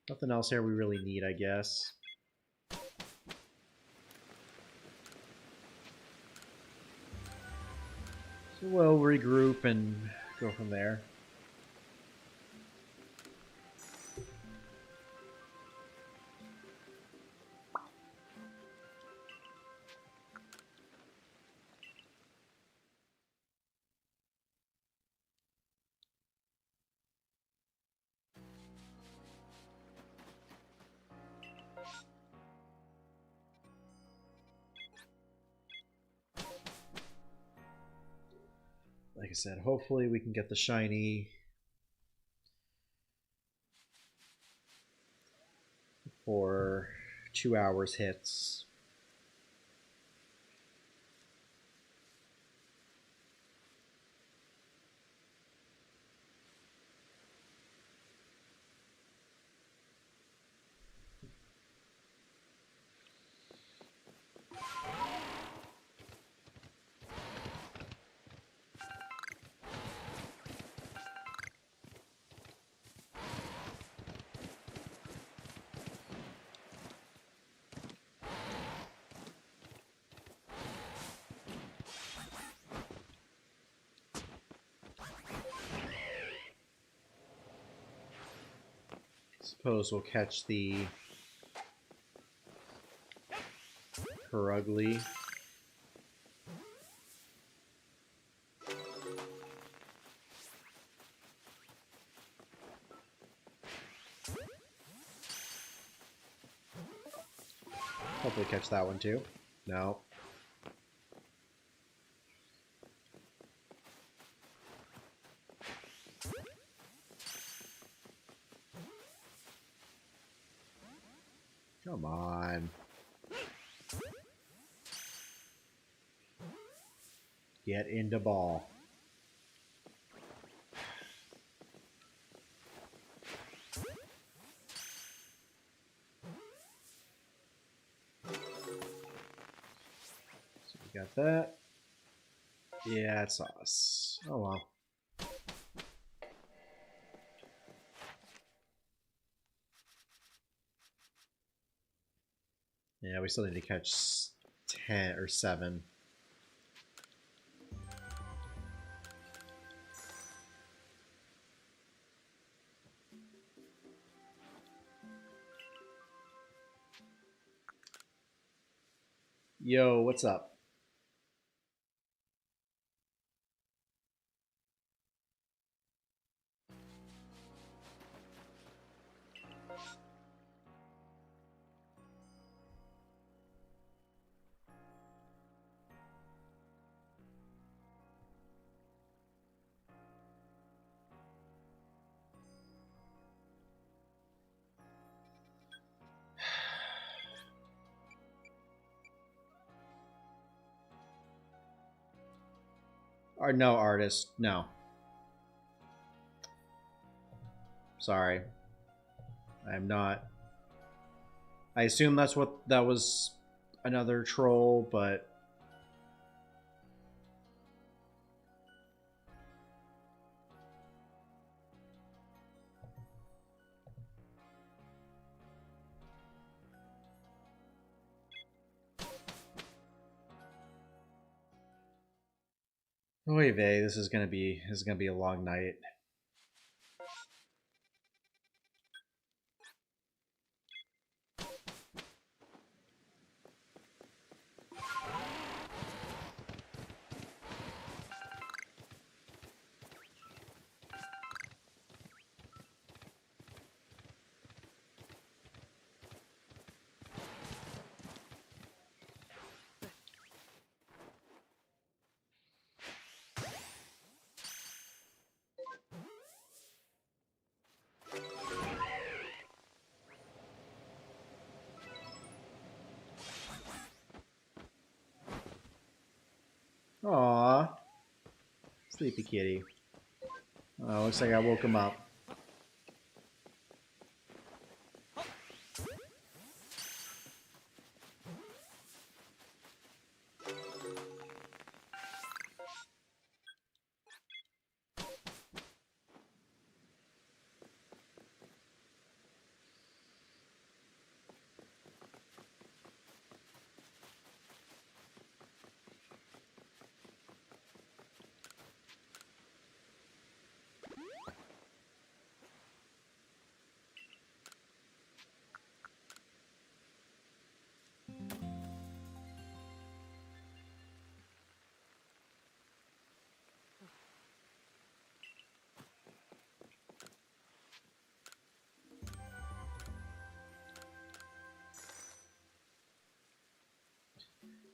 nothing else here we really need, I guess. So we'll regroup and go from there. Like I said, hopefully we can get the shiny for 2 hours hits. Suppose we'll catch the Perugly. Hopefully catch that one too. No. Come on. Get into ball. got that. Yeah, it's us. Oh well. Yeah, we still need to catch 10 or 7. Yo, what's up? Or no, artist. No. Sorry. I am not. I assume that's what that was, another troll, but oy vey, this is gonna be a long night. Aww. Sleepy kitty. Oh, looks like I woke him up.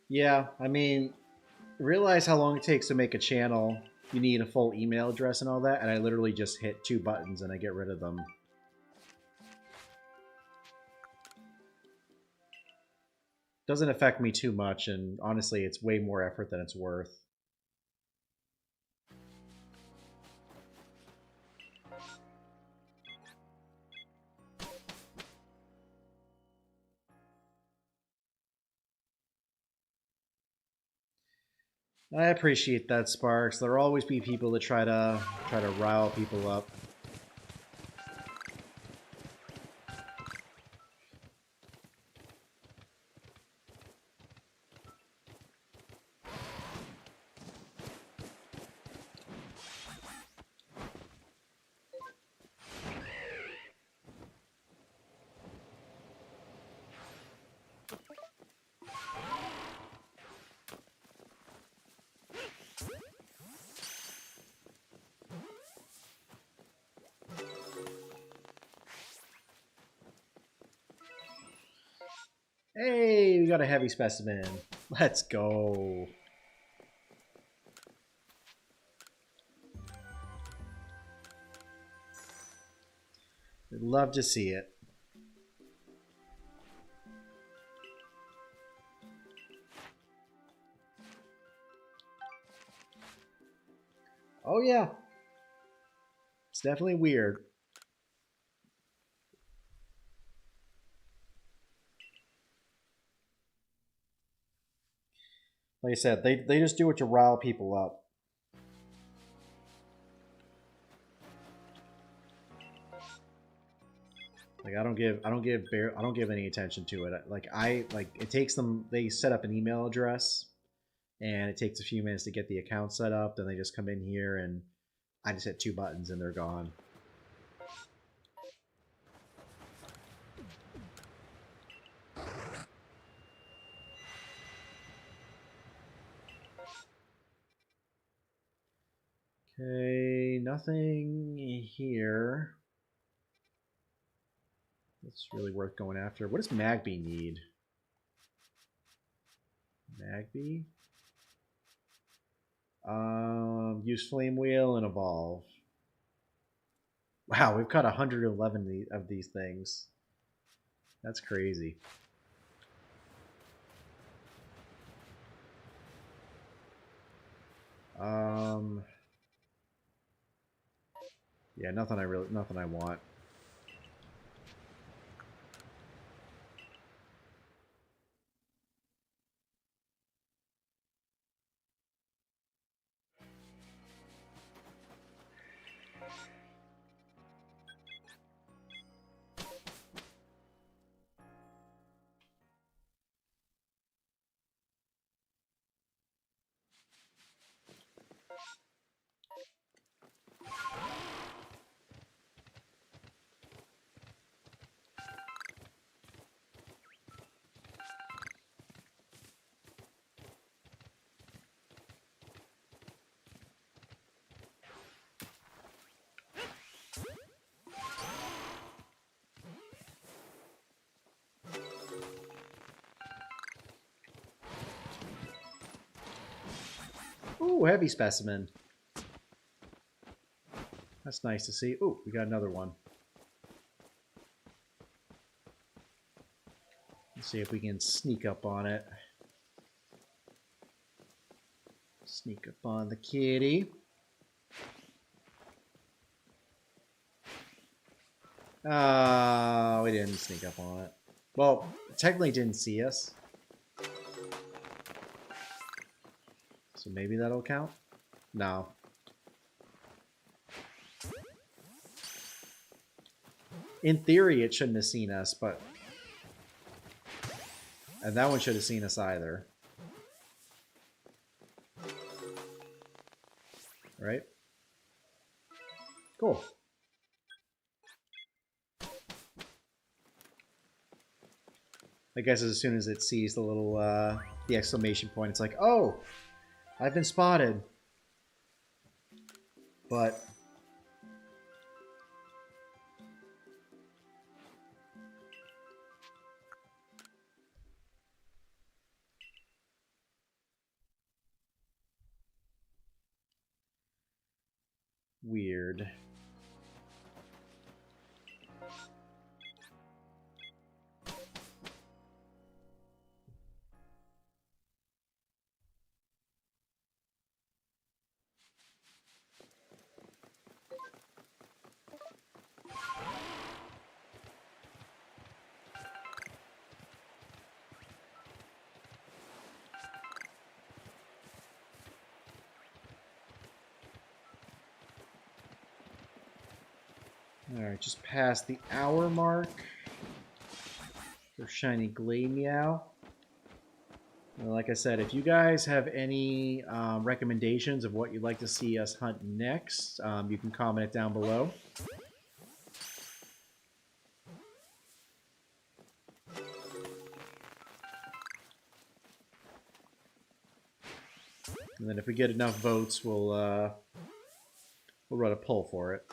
Yeah, I mean, realize how long it takes to make a channel. You need a full email address and all that, and I literally just hit 2 buttons and I get rid of them. Doesn't affect me too much, and honestly, it's way more effort than it's worth. I appreciate that, Sparks. There'll always be people that try to rile people up. Hey, we got a heavy specimen. Let's go. I'd love to see it. Oh yeah. It's definitely weird. Like I said, they just do it to rile people up. Like I don't give any attention to it. Like it takes them. They set up an email address, and it takes a few minutes to get the account set up. Then they just come in here, and I just hit 2 buttons, and they're gone. Okay, nothing here. That's really worth going after. What does Magby need? Magby? Use Flame Wheel and Evolve. Wow, we've caught 111 of these things. That's crazy. Yeah, nothing I want. Ooh, heavy specimen. That's nice to see. Ooh, we got another one. Let's see if we can sneak up on it. Sneak up on the kitty. We didn't sneak up on it. Well, technically didn't see us. So maybe that'll count? No. In theory, it shouldn't have seen us, but... And that one should have seen us either. Right? Cool. I guess as soon as it sees the little, the exclamation point, it's like, oh! I've been spotted. But... weird. Alright, just past the hour mark for Shiny Glameow. Well, like I said, if you guys have any recommendations of what you'd like to see us hunt next, you can comment it down below. And then if we get enough votes, we'll run a poll for it.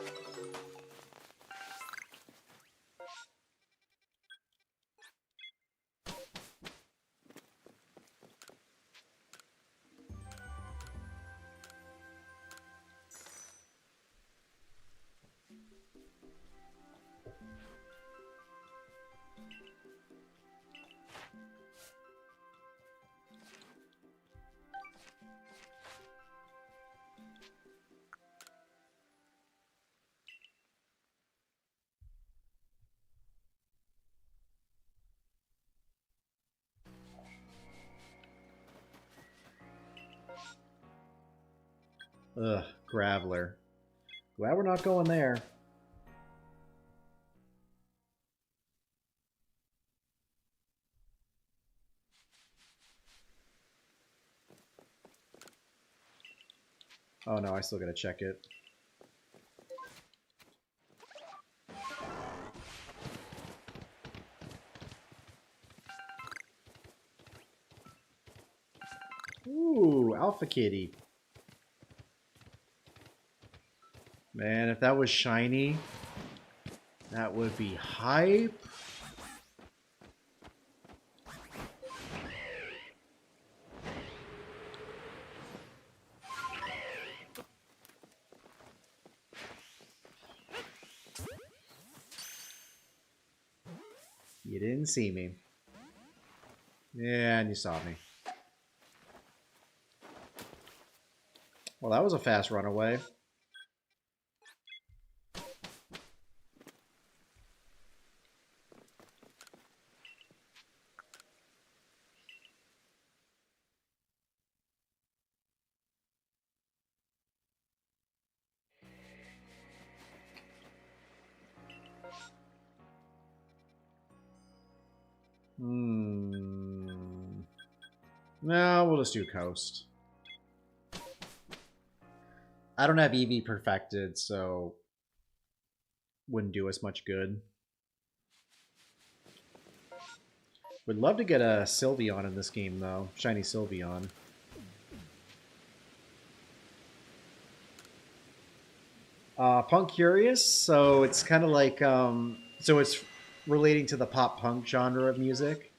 Ugh, Graveler. Glad we're not going there. Oh no, I still gotta check it. Ooh, Alpha Kitty. Man, if that was shiny, that would be hype. You didn't see me. Yeah, and you saw me. Well, that was a fast runaway. No, we'll just do Coast. I don't have EV perfected, so wouldn't do us much good. Would love to get a Sylveon in this game, though. Shiny Sylveon. Punk Curious, so it's kind of like, so it's relating to the pop punk genre of music.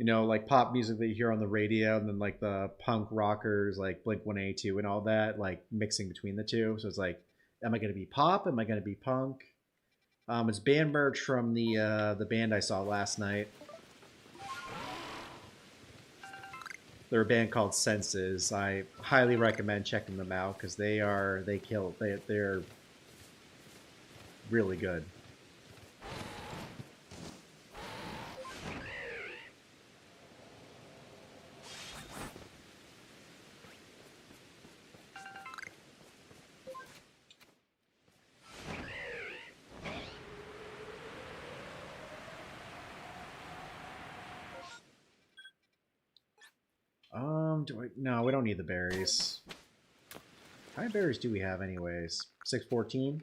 You know, like pop music that you hear on the radio, and then like the punk rockers, like Blink-182 and all that, like mixing between the two. So it's like, am I going to be pop? Am I going to be punk? It's band merch from the band I saw last night. They're a band called Senses. I highly recommend checking them out because they kill. They're really good. No, we don't need the berries. How many berries do we have anyways? 614?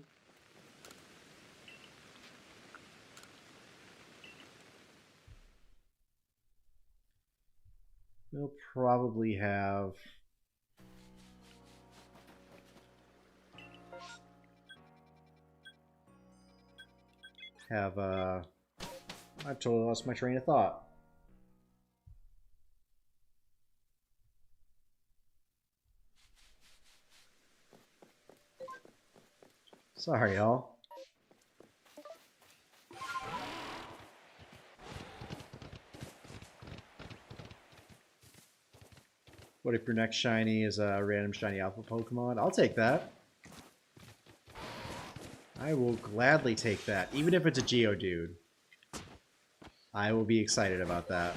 We'll probably have... I've totally lost my train of thought. Sorry, y'all. What if your next shiny is a random shiny alpha Pokemon? I'll take that. I will gladly take that, even if it's a Geodude. I will be excited about that.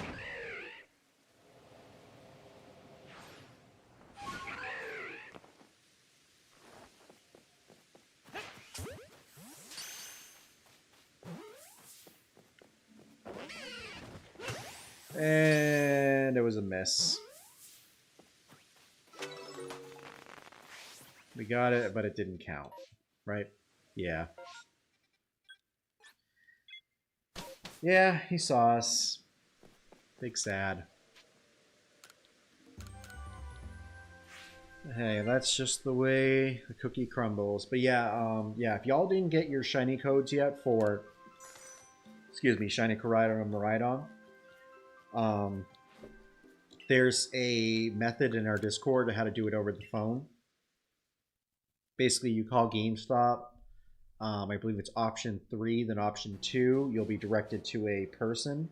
And it was a miss. We got it, but it didn't count, right? Yeah. Yeah, he saw us. Big sad. Hey, that's just the way the cookie crumbles. But yeah, yeah, if y'all didn't get your shiny codes yet for, excuse me, shiny Koraidon and Miraidon, there's a method in our Discord of how to do it over the phone. Basically, you call GameStop. I believe it's option 3, then option 2. You'll be directed to a person.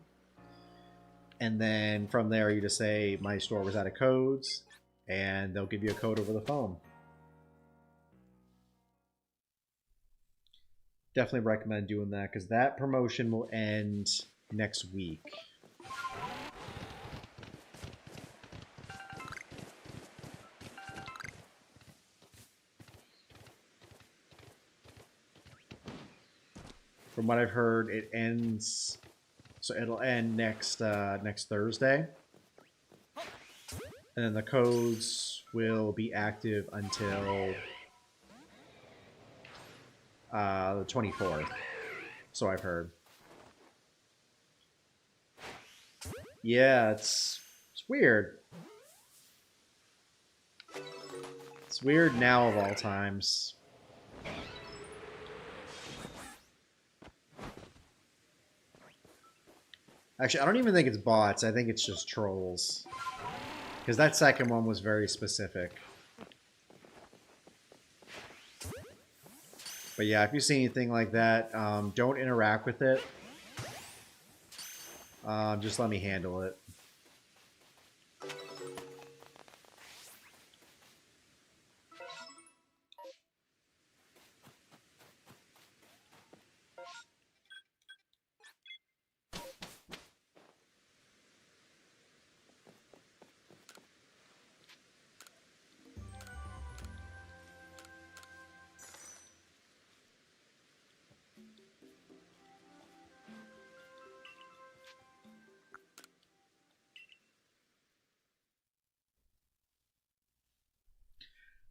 And then from there, you just say, my store was out of codes. And they'll give you a code over the phone. Definitely recommend doing that because that promotion will end next week. From what I've heard, it ends. So it'll end next next Thursday, and then the codes will be active until the 24th. So I've heard. Yeah, it's weird. It's weird now of all times. Actually, I don't even think it's bots. I think it's just trolls. Because that second one was very specific. But yeah, if you see anything like that, don't interact with it. Just let me handle it.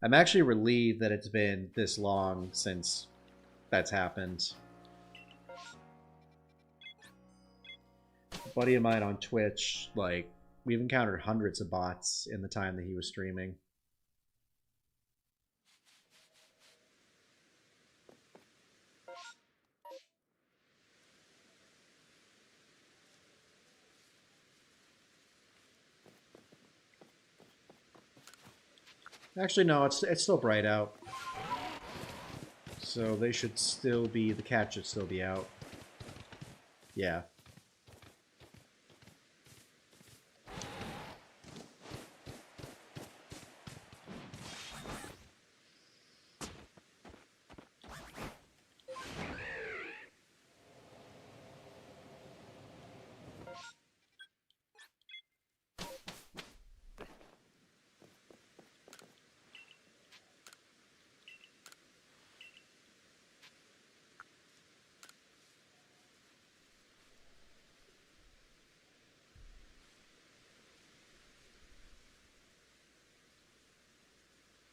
I'm actually relieved that it's been this long since that's happened. A buddy of mine on Twitch, like, we've encountered hundreds of bots in the time that he was streaming. Actually, no, it's still bright out. So they should still be, the cat should still be out. Yeah.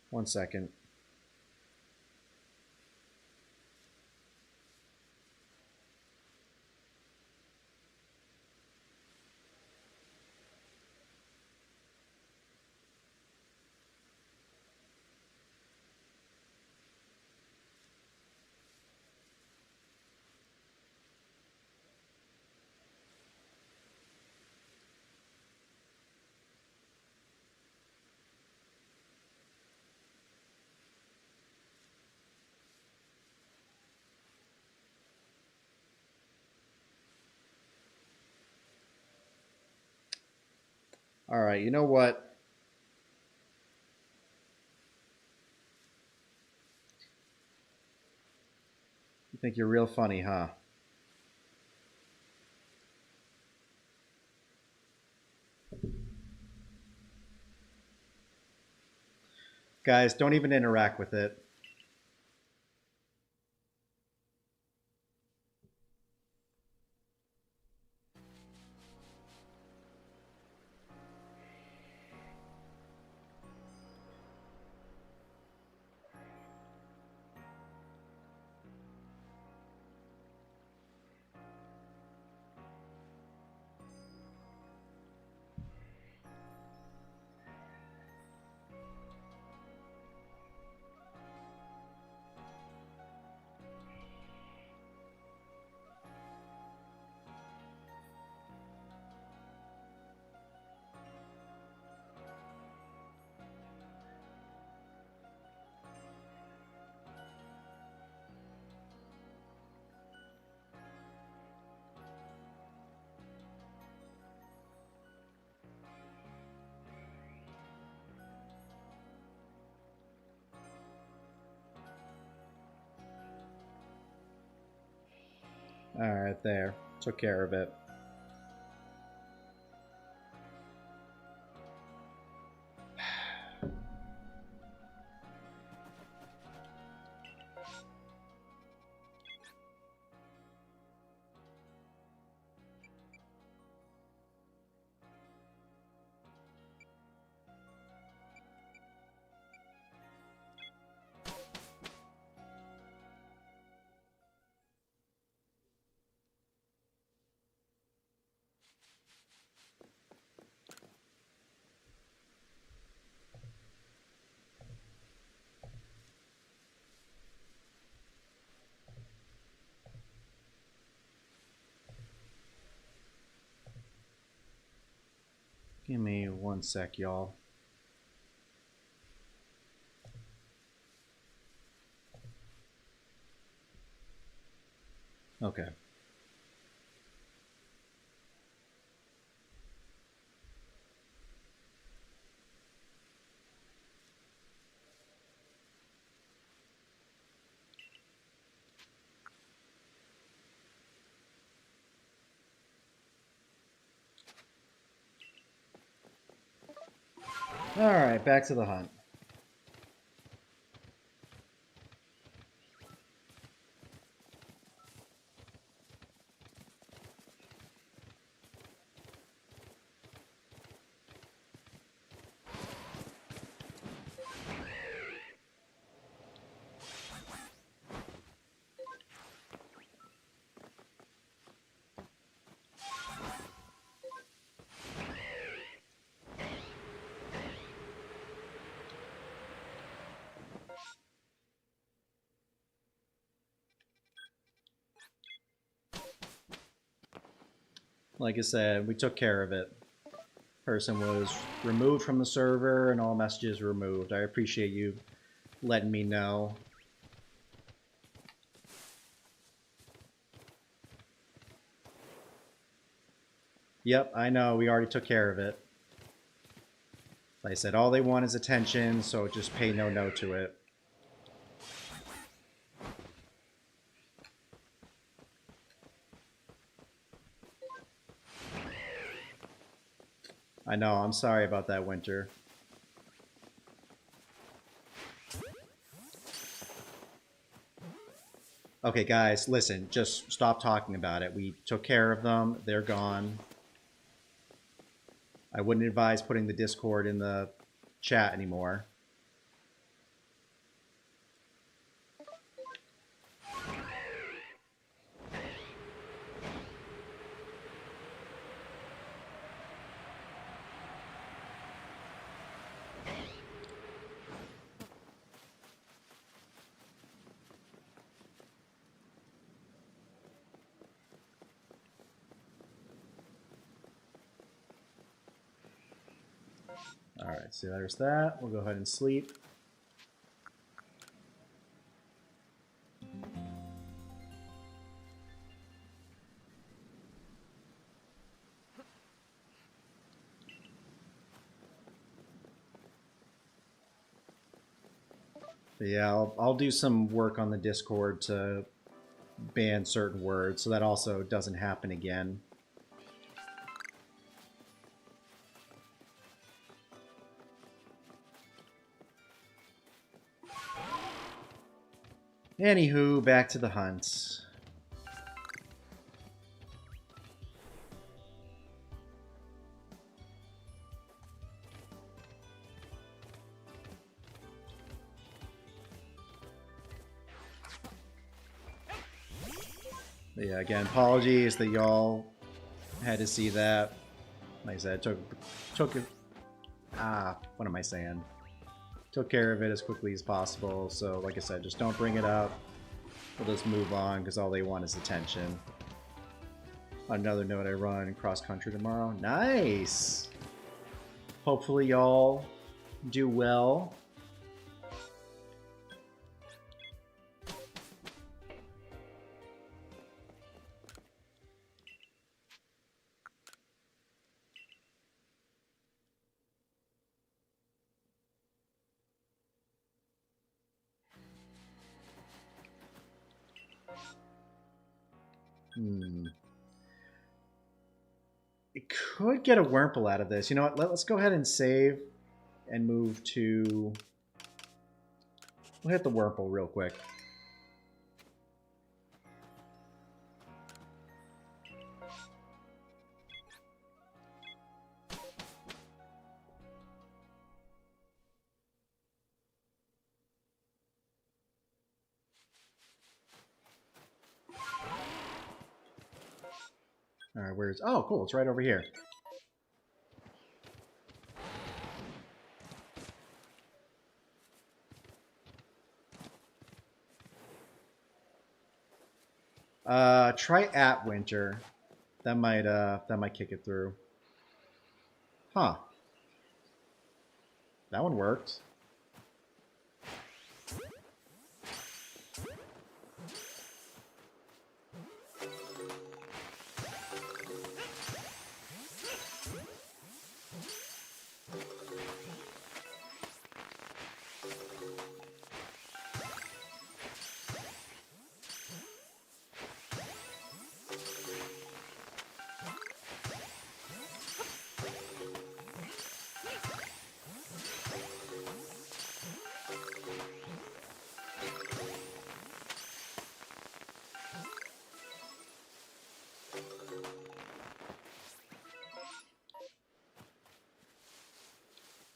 One second. All right, you know what? You think you're real funny, huh? Guys, don't even interact with it. All right, there. Took care of it. Give me 1 sec, y'all. Okay. Alright, back to the hunt. Like I said, we took care of it. Person was removed from the server and all messages removed. I appreciate you letting me know. Yep, I know. We already took care of it. Like I said, all they want is attention, so just pay no note to it. I know. I'm sorry about that, Winter. Okay, guys, listen. Just stop talking about it. We took care of them. They're gone. I wouldn't advise putting the Discord in the chat anymore. Alright, so there's that. We'll go ahead and sleep. But yeah, I'll do some work on the Discord to ban certain words so that also doesn't happen again. Anywho, back to the hunts. But yeah, again, apologies that y'all had to see that. Like I said, took it. What am I saying? Took care of it as quickly as possible. So, like I said, just don't bring it up. We'll just move on because all they want is attention. On another note, I run cross country tomorrow. Nice. Hopefully, y'all do well. It could get a Wurmple out of this. You know what? Let's go ahead and save and move to... We'll hit the Wurmple real quick. Alright, where's... Oh, cool. It's right over here. Try at Winter. That might kick it through. Huh. That one worked.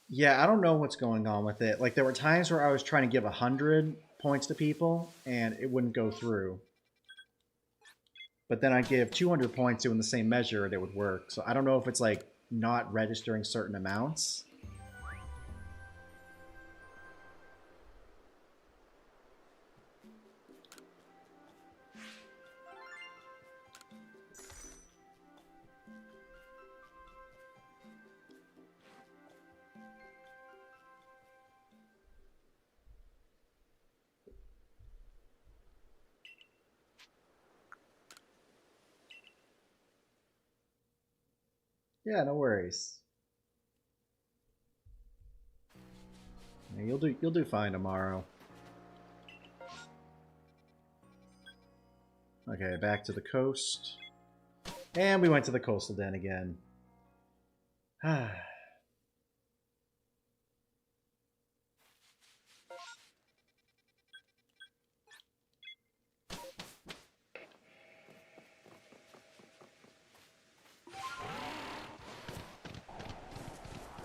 Yeah, I don't know what's going on with it. Like, there were times where I was trying to give 100 points to people, and it wouldn't go through. But then I'd give 200 points doing the same measure, and it would work. So I don't know if it's, like, not registering certain amounts. Yeah, no worries. Yeah, you'll do fine tomorrow. Okay, back to the coast. And we went to the coastal den again.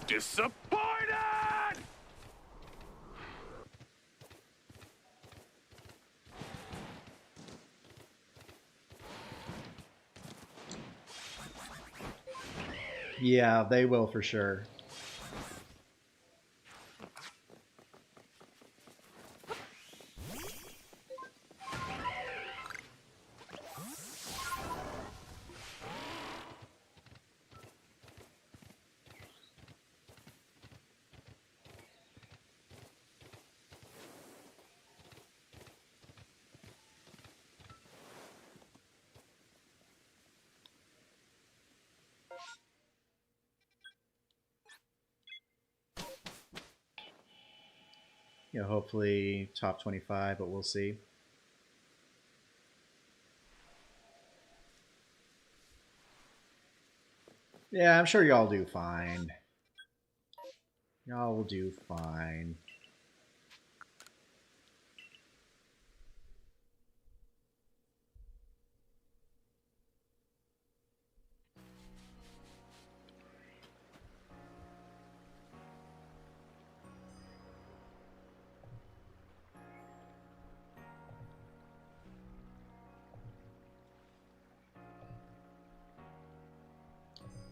Disappointed! Yeah, they will for sure. You know, hopefully top 25, but we'll see. Yeah, I'm sure y'all do fine. Y'all will do fine.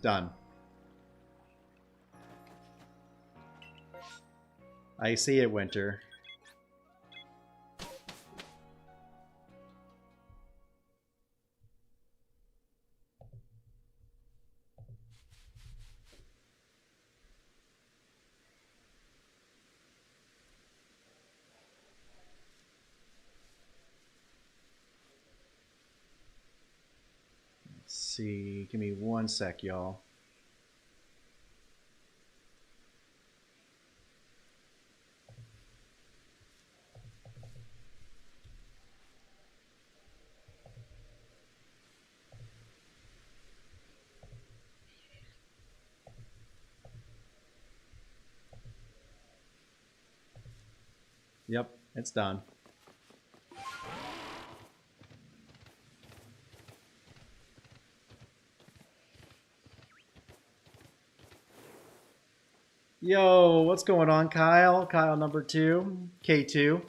Done. I see it, Winter. Let's see. Give me one sec, y'all. Yep, it's done. Yo, what's going on, Kyle? Kyle number 2, K2.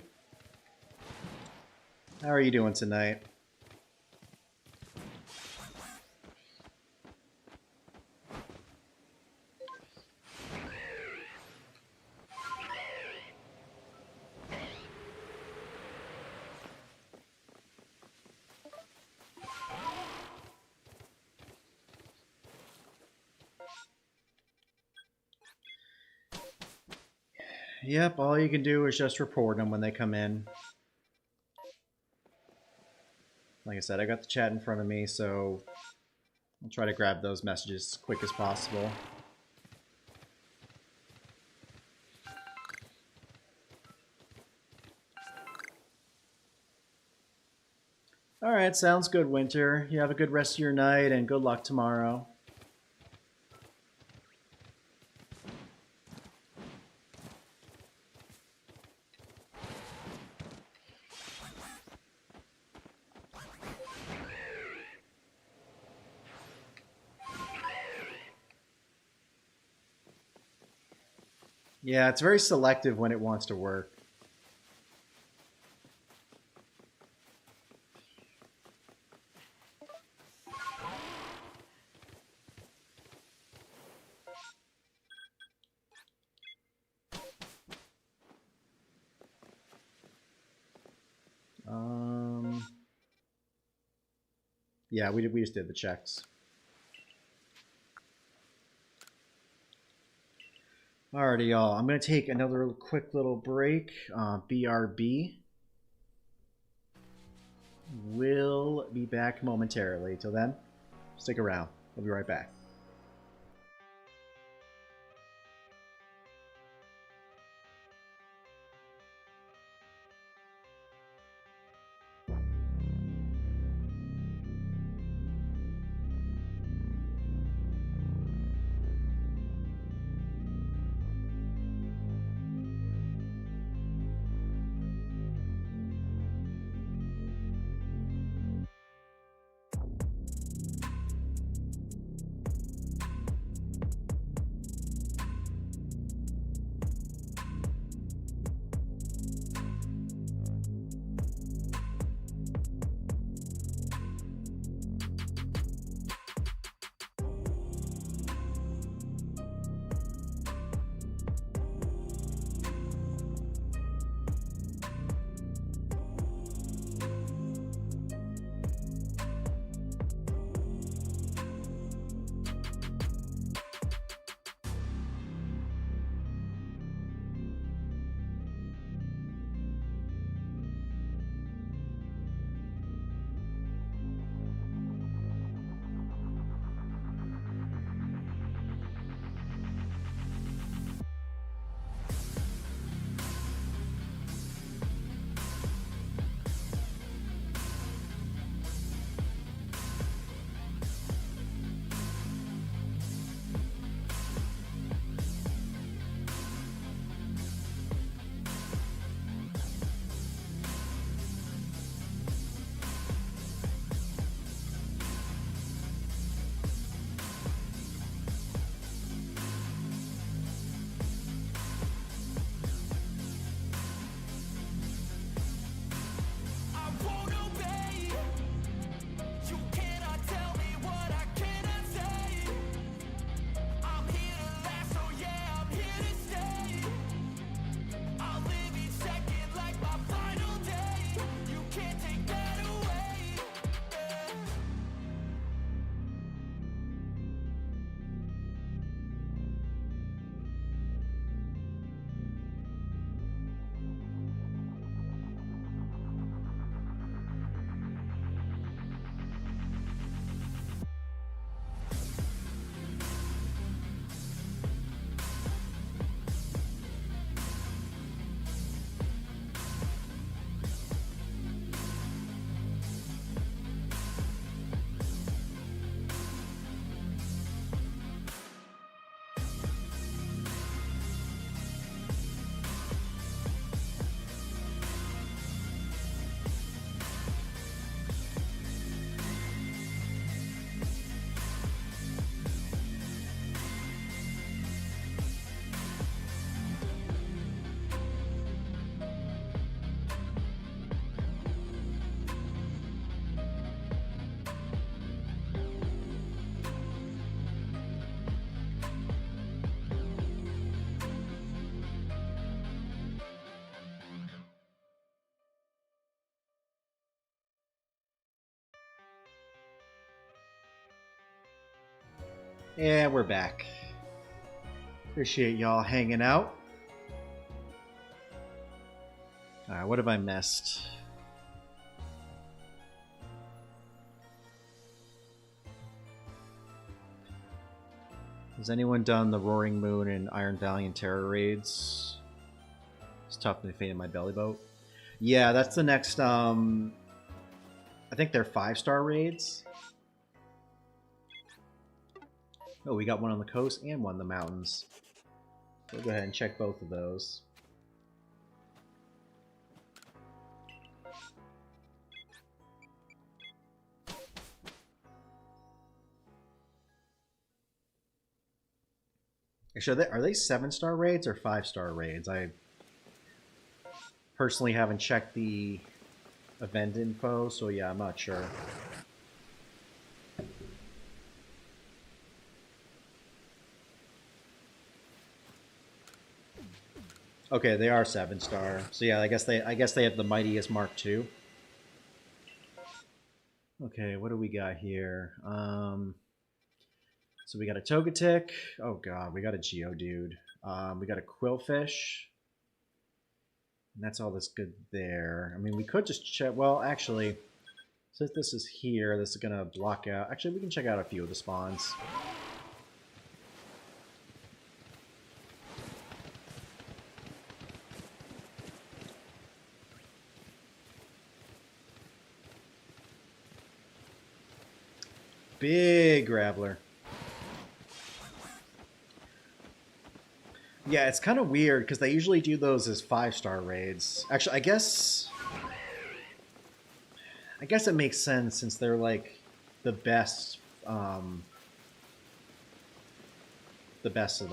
How are you doing tonight? Yep, all you can do is just report them when they come in. Like I said, I got the chat in front of me, so I'll try to grab those messages as quick as possible. Alright, sounds good, Winter. You have a good rest of your night, and good luck tomorrow. Yeah, it's very selective when it wants to work. Yeah, we just did the checks. Alrighty, y'all. I'm going to take another quick little break. BRB. We'll be back momentarily. Till then, stick around. We'll be right back. And we're back. Appreciate y'all hanging out. Alright, what have I missed? Has anyone done the Roaring Moon and Iron Valley Terror raids? It's tough to fade in my belly boat. Yeah, that's the next, I think they're 5-star raids. Oh, we got one on the coast and one in the mountains. We'll go ahead and check both of those. Actually, are they 7-star raids or 5-star raids? I personally haven't checked the event info, so yeah, I'm not sure. Okay, they are 7-star. So yeah, I guess they have the mightiest Mark II. Okay, what do we got here? So we got a Togetic. Oh god, we got a Geodude. We got a Quillfish. And that's all that's good there. I mean, we could just check. Well, actually, since this is here, this is gonna block out. Actually, we can check out a few of the spawns. Big Graveler. Yeah, it's kind of weird because they usually do those as 5-star raids. Actually, I guess it makes sense since they're like the best of them. The best of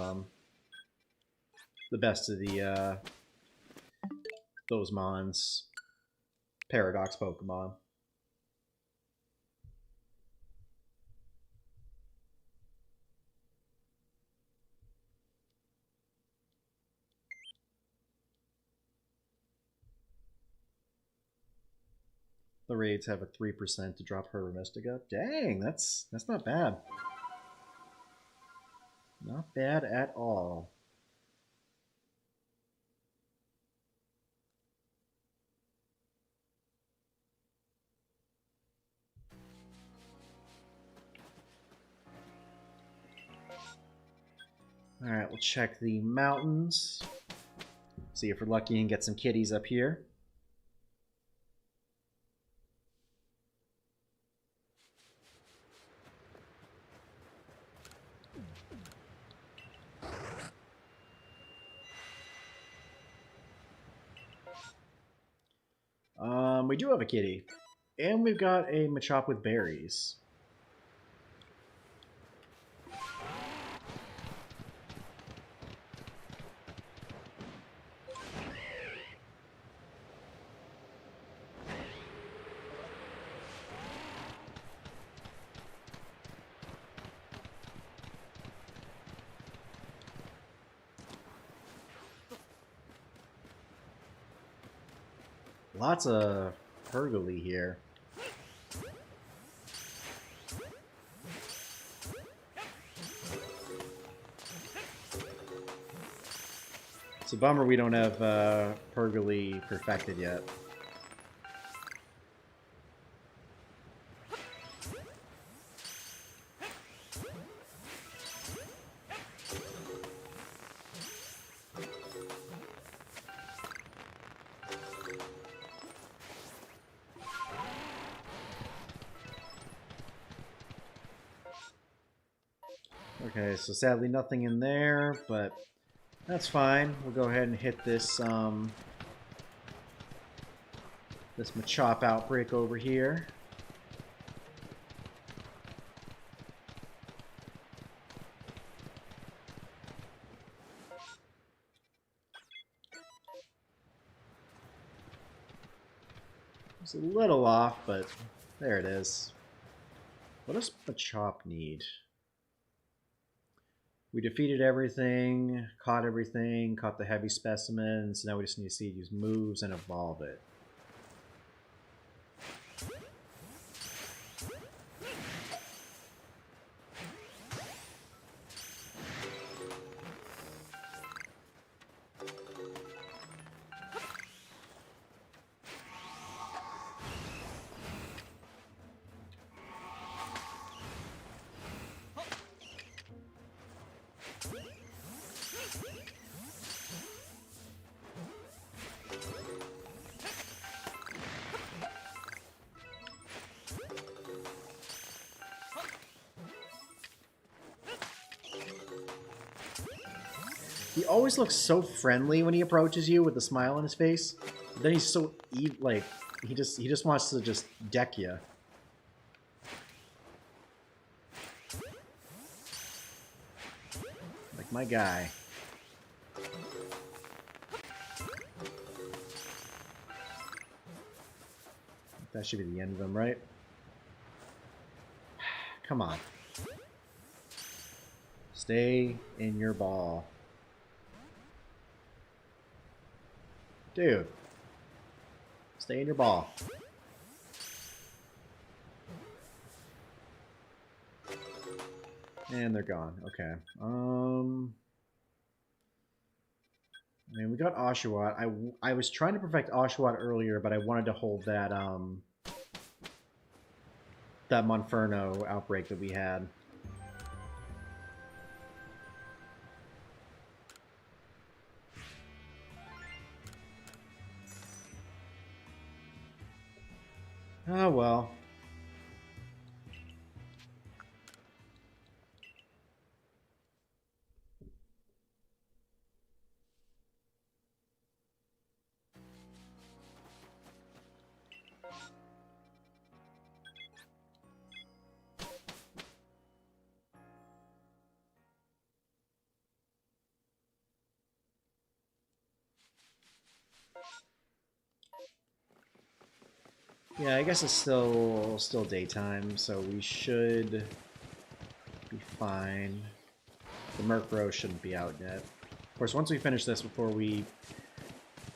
the those mons. Paradox Pokemon. The raids have a 3% to drop Herba Mystica. Dang, that's not bad. Not bad at all. Alright, we'll check the mountains. See if we're lucky and get some kitties up here. We do have a kitty. And we've got a Machop with berries. Lots of Pergoly here. It's a bummer we don't have Pergoly perfected yet. Okay, so sadly nothing in there, but that's fine. We'll go ahead and hit this this Machop outbreak over here. It's a little off, but there it is. What does Machop need? We defeated everything, caught the heavy specimens. Now we just need to see it use moves and evolve it. He always looks so friendly when he approaches you with a smile on his face. But then he's so like he just wants to just deck you. Like my guy. That should be the end of them, right? Come on. Stay in your ball. Dude. Stay in your ball. And they're gone. Okay. I mean, we got Oshawott. I was trying to perfect Oshawott earlier, but I wanted to hold that that Monferno outbreak that we had. Oh well. Yeah, I guess it's still daytime, so we should be fine. The Murkrow shouldn't be out yet. Of course, once we finish this, before we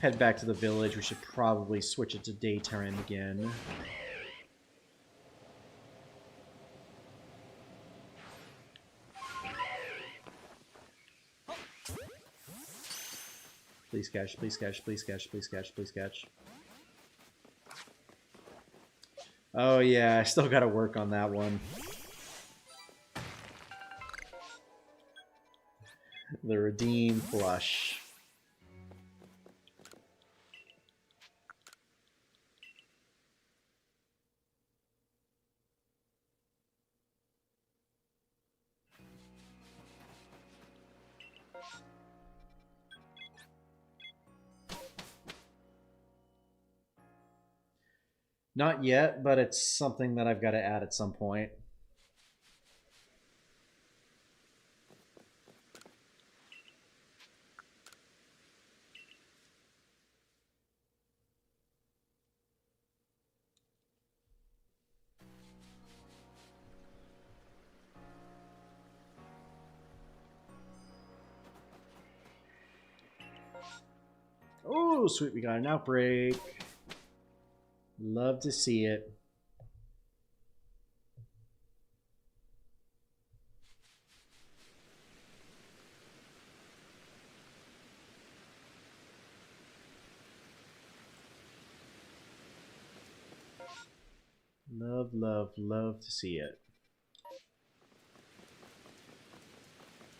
head back to the village, we should probably switch it to daytime again. Please catch, please catch, please catch, please catch, please catch. Oh yeah, I still gotta work on that one. The Redeem Flush. Not yet, but it's something that I've got to add at some point. Oh, sweet, we got an outbreak. Love to see it. Love, love, love to see it.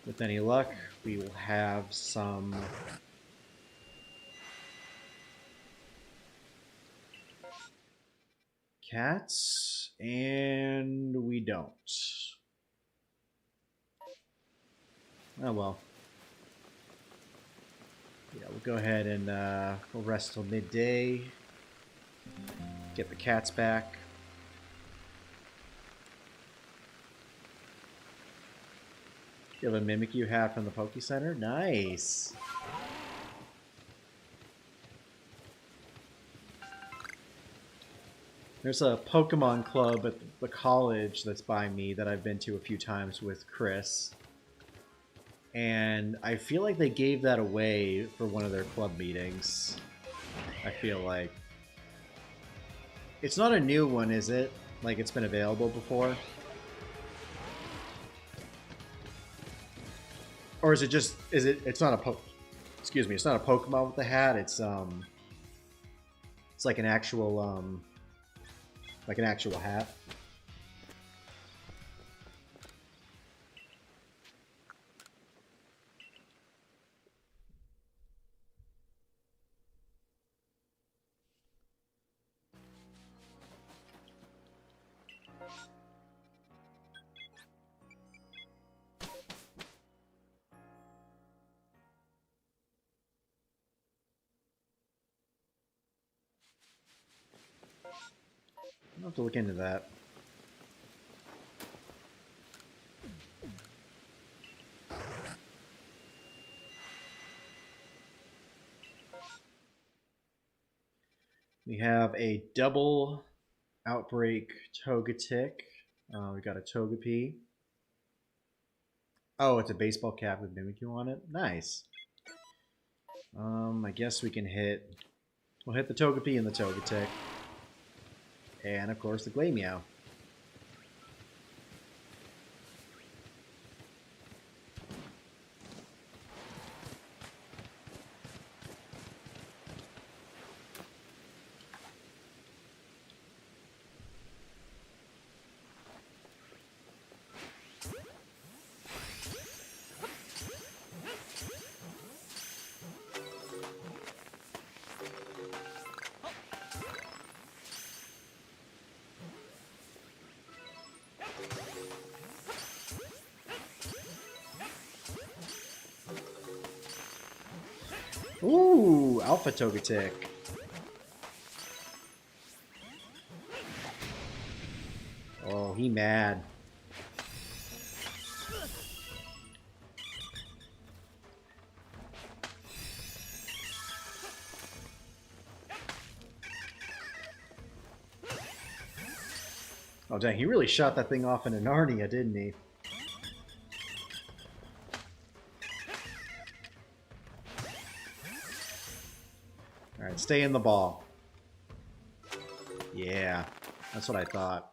With any luck, we will have some cats, and we don't. Oh well. Yeah, we'll go ahead and we'll rest till midday. Get the cats back. You have a Mimic you had from the Poke Center? Nice! There's a Pokemon club at the college that's by me that I've been to a few times with Chris. And I feel like they gave that away for one of their club meetings. I feel like. It's not a new one, is it? Like it's been available before? Or is it just, it's not a excuse me, it's not a Pokemon with the hat, it's like an actual, hat. I'll have to look into that. We have a double outbreak Togetic. We got a Togepi. Oh, it's a baseball cap with Mimikyu on it. Nice. I guess we can hit... We'll hit the Togepi and the Togetic. And, of course, the Glameow. Ooh, Alpha Togetic. Oh, he mad. Oh, dang, he really shot that thing off in a Narnia, didn't he? Alright, stay in the ball. Yeah, that's what I thought.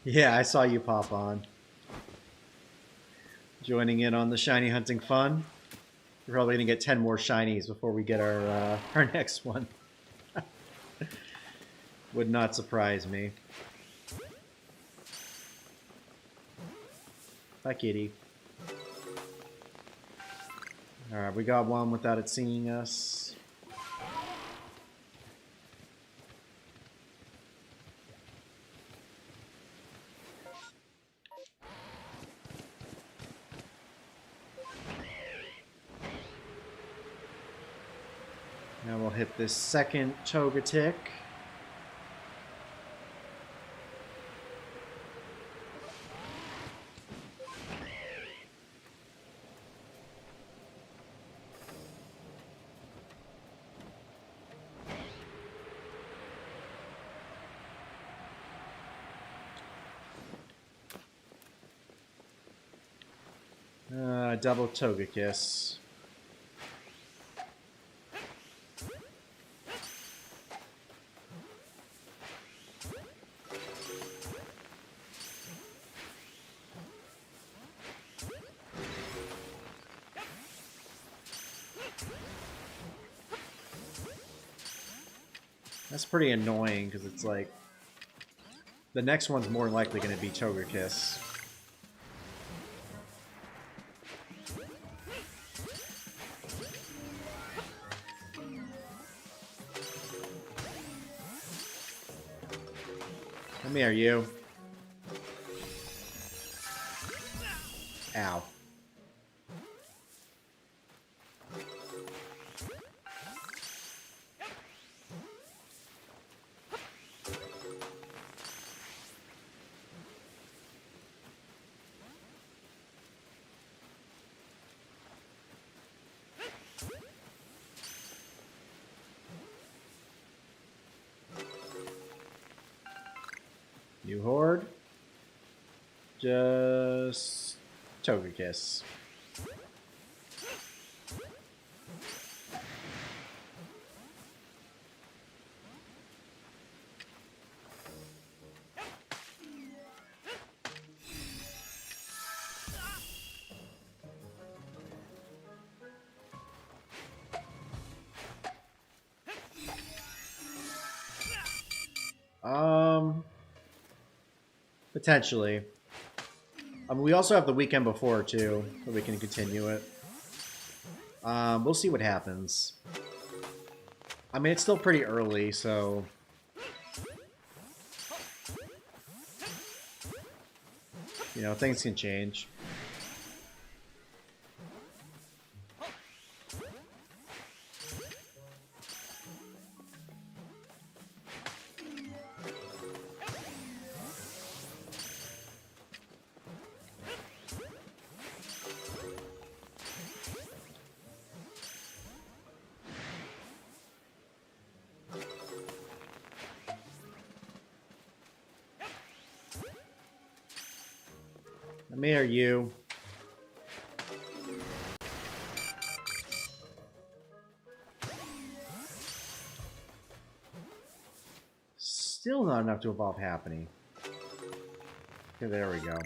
Yeah, I saw you pop on. Joining in on the shiny hunting fun. We're probably going to get 10 more shinies before we get our next one. Would not surprise me. Bye, kitty. Alright, we got one without it seeing us. Now we'll hit this second Togetic. Double Togekiss. That's pretty annoying because it's like the next one's more likely going to be Togekiss. Come here, you. Ow. New horde. Just Togekiss. Potentially. We also have the weekend before too, so we can continue it. We'll see what happens. I mean, it's still pretty early, so you know, things can change. Me or you? Still not enough to evolve Happiny. Okay, there we go.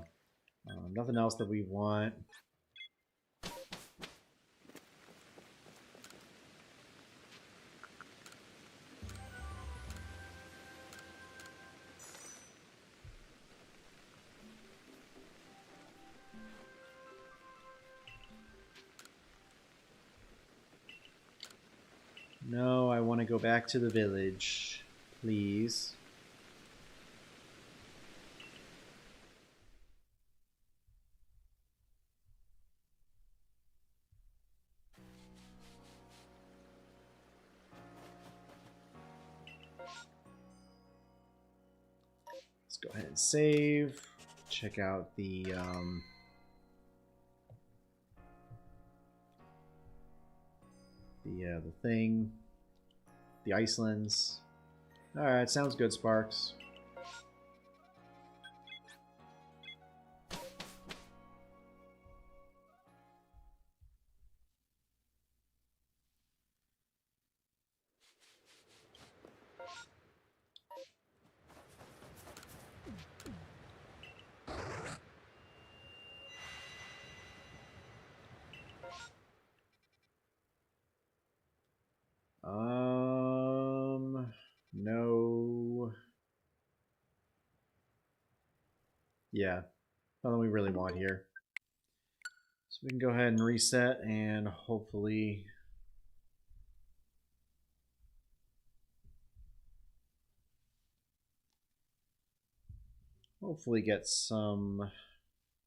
Nothing else that we want. No, I want to go back to the village, please. Let's go ahead and save. Check out the thing, the Icelands. All right, sounds good, Sparks. No. Yeah, nothing we really want here. So we can go ahead and reset and hopefully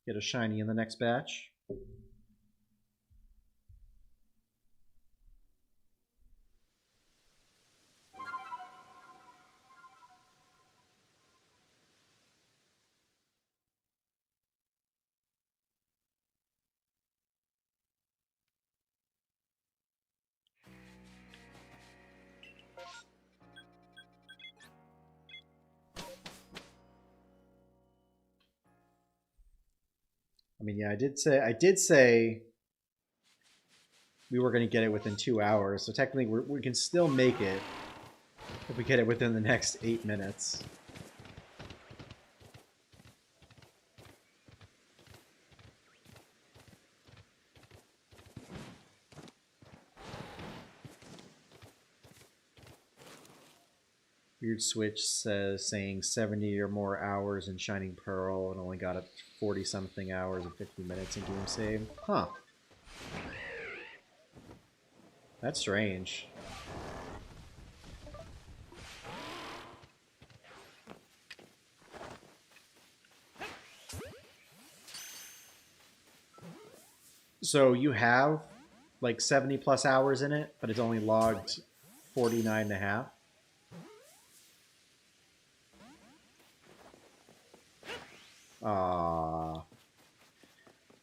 get a shiny in the next batch. I mean, yeah, I did say we were going to get it within 2 hours, so technically we can still make it if we get it within the next 8 minutes. Weird Switch saying 70 or more hours in Shining Pearl and only got up 40 something hours and 50 minutes in Game Save. Huh. That's strange. So you have like 70 plus hours in it, but it's only logged 49 and a half. Aww.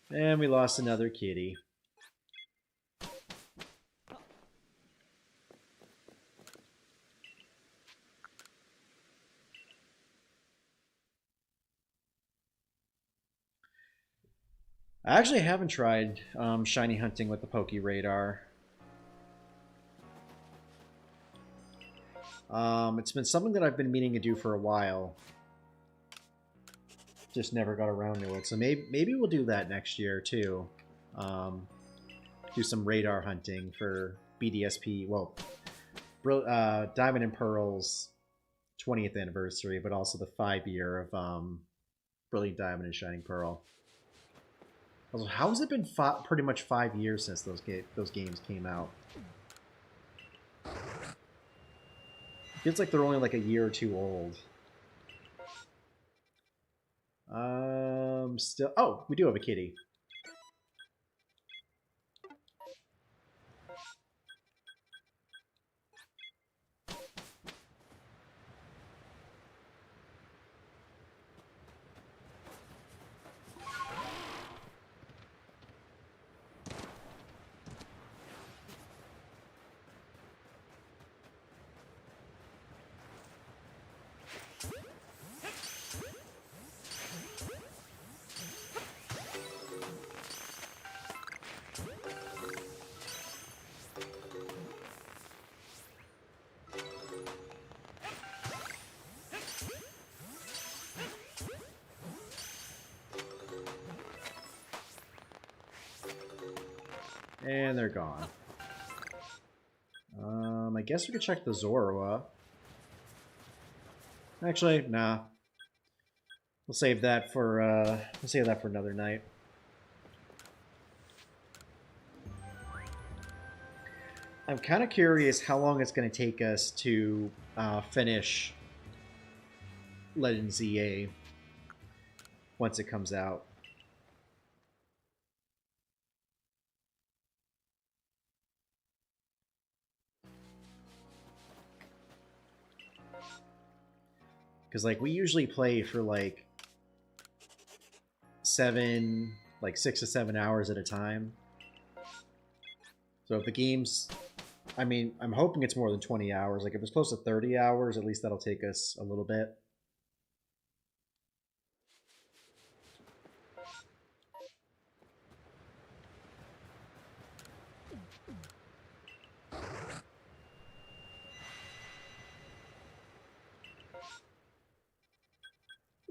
And we lost another kitty. I actually haven't tried shiny hunting with the Poke Radar. It's been something that I've been meaning to do for a while. Just never got around to it. So maybe we'll do that next year too. Do some radar hunting for BDSP. Well, Diamond and Pearls 20th anniversary, but also the 5-year of Brilliant Diamond and Shining Pearl. Also, how has it been pretty much 5 years since those games came out? Feels like they're only like a year or two old. Still. Oh, we do have a kitty. And they're gone. I guess we could check the Zorua. Actually, nah. We'll save that for another night. I'm kind of curious how long it's going to take us to finish Legends EA once it comes out. Because like we usually play for like 6 to 7 hours at a time. So if the game's, I mean, I'm hoping it's more than 20 hours. Like if it's close to 30 hours, at least that'll take us a little bit.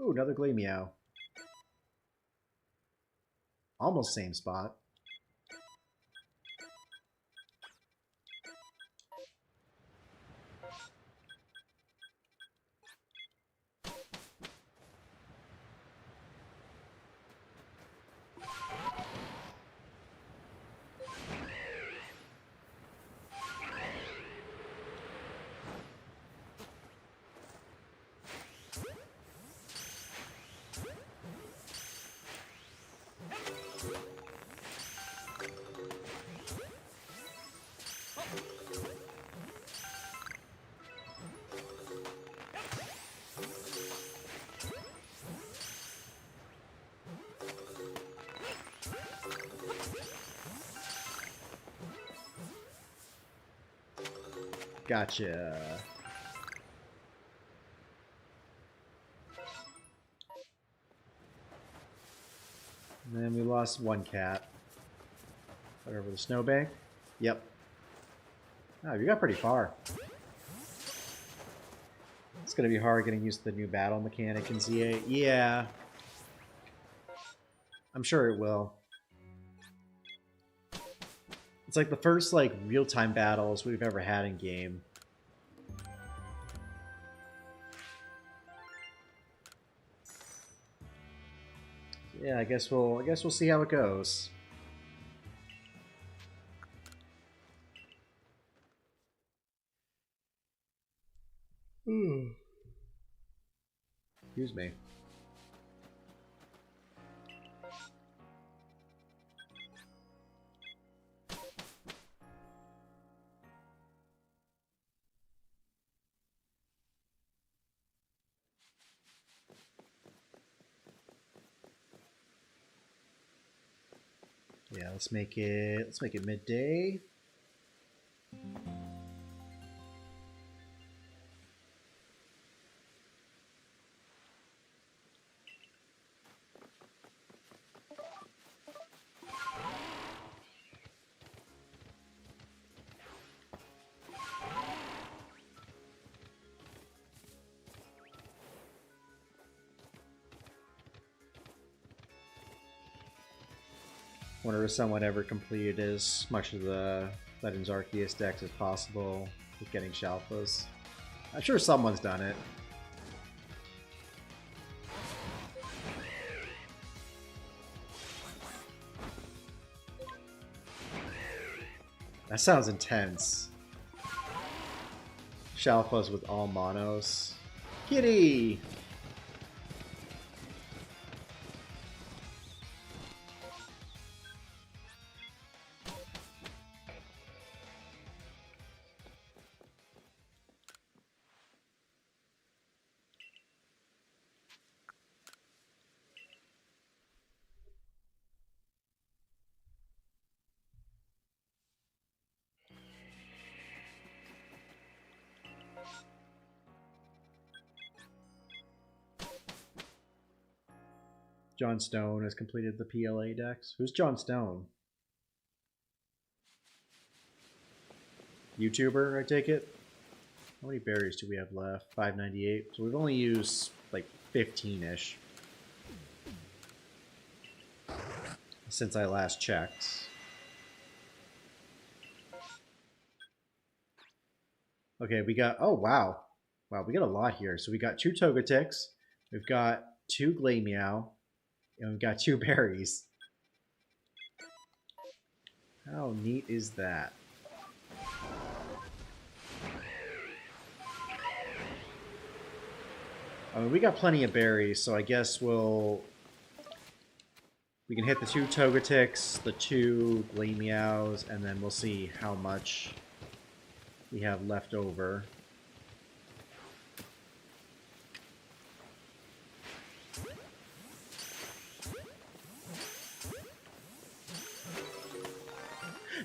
Ooh, another Glameow. Almost same spot. Gotcha. And then we lost one cat. Right over the snowbank. Yep. Oh, you got pretty far. It's gonna be hard getting used to the new battle mechanic in ZA. Yeah. I'm sure it will. It's like the first like real-time battles we've ever had in game. Yeah, I guess we'll see how it goes. Excuse me. Yeah, let's make it midday. Wonder if someone ever completed as much of the Legends Arceus decks as possible with getting Shalfas. I'm sure someone's done it. That sounds intense. Shalfas with all monos. Kitty! John Stone has completed the PLA decks. Who's John Stone? YouTuber, I take it? How many berries do we have left? 598. So we've only used like 15-ish since I last checked. Okay, we got... Oh, wow. Wow, we got a lot here. So we got 2 Togetics. We've got 2 Glameow. And we've got 2 berries. How neat is that? I mean, we got plenty of berries, so I guess we can hit the 2 Togetics, the 2 Glameows, and then we'll see how much we have left over.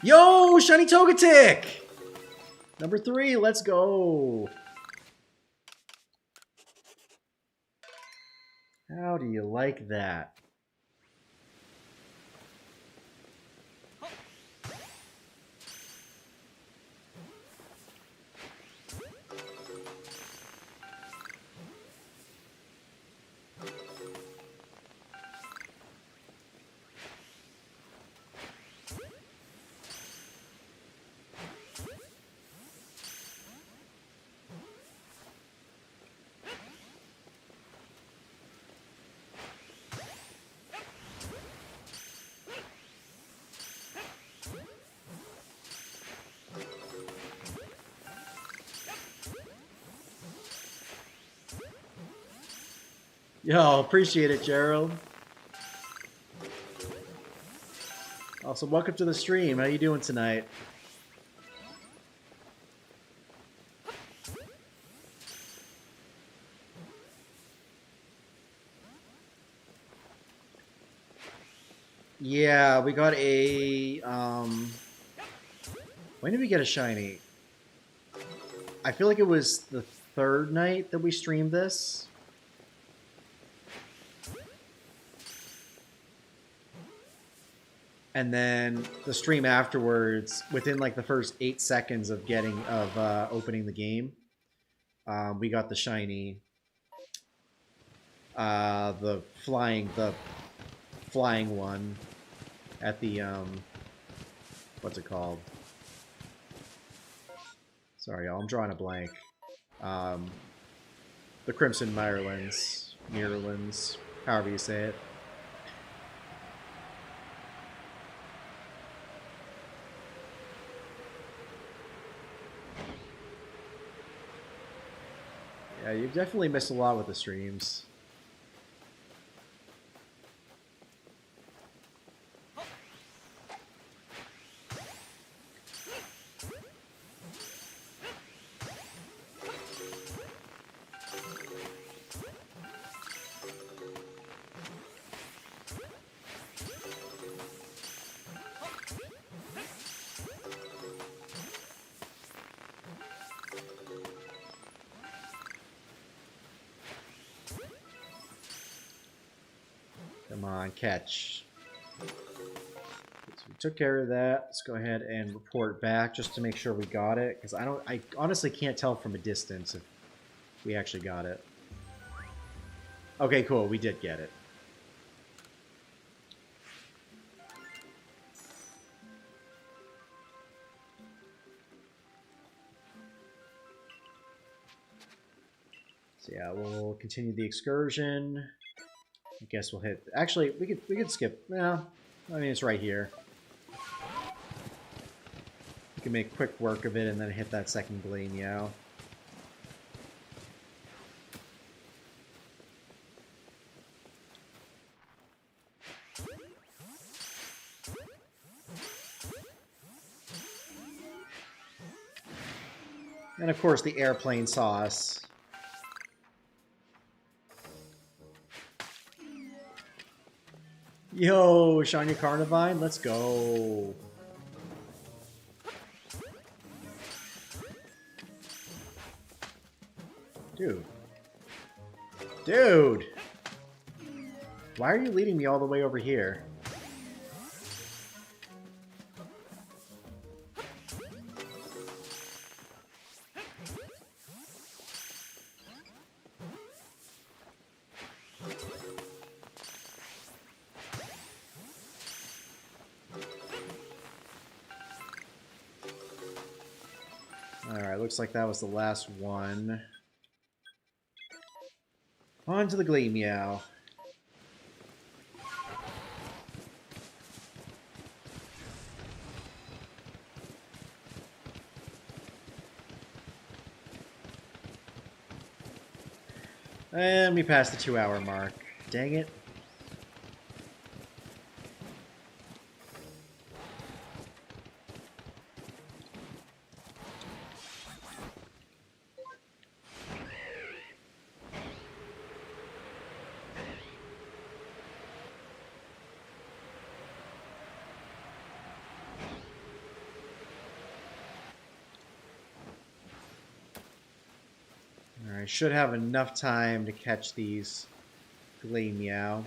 Yo, shiny Togetic! Number 3, let's go! How do you like that? Yo, appreciate it, Gerald. Also, welcome to the stream. How you doing tonight? Yeah, we got a... When did we get a shiny? I feel like it was the 3rd night that we streamed this. And then the stream afterwards, within like the first 8 seconds of opening the game, we got the shiny, the flying one at the what's it called? Sorry, y'all, I'm drawing a blank. The Crimson Mirrorlands, however you say it. Yeah, you've definitely missed a lot with the streams. Come on, catch. So we took care of that. Let's go ahead and report back just to make sure we got it, because I honestly can't tell from a distance if we actually got it. Okay, cool. We did get it. So yeah, we'll continue the excursion. I guess we'll hit... Actually, we could skip... No, I mean, it's right here. We can make quick work of it and then hit that second Glameow. And of course the airplane saw us. Yo, Shiny Carnivine, let's go. Dude. Dude! Why are you leading me all the way over here? Alright, looks like that was the last one. On to the Glameow. And we passed the 2-hour mark. Dang it. Alright, should have enough time to catch these Glameow.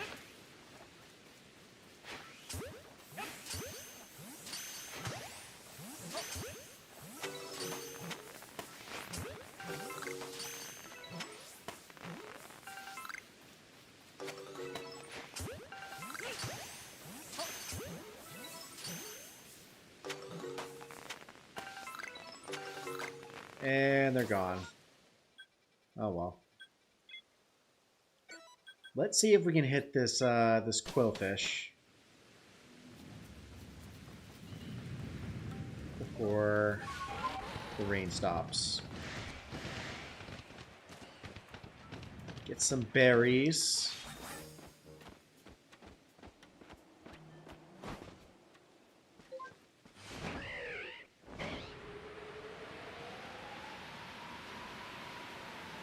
And they're gone. Oh well. Let's see if we can hit this this Quillfish before the rain stops. Get some berries.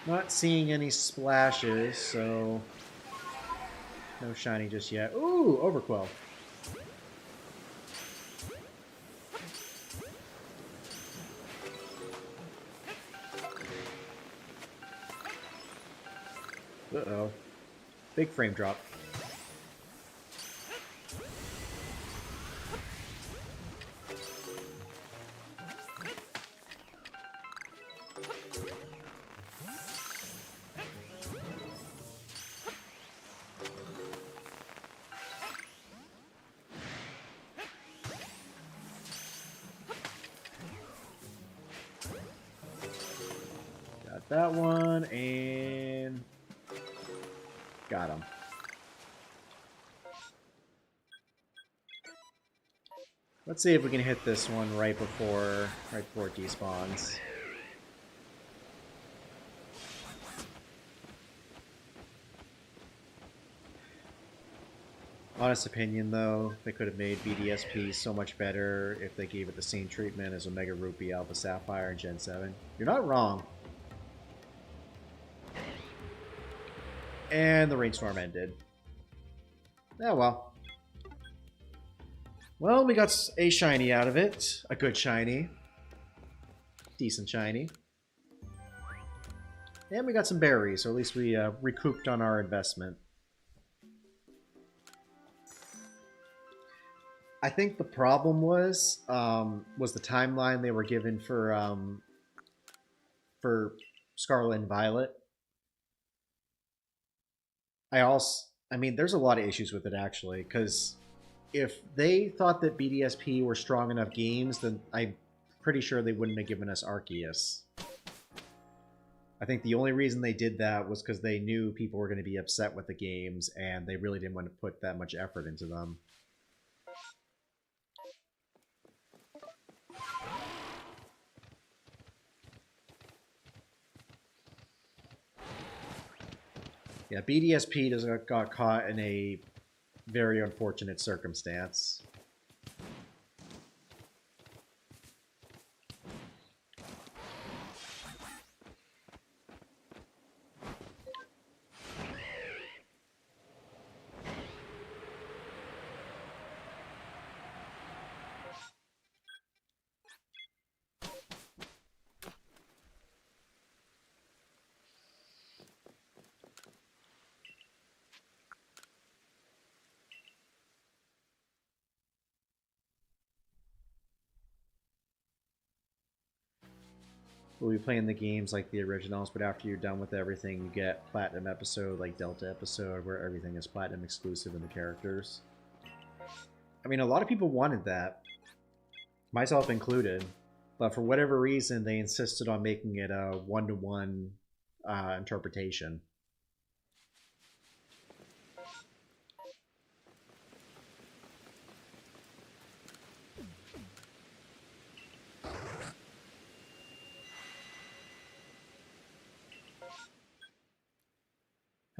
Not seeing any splashes, so no shiny just yet. Ooh, Overquill. Uh-oh. Big frame drop. Got that one, and got him. Let's see if we can hit this one right before it despawns. Honest opinion, though, they could have made BDSP so much better if they gave it the same treatment as Omega Rupee, Alpha Sapphire, and Gen 7. You're not wrong. And the rainstorm ended. Oh well. Well, we got a shiny out of it. A good shiny. Decent shiny. And we got some berries, so at least we recouped on our investment. I think the problem was the timeline they were given for Scarlet and Violet. I mean, there's a lot of issues with it actually, because if they thought that BDSP were strong enough games, then I'm pretty sure they wouldn't have given us Arceus. I think the only reason they did that was because they knew people were going to be upset with the games, and they really didn't want to put that much effort into them. Yeah, BDSP got caught in a very unfortunate circumstance. We'll be playing the games like the originals, but after you're done with everything, you get Platinum episode, like Delta episode, where everything is Platinum exclusive in the characters. I mean, a lot of people wanted that, myself included, but for whatever reason, they insisted on making it a one-to-one interpretation.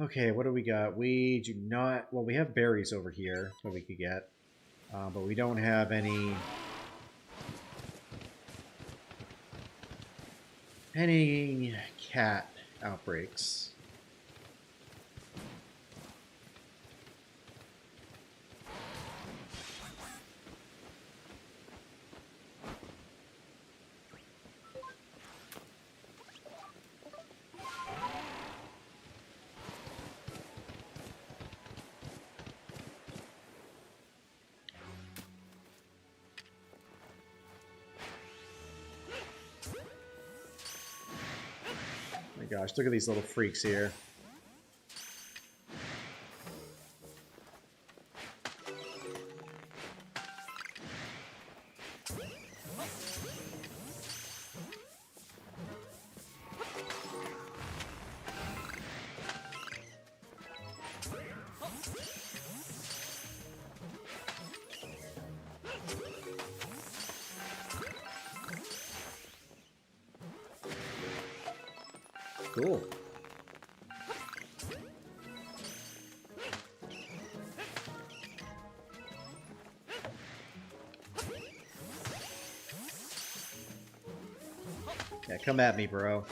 Okay, what do we got? We do not... Well, we have berries over here that we could get. But we don't have any cat outbreaks. Oh my gosh, look at these little freaks here. Cool. Yeah, come at me, bro.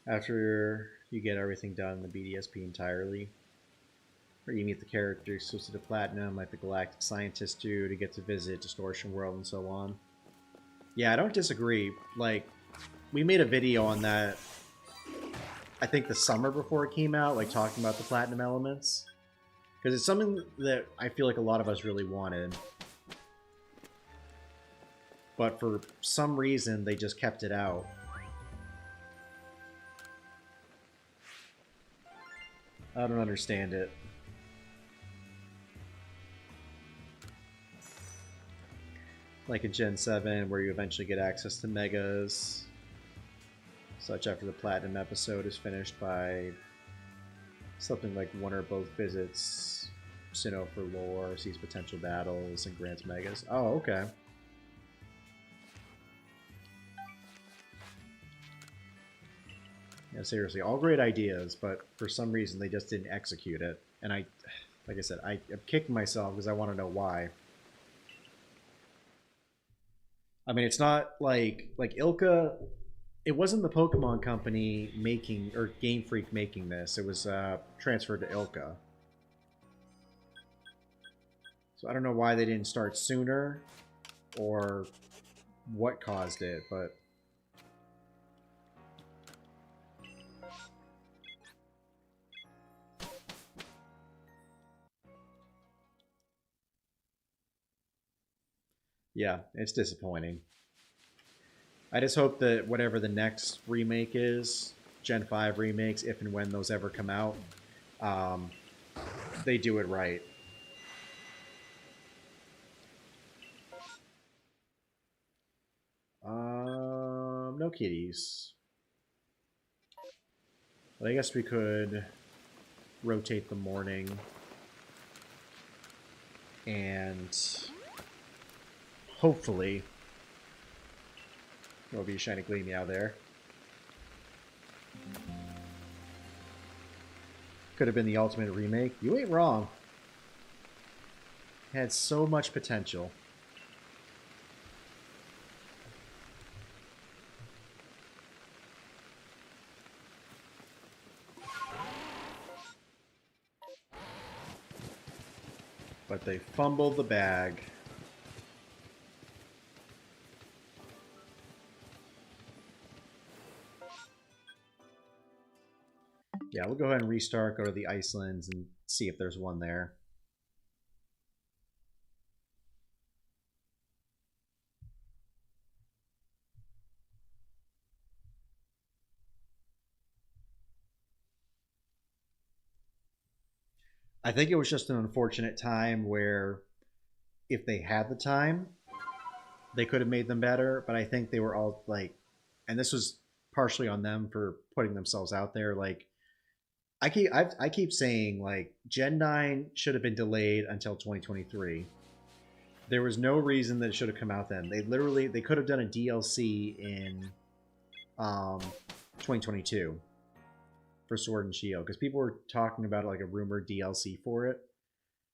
After you get everything done in the BDSP entirely, or you meet the character exclusive to Platinum, like the Galactic Scientist do, to get to visit Distortion World and so on. Yeah, I don't disagree. Like, we made a video on that, I think the summer before it came out, like talking about the Platinum elements. Because it's something that I feel like a lot of us really wanted. But for some reason, they just kept it out. I don't understand it. Like in Gen 7, where you eventually get access to Megas. Such after the Platinum episode is finished by something like one or both visits, Sinnoh for lore, sees potential battles, and grants Megas. Oh, okay. Yeah, seriously, all great ideas, but for some reason they just didn't execute it. And like I said, I'm kicking myself because I want to know why. I mean, it's not like Ilka. It wasn't the Pokemon Company making, or Game Freak making this. It was transferred to Ilka. So I don't know why they didn't start sooner, or what caused it, but yeah, it's disappointing. I just hope that whatever the next remake is, Gen 5 remakes, if and when those ever come out, they do it right. No kitties. But I guess we could rotate the morning and hopefully There'll be a shiny Gleammeow there. Could have been the ultimate remake. You ain't wrong. Had so much potential. But they fumbled the bag. Yeah, we'll go ahead and restart, go to the Icelands, and see if there's one there. I think it was just an unfortunate time where if they had the time, they could have made them better, but I think they were all like, and this was partially on them for putting themselves out there. Like, I keep saying like Gen 9 should have been delayed until 2023. There was no reason that it should have come out then. They could have done a DLC in 2022 for Sword and Shield because people were talking about like a rumored DLC for it.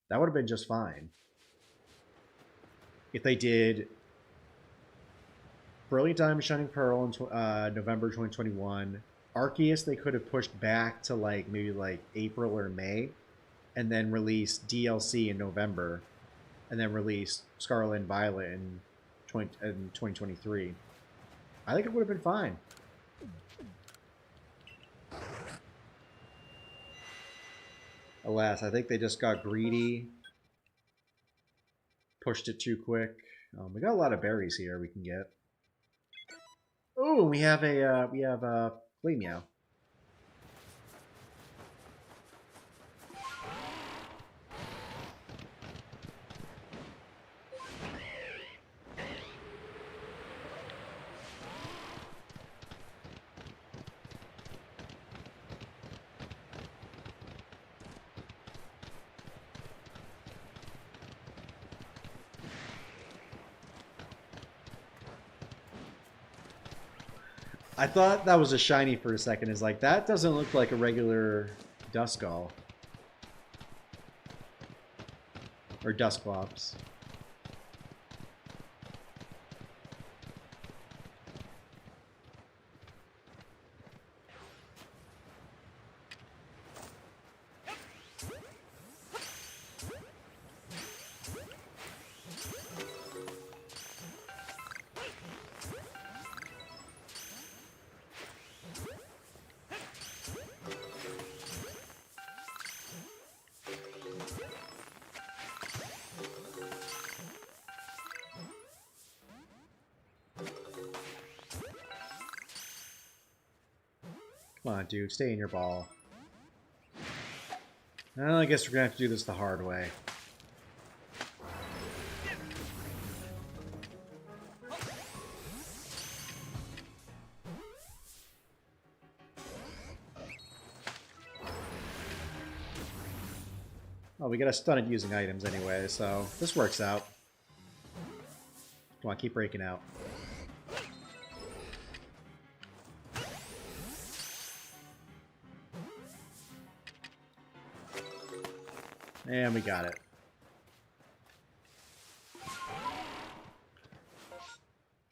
That would have been just fine. If they did Brilliant Diamond Shining Pearl in November 2021, Arceus they could have pushed back to like maybe like April or May, and then release DLC in November, and then release Scarlet and Violet in 2023. I think it would have been fine. Alas, I think they just got greedy, pushed it too quick. We got a lot of berries here we can get. Oh, we have a Gleammeow. I thought that was a shiny for a second. Is like, that doesn't look like a regular Duskull. Or Dusclops. Come on, dude, stay in your ball. Well, I guess we're gonna have to do this the hard way. Well, we gotta stun it using items anyway, so this works out. Come on, keep breaking out. And we got it. I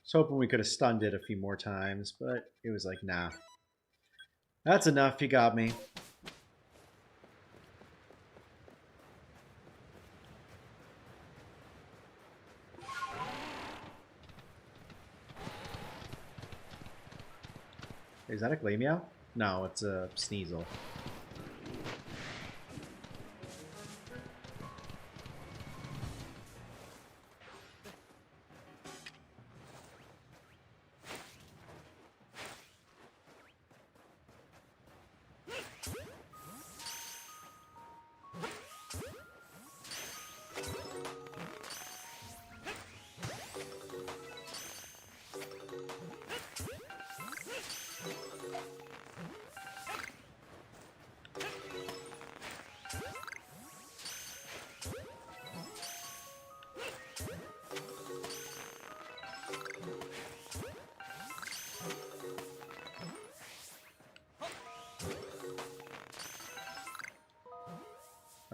was hoping we could have stunned it a few more times, but it was like, nah. That's enough, you got me. Is that a Gleammeow? No, it's a Sneasel.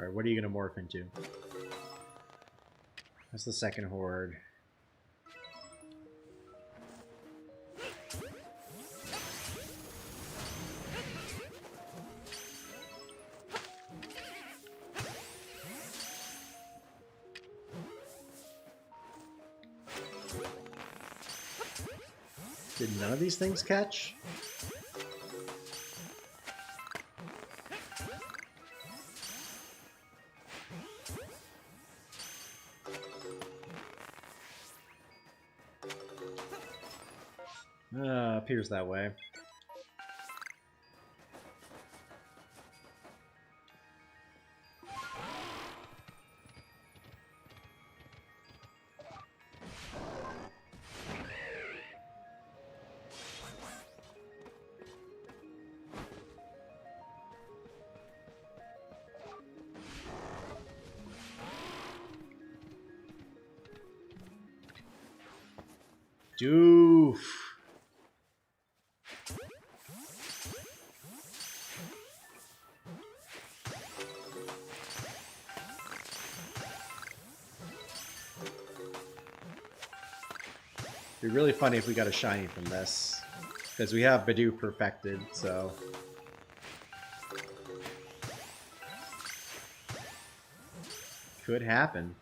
Alright, what are you going to morph into? That's the second horde. Did none of these things catch? Appears that way. Doof. It'd be really funny if we got a shiny from this. Because we have Bidoof perfected, so... Could happen.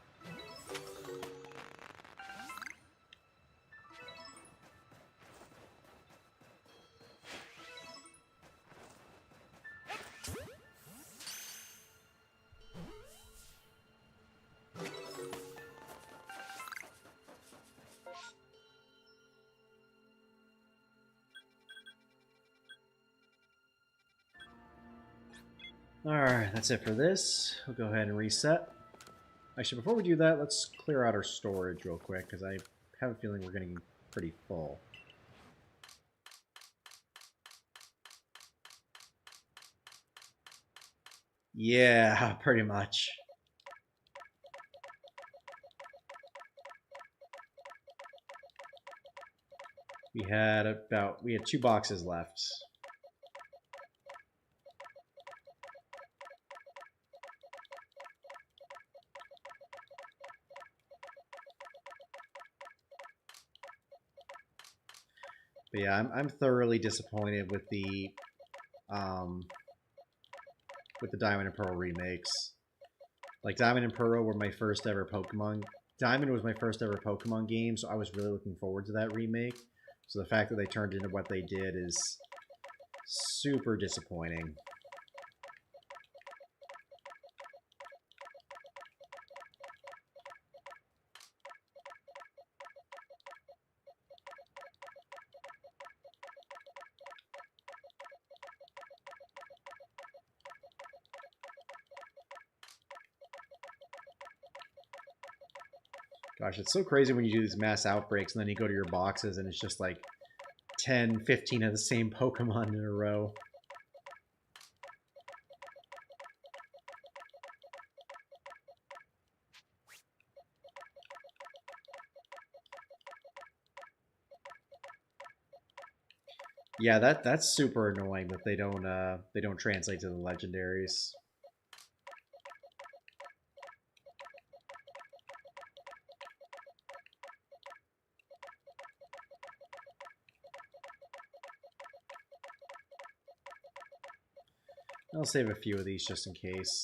Alright, that's it for this. We'll go ahead and reset. Actually, before we do that, let's clear out our storage real quick, because I have a feeling we're getting pretty full. Yeah, pretty much. We had 2 boxes left. But yeah, I'm thoroughly disappointed with the Diamond and Pearl remakes. Like, Diamond and Pearl were my first ever Pokemon. Diamond was my first ever Pokemon game, so I was really looking forward to that remake. So the fact that they turned into what they did is super disappointing. Gosh, it's so crazy when you do these mass outbreaks and then you go to your boxes and it's just like 10, 15 of the same Pokemon in a row. Yeah, that's super annoying that they don't translate to the legendaries. I'll save a few of these just in case.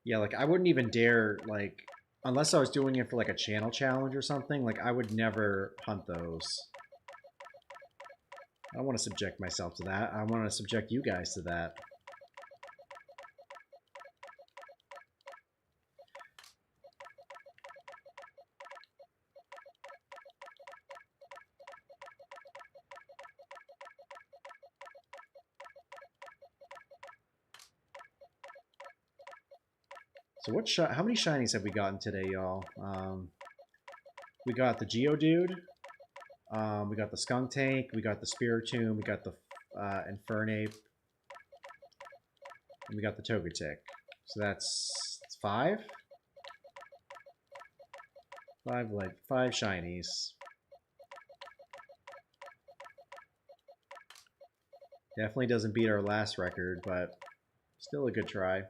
Yeah, like, I wouldn't even dare, like, unless I was doing it for, like, a channel challenge or something, like, I would never hunt those. I don't want to subject myself to that. I want to subject you guys to that. So how many shinies have we gotten today, y'all? We got the Geodude. We got the Skuntank. We got the Spiritomb. We got the Infernape. And we got the Togetic. So that's 5? 5 shinies. Definitely doesn't beat our last record, but still a good try.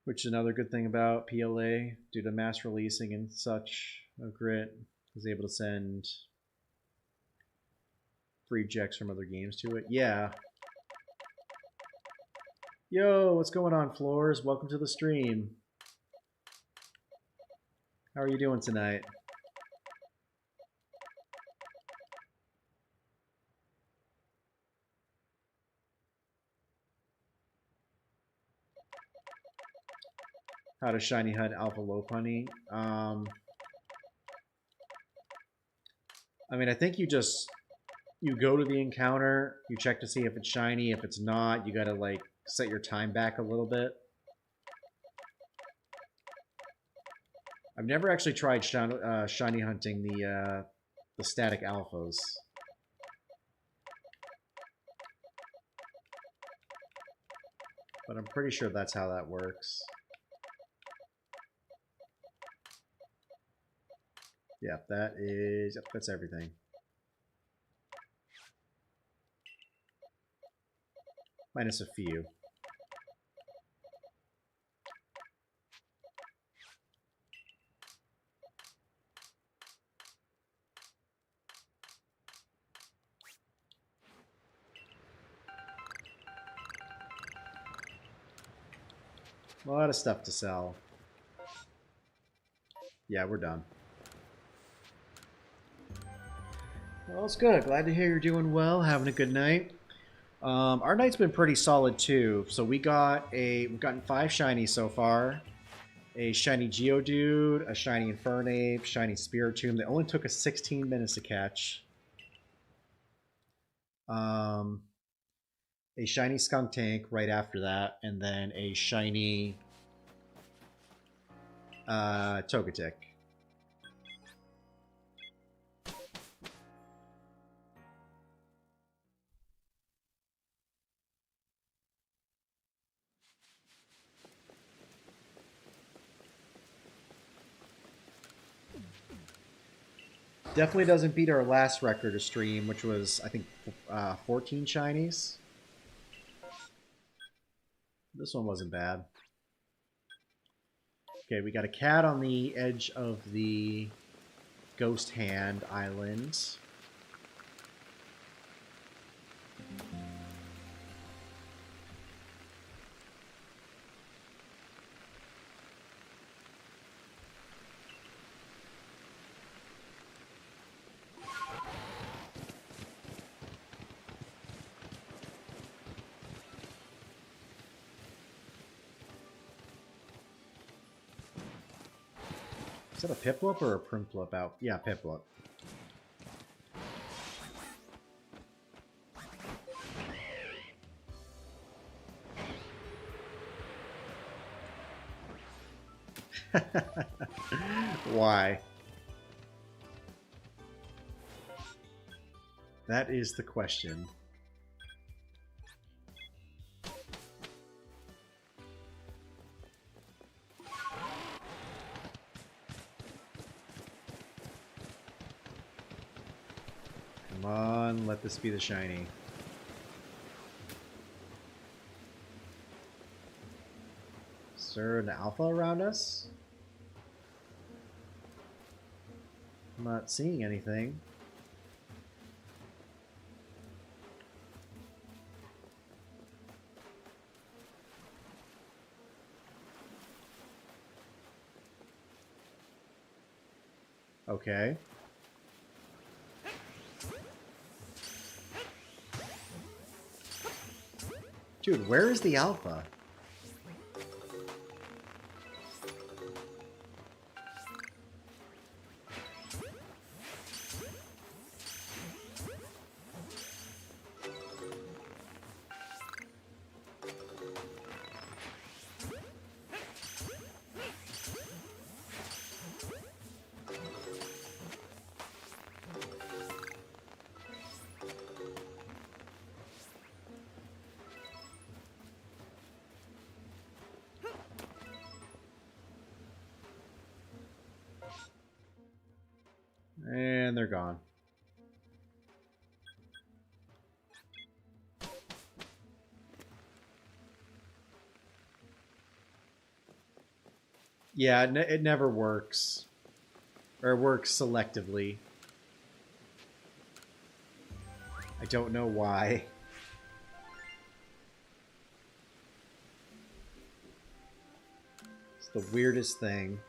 Which is another good thing about PLA, due to mass releasing and such of Grit, is able to send free ejects from other games to it. Yeah. Yo, what's going on, Floors? Welcome to the stream. How are you doing tonight? How to shiny hunt alpha low punny. I mean, I think you go to the encounter, you check to see if it's shiny. If it's not, you gotta like set your time back a little bit. I've never actually tried shiny hunting the static alphas, but I'm pretty sure that's how that works. Yep, that's everything. Minus a few. A lot of stuff to sell. Yeah, we're done. Well, it's good. Glad to hear you're doing well, having a good night. Our night's been pretty solid too. So we've gotten 5 shinies so far. A shiny Geodude, a shiny Infernape, shiny Spiritomb. They only took us 16 minutes to catch. A shiny Skuntank right after that, and then a shiny Togetic. Definitely doesn't beat our last record of stream, which was, I think, 14 shinies. This one wasn't bad. Okay, we got a cat on the edge of the Ghost Hand Island. Is that a Piplup or a Primplup out? Yeah, Piplup. Why? That is the question. Come on, let this be the shiny. Is there an alpha around us? I'm not seeing anything. Okay. Dude, where is the alpha? And they're gone. Yeah, it never works. Or it works selectively. I don't know why. It's the weirdest thing.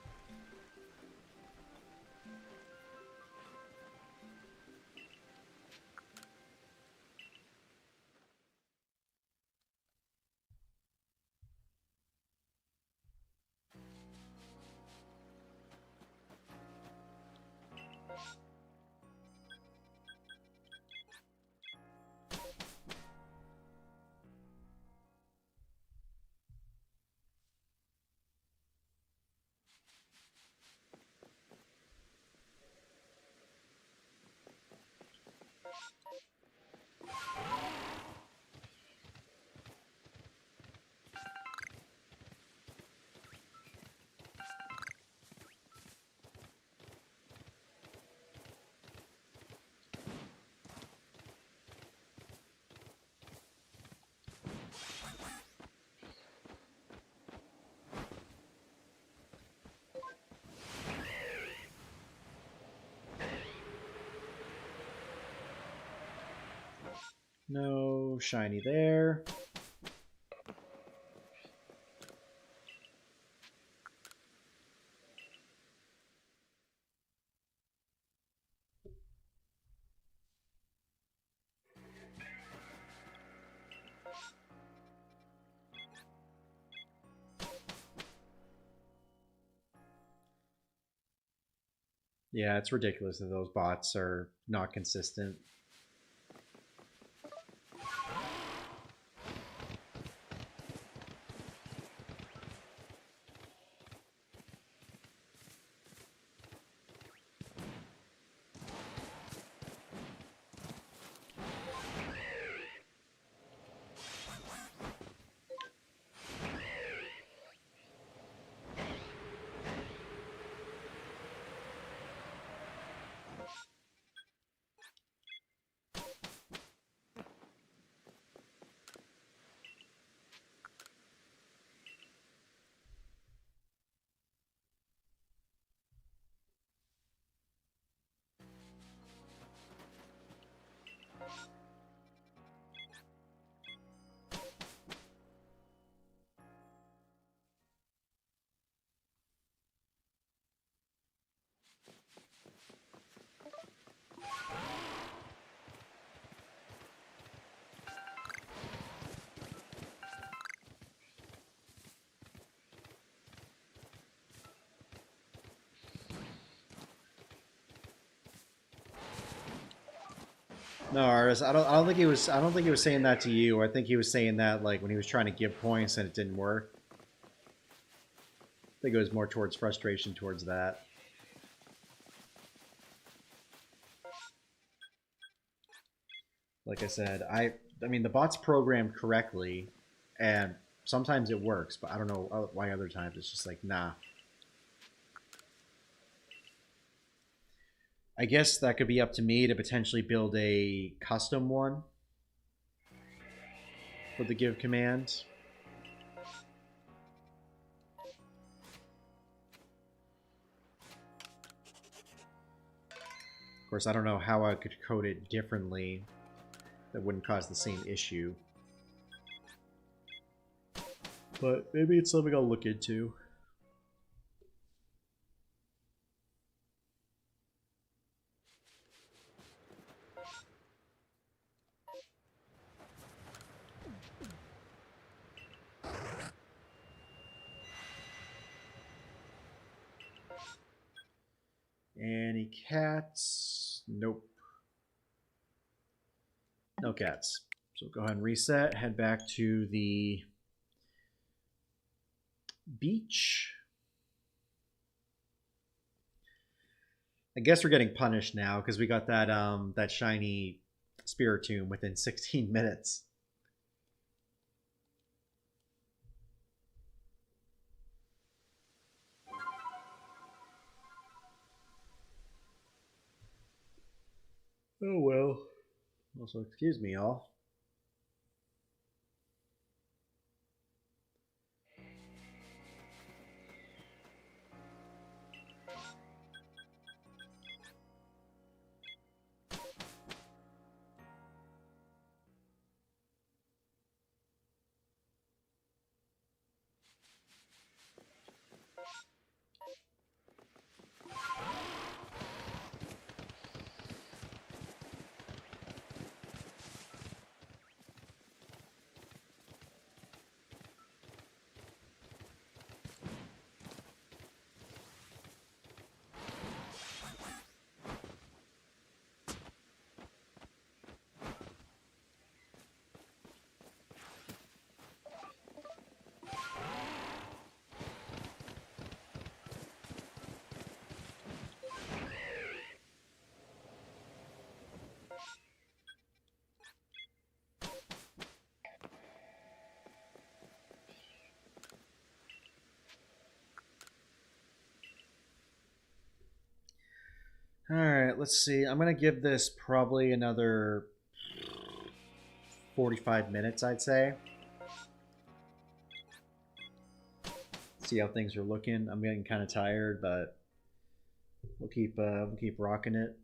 No shiny there. Yeah, it's ridiculous that those bots are not consistent. No, Artis, I don't think he was. I don't think he was saying that to you. I think he was saying that like when he was trying to give points and it didn't work. I think it was more towards frustration towards that. Like I said, I mean the bot's programmed correctly, and sometimes it works, but I don't know why other times it's just like nah. I guess that could be up to me to potentially build a custom one for the give command. Of course, I don't know how I could code it differently that wouldn't cause the same issue. But maybe it's something I'll look into. Any cats? Nope. No cats. So go ahead and reset. Head back to the beach. I guess we're getting punished now because we got that shiny Spiritomb within 16 minutes. Oh well. Also, excuse me, y'all. All right, let's see. I'm going to give this probably another 45 minutes, I'd say. See how things are looking. I'm getting kind of tired, but we'll keep rocking it.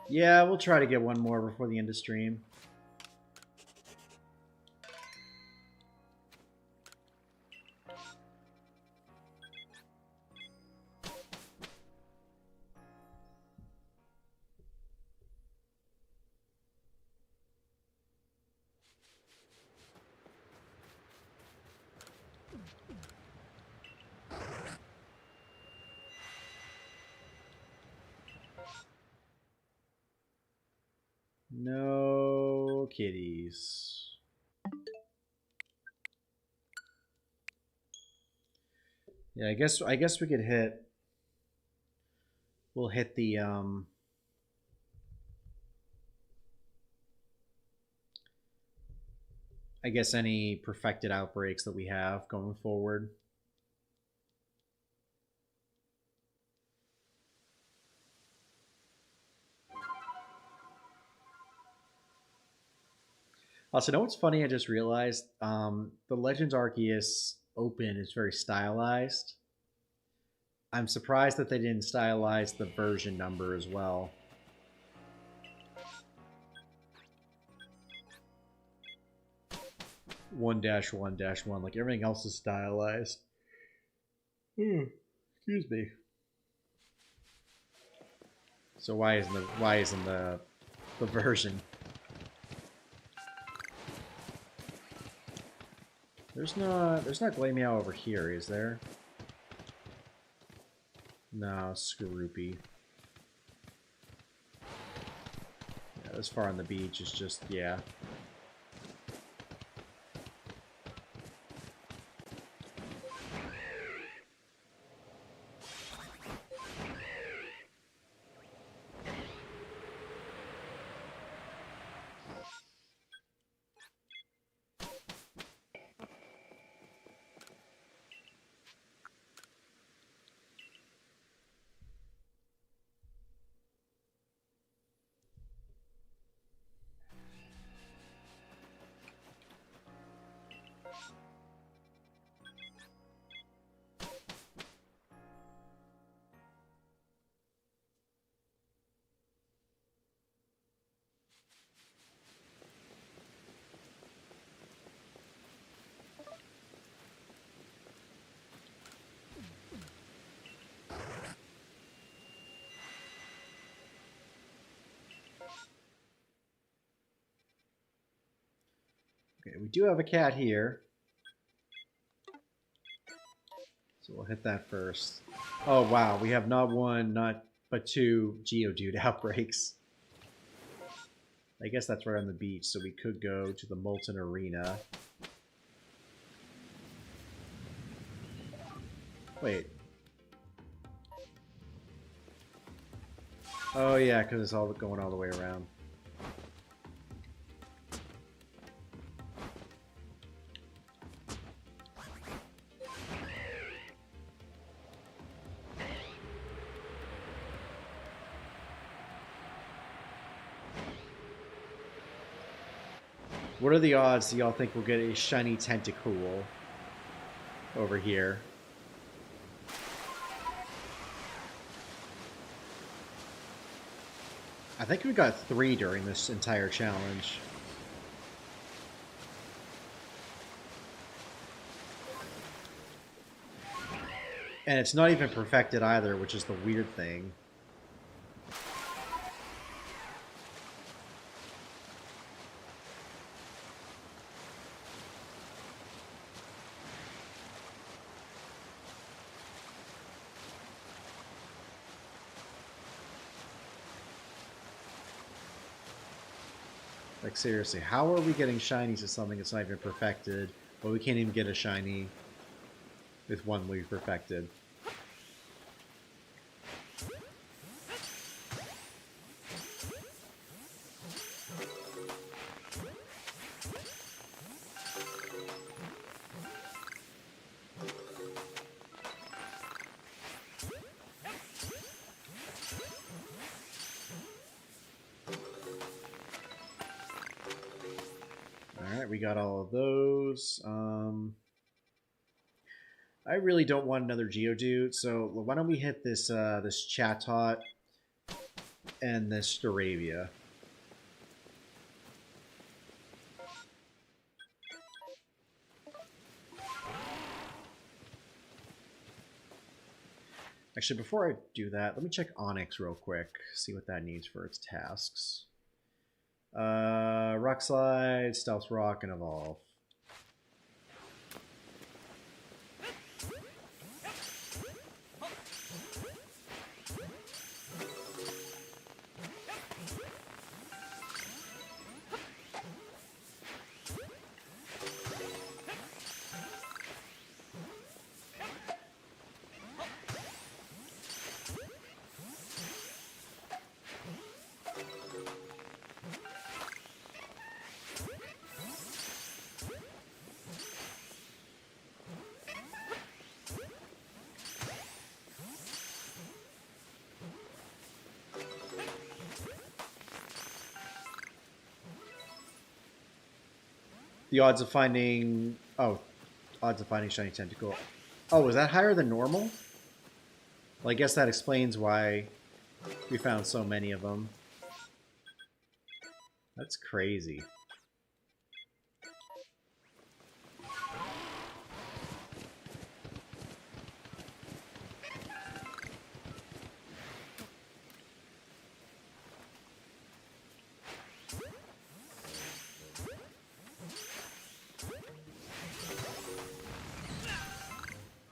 Yeah, we'll try to get one more before the end of stream. No kitties. Yeah, I guess we could hit. We'll hit the I guess any perfected outbreaks that we have going forward. Also, know what's funny? I just realized the Legends Arceus Open is very stylized. I'm surprised that they didn't stylize the version number as well. One dash one dash one, like everything else is stylized. Excuse me. So why isn't the version? There's not Glameow over here, is there? No, Skorupi. Yeah, this far on the beach is just, yeah. Okay, we do have a cat here. So we'll hit that first. Oh wow, we have not one, not but two Geodude outbreaks. I guess that's right on the beach, so we could go to the Molten Arena. Wait. Oh yeah, because it's all going all the way around. What are the odds do y'all think we'll get a shiny Tentacool over here? I think we got 3 during this entire challenge. And it's not even perfected either, which is the weird thing. Like, seriously, how are we getting shinies to something that's not even perfected, but we can't even get a shiny with one we've perfected? Alright, we got all of those. I really don't want another Geodude, so why don't we hit this this Chatot and this Staravia. Actually, before I do that, let me check Onyx real quick, see what that needs for its tasks. Rock Slide, Stealth Rock, and Evolve. The odds of finding... Oh, odds of finding Shiny Tentacool. Oh, is that higher than normal? Well, I guess that explains why we found so many of them. That's crazy.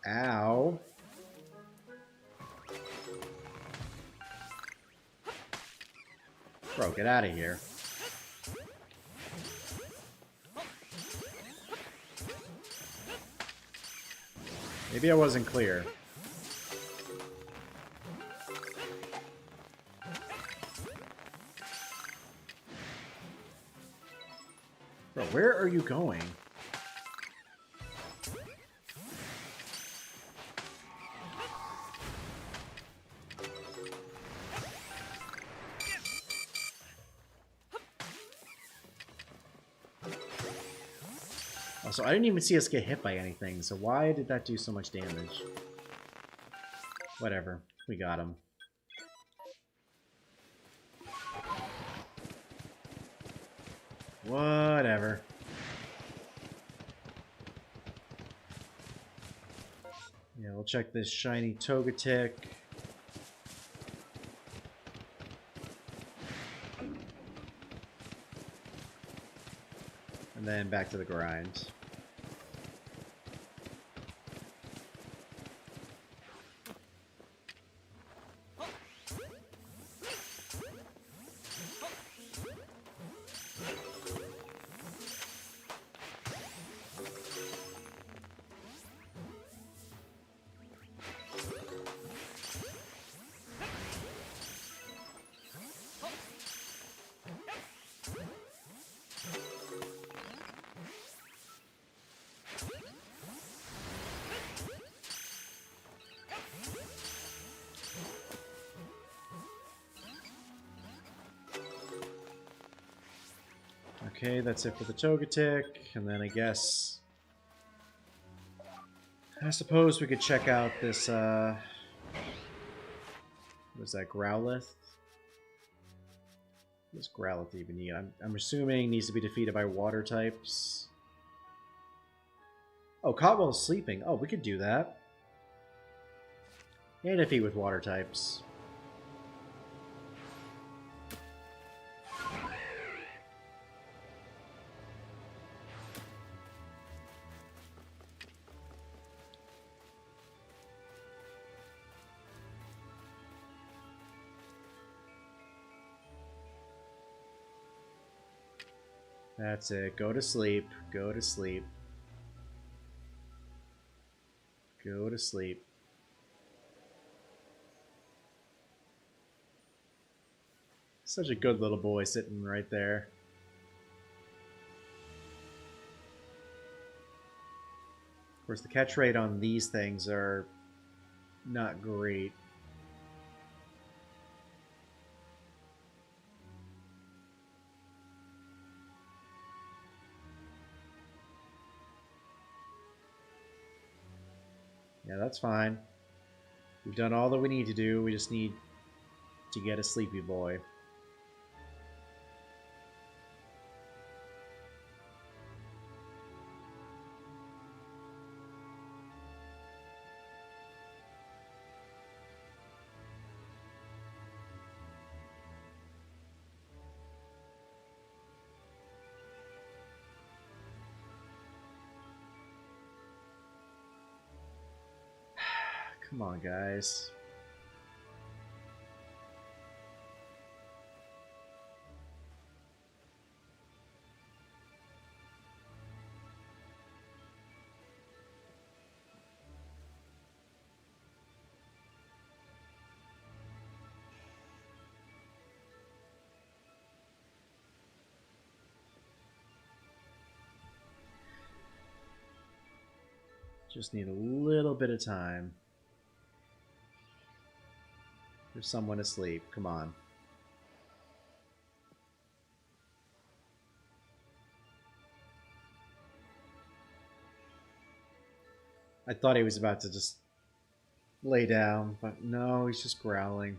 Ow. Bro, get out of here. Maybe I wasn't clear. Bro, where are you going? Also, I didn't even see us get hit by anything, so why did that do so much damage? Whatever. We got him. Whatever. Yeah, we'll check this shiny Togetic. And then back to the grind. Okay, that's it for the Togetic, and then I suppose we could check out this, what is that, Growlithe? What does Growlithe even need? I'm assuming needs to be defeated by water types. Oh, Cotwell's sleeping. Oh, we could do that. And defeat with water types. That's it. Go to sleep. Go to sleep. Go to sleep. Such a good little boy sitting right there. Of course, the catch rate on these things are not great. Yeah, that's fine. We've done all that we need to do. We just need to get a sleepy boy. Come on, guys. Just need a little bit of time. There's someone asleep. Come on. I thought he was about to just lay down, but no, he's just growling.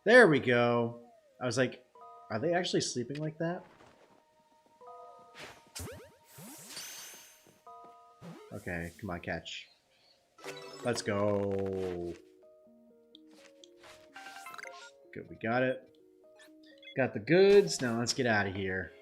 There we go. I was like, are they actually sleeping like that? Okay, come on, catch. Let's go. Good, we got it. Got the goods. Now let's get out of here.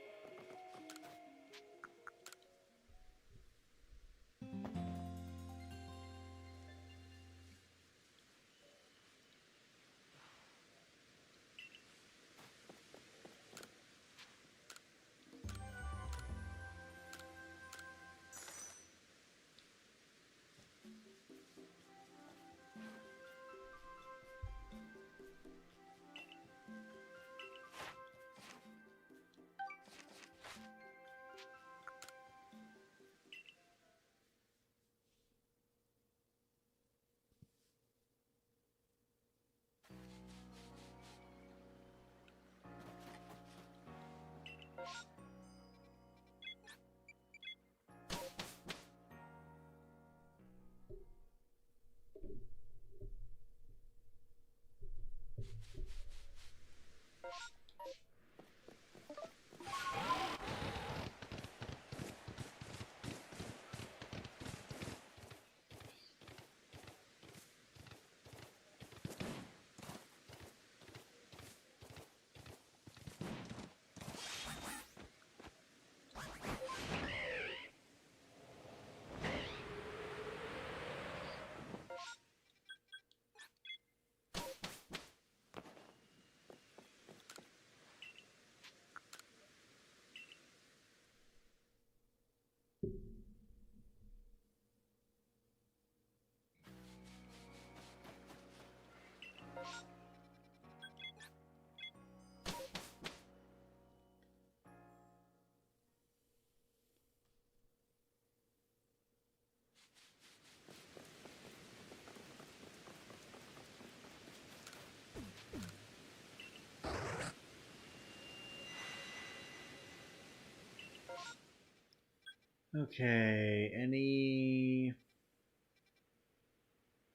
Okay, any...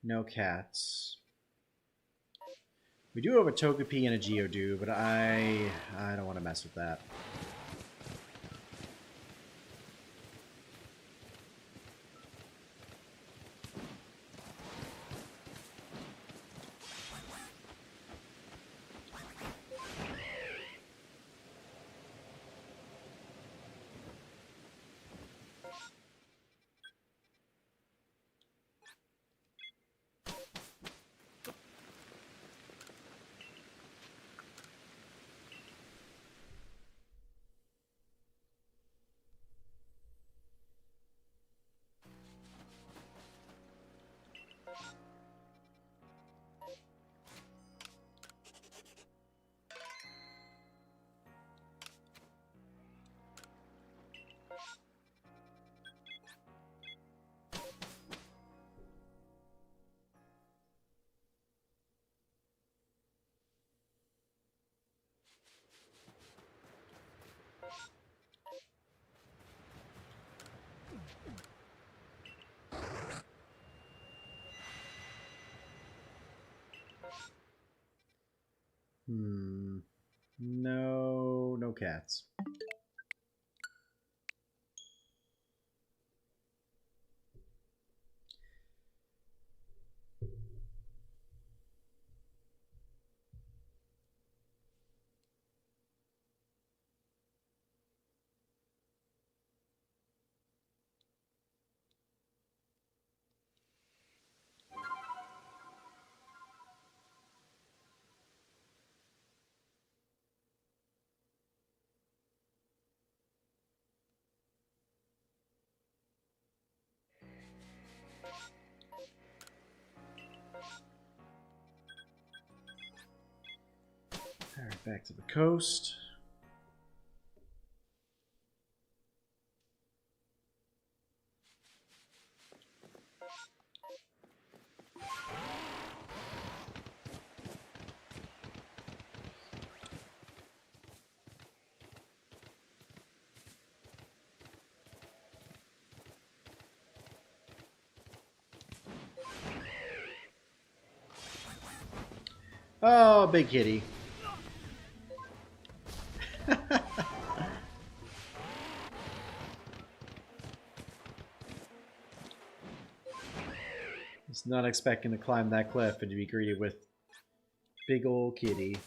No cats. We do have a Togepi and a Geodude, but I don't want to mess with that. No cats. Alright, back to the coast. Oh, big kitty. Was not expecting to climb that cliff and to be greeted with big old kitty.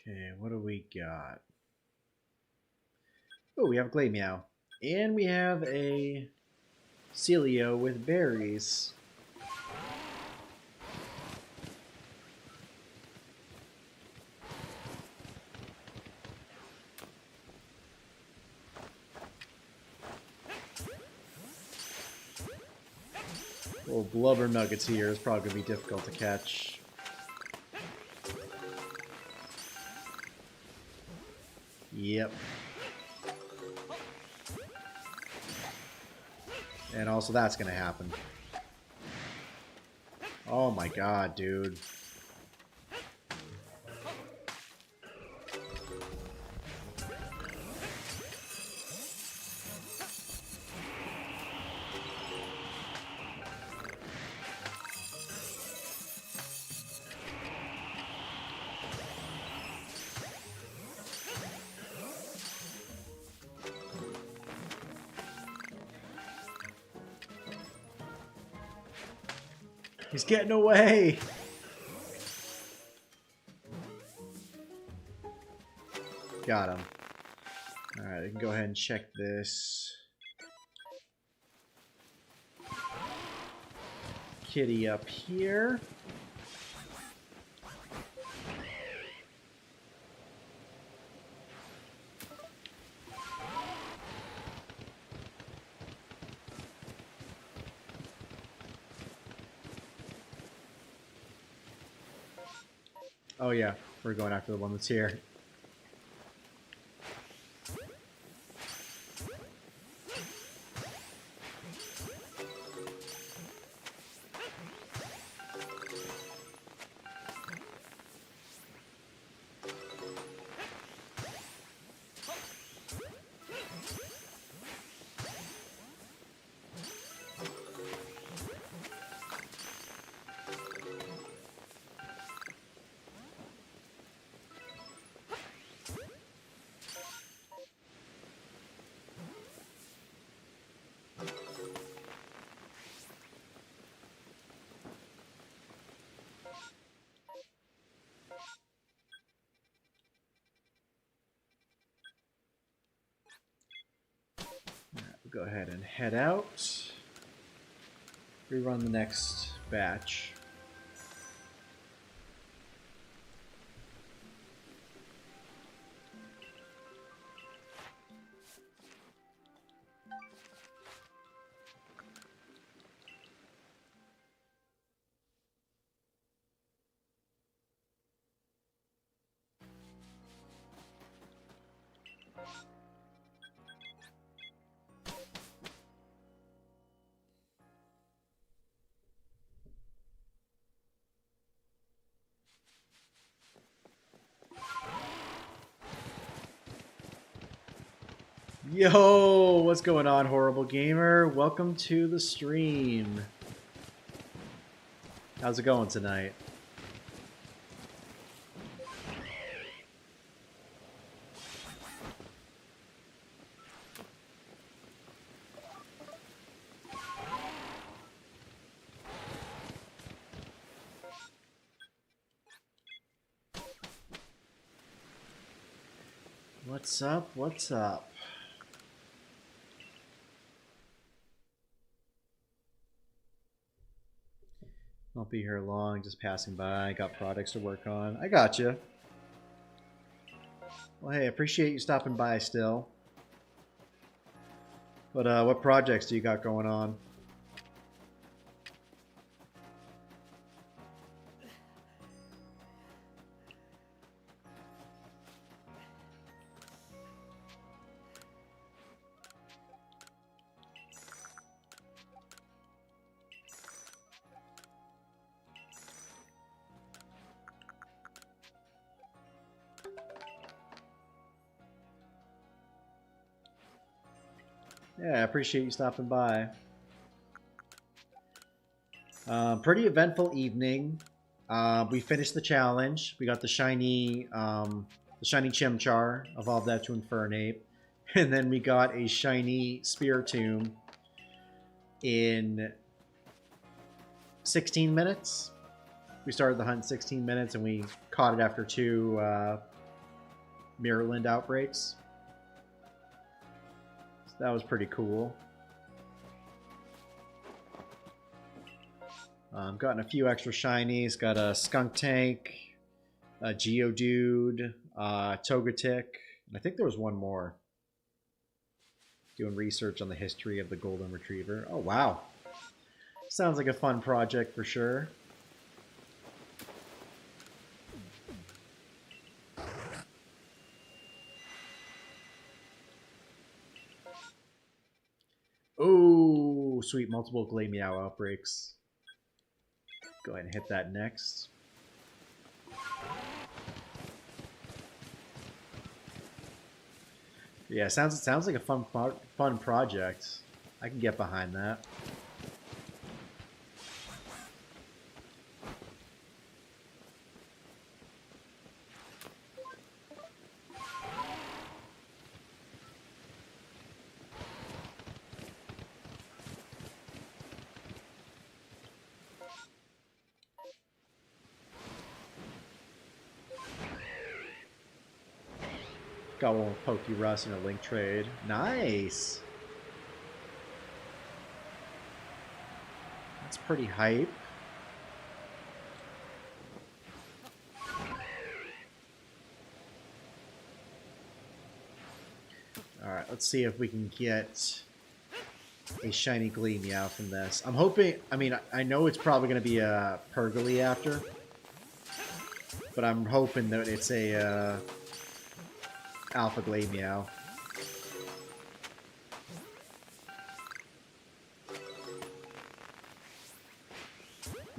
Okay, what do we got? Oh, we have Glameow. And we have a Celio with berries. Little blubber nuggets here is probably going to be difficult to catch. Yep. And also that's going to happen. Oh my god, dude. He's getting away! Got him. Alright, we can go ahead and check this. Kitty up here. Oh yeah, we're going after the one that's here. We'll go ahead and head out. Rerun the next batch. Yo, what's going on, Horrible Gamer? Welcome to the stream. How's it going tonight? What's up? What's up? Won't be here long, just passing by. Got projects to work on. I got you. Well, hey, appreciate you stopping by still. But what projects do you got going on? Yeah, I appreciate you stopping by. Pretty eventful evening. We finished the challenge. We got the shiny Chimchar, evolved that to Infernape, and then we got a shiny Spiritomb in 16 minutes. We started the hunt in 16 minutes, and we caught it after 2 Mirrorland outbreaks. That was pretty cool. Gotten a few extra shinies. Got a Skunk Tank, a Geodude, Togetic, and I think there was one more. Doing research on the history of the Golden Retriever. Oh, wow. Sounds like a fun project for sure. Oh, sweet. Multiple Glameow outbreaks. Go ahead and hit that next. Yeah, sounds like a fun project. I can get behind that. Got one with Pokerus in a link trade. Nice. That's pretty hype. Alright, let's see if we can get a shiny Gleammeow from this. I'm hoping, I mean, I know it's probably going to be a Pergly after. but I'm hoping that it's a Alpha Glameow.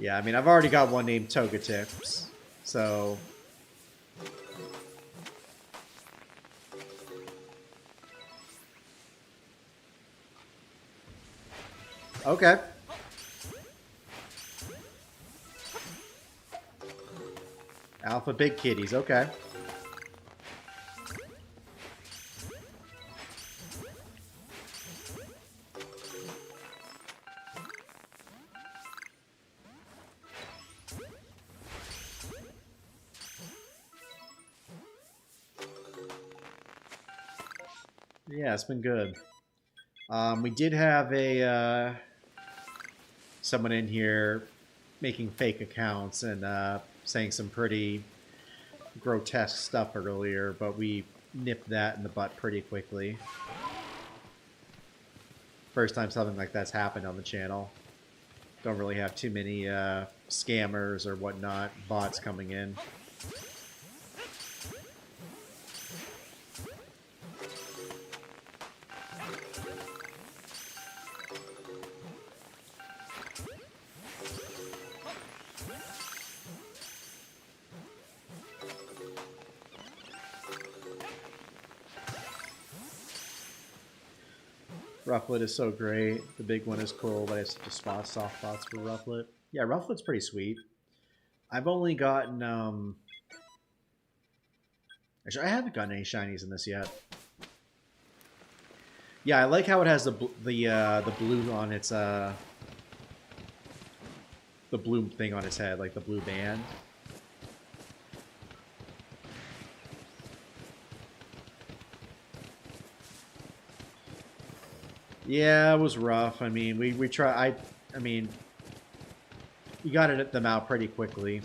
Yeah, I mean, I've already got one named Togetic, so... Okay. Alpha Big Kitties, okay. Yeah, it's been good. We did have a someone in here making fake accounts and saying some pretty grotesque stuff earlier, but we nipped that in the butt pretty quickly. First time something like that's happened on the channel. Don't really have too many scammers or whatnot, bots coming in. Rufflet is so great. The big one is cool, but I have such a soft spots for Rufflet. Yeah, Rufflet's pretty sweet. I've only gotten actually, I haven't gotten any shinies in this yet. Yeah, I like how it has the blue on its the blue thing on its head, like the blue band. Yeah, it was rough. I mean, we try. I mean, we got them out pretty quickly.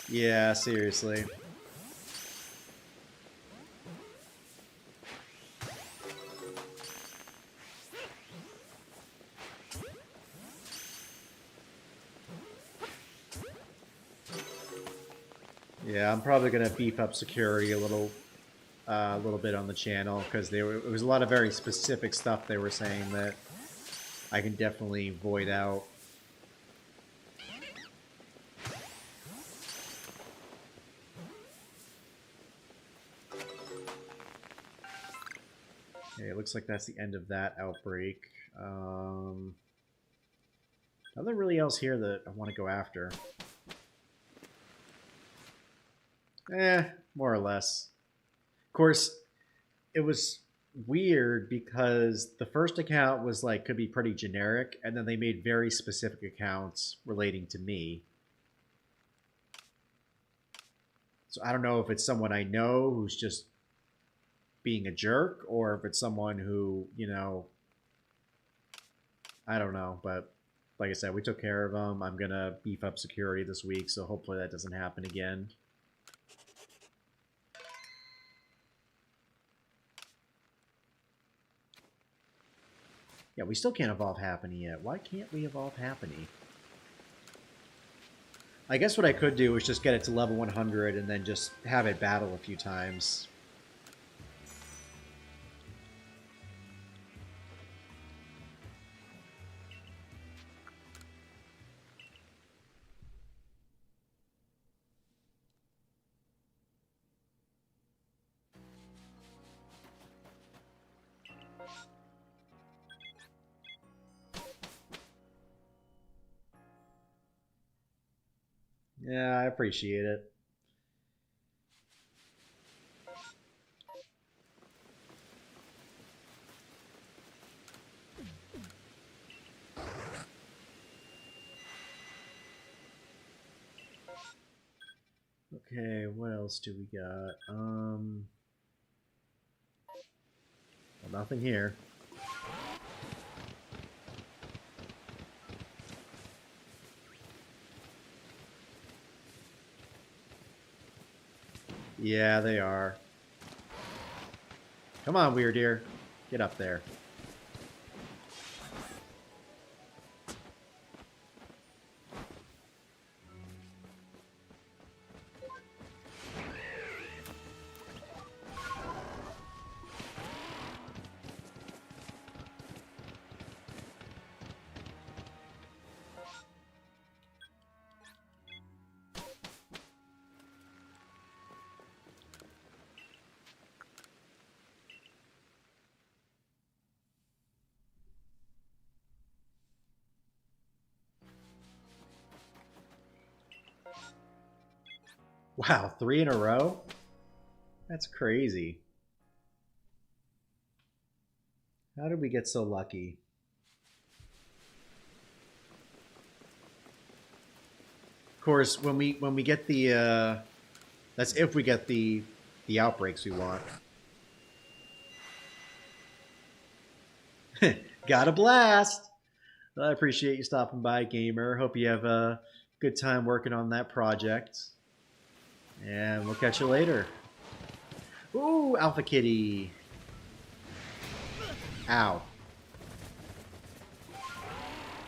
Yeah, seriously. Yeah, I'm probably gonna beef up security a little bit on the channel because it was a lot of very specific stuff they were saying that I can definitely void out. Okay, it looks like that's the end of that outbreak. Nothing really else here that I want to go after. More or less. Of course, it was weird because the first account was like could be pretty generic, and then they made very specific accounts relating to me. So I don't know if it's someone I know who's just being a jerk, or if it's someone who, you know, I don't know. But like I said, we took care of them. I'm gonna beef up security this week, so hopefully that doesn't happen again. Yeah, we still can't evolve Happiny yet. Why can't we evolve Happiny? I guess what I could do is just get it to level 100 and then just have it battle a few times. Yeah, I appreciate it. Okay, what else do we got? Well, nothing here. Yeah, they are. Come on, Weird Ear. Get up there. Wow, 3 in a row? That's crazy. How did we get so lucky? Of course, when we get the that's if we get the outbreaks we want. Got a blast. Well, I appreciate you stopping by, gamer. Hope you have a good time working on that project. And we'll catch you later. Ooh, Alpha Kitty. Ow.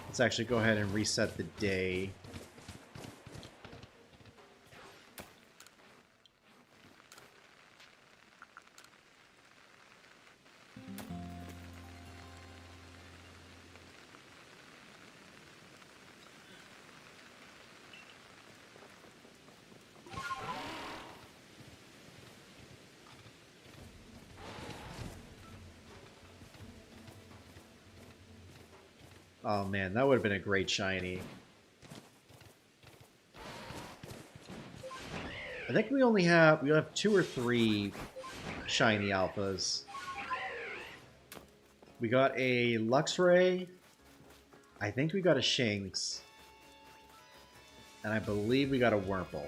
Let's actually go ahead and reset the day. Oh man, that would have been a great shiny. I think we have 2 or 3 shiny alphas. We got a Luxray. I think we got a Shinx. And I believe we got a Wurmple.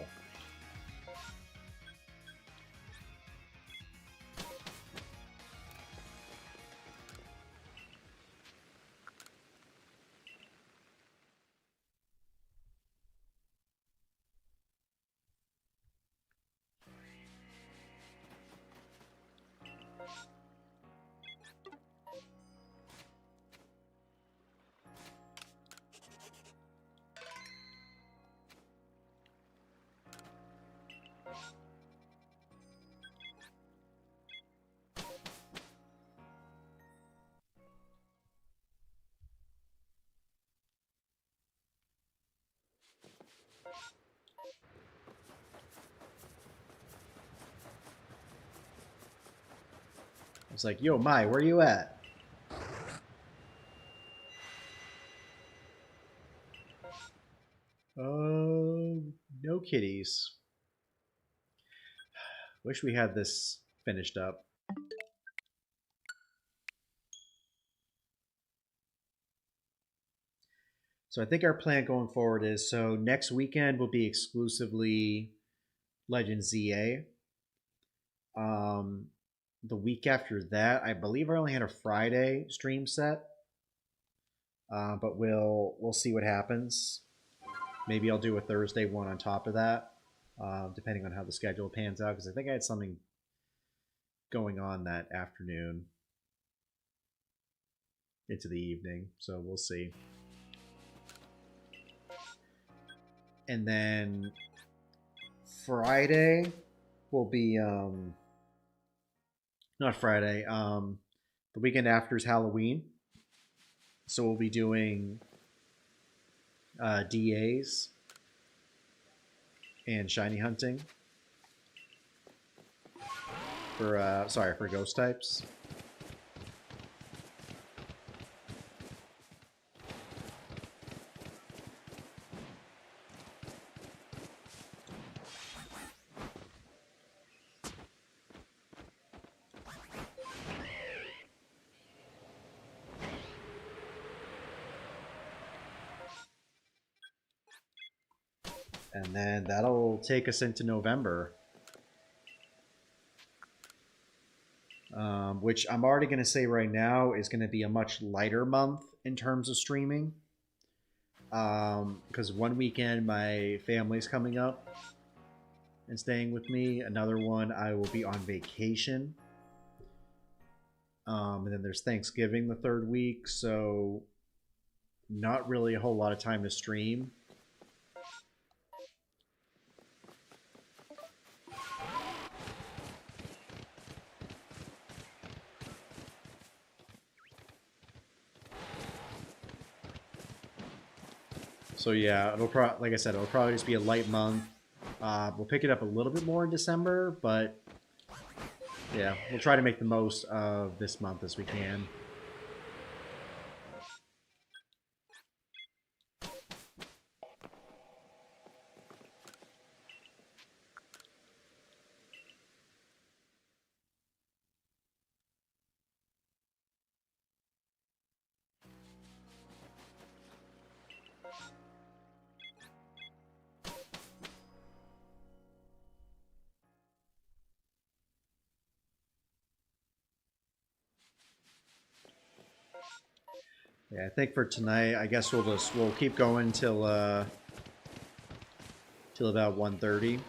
I was like, yo, Mai, where you at? Oh, no kitties. Wish we had this finished up. So I think our plan going forward is, so next weekend will be exclusively Legend ZA. The week after that, I believe I only had a Friday stream set, but we'll see what happens. Maybe I'll do a Thursday one on top of that, depending on how the schedule pans out. Because I think I had something going on that afternoon into the evening, so we'll see. And then Friday will be not Friday. The weekend after is Halloween, so we'll be doing DAs and shiny hunting for for ghost types. And then that'll take us into November. Which I'm already going to say right now is going to be a much lighter month in terms of streaming. Because one weekend my family's coming up and staying with me. Another one I will be on vacation. And then there's Thanksgiving the third week, so not really a whole lot of time to stream. So yeah, like I said, it'll probably just be a light month. We'll pick it up a little bit more in December, but yeah, we'll try to make the most of this month as we can. Yeah, I think for tonight, I guess we'll keep going till about 1:30,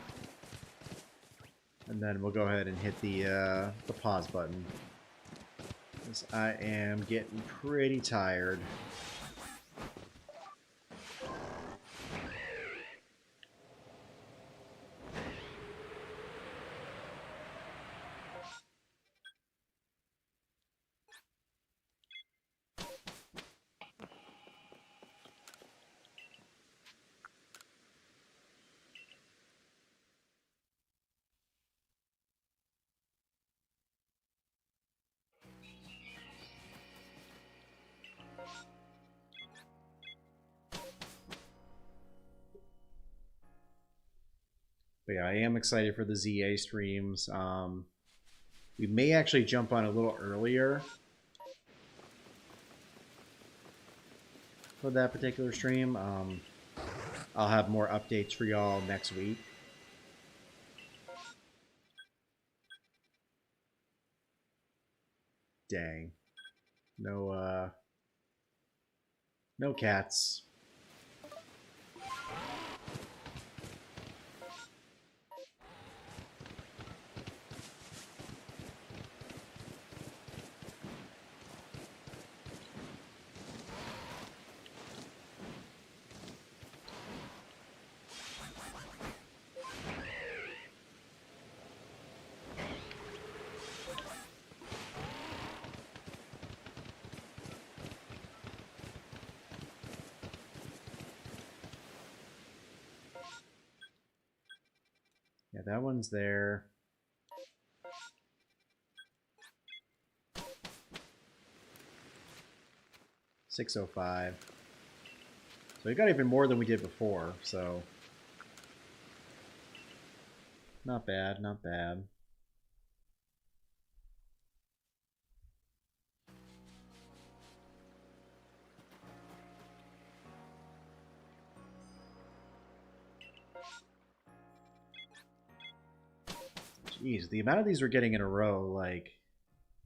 and then we'll go ahead and hit the pause button. Because I am getting pretty tired. But yeah, I am excited for the ZA streams. We may actually jump on a little earlier for that particular stream. I'll have more updates for y'all next week. Dang. No, no cats. Yeah, that one's there. $605. So we got even more than we did before, so not bad, not bad. Jeez, the amount of these we're getting in a row, like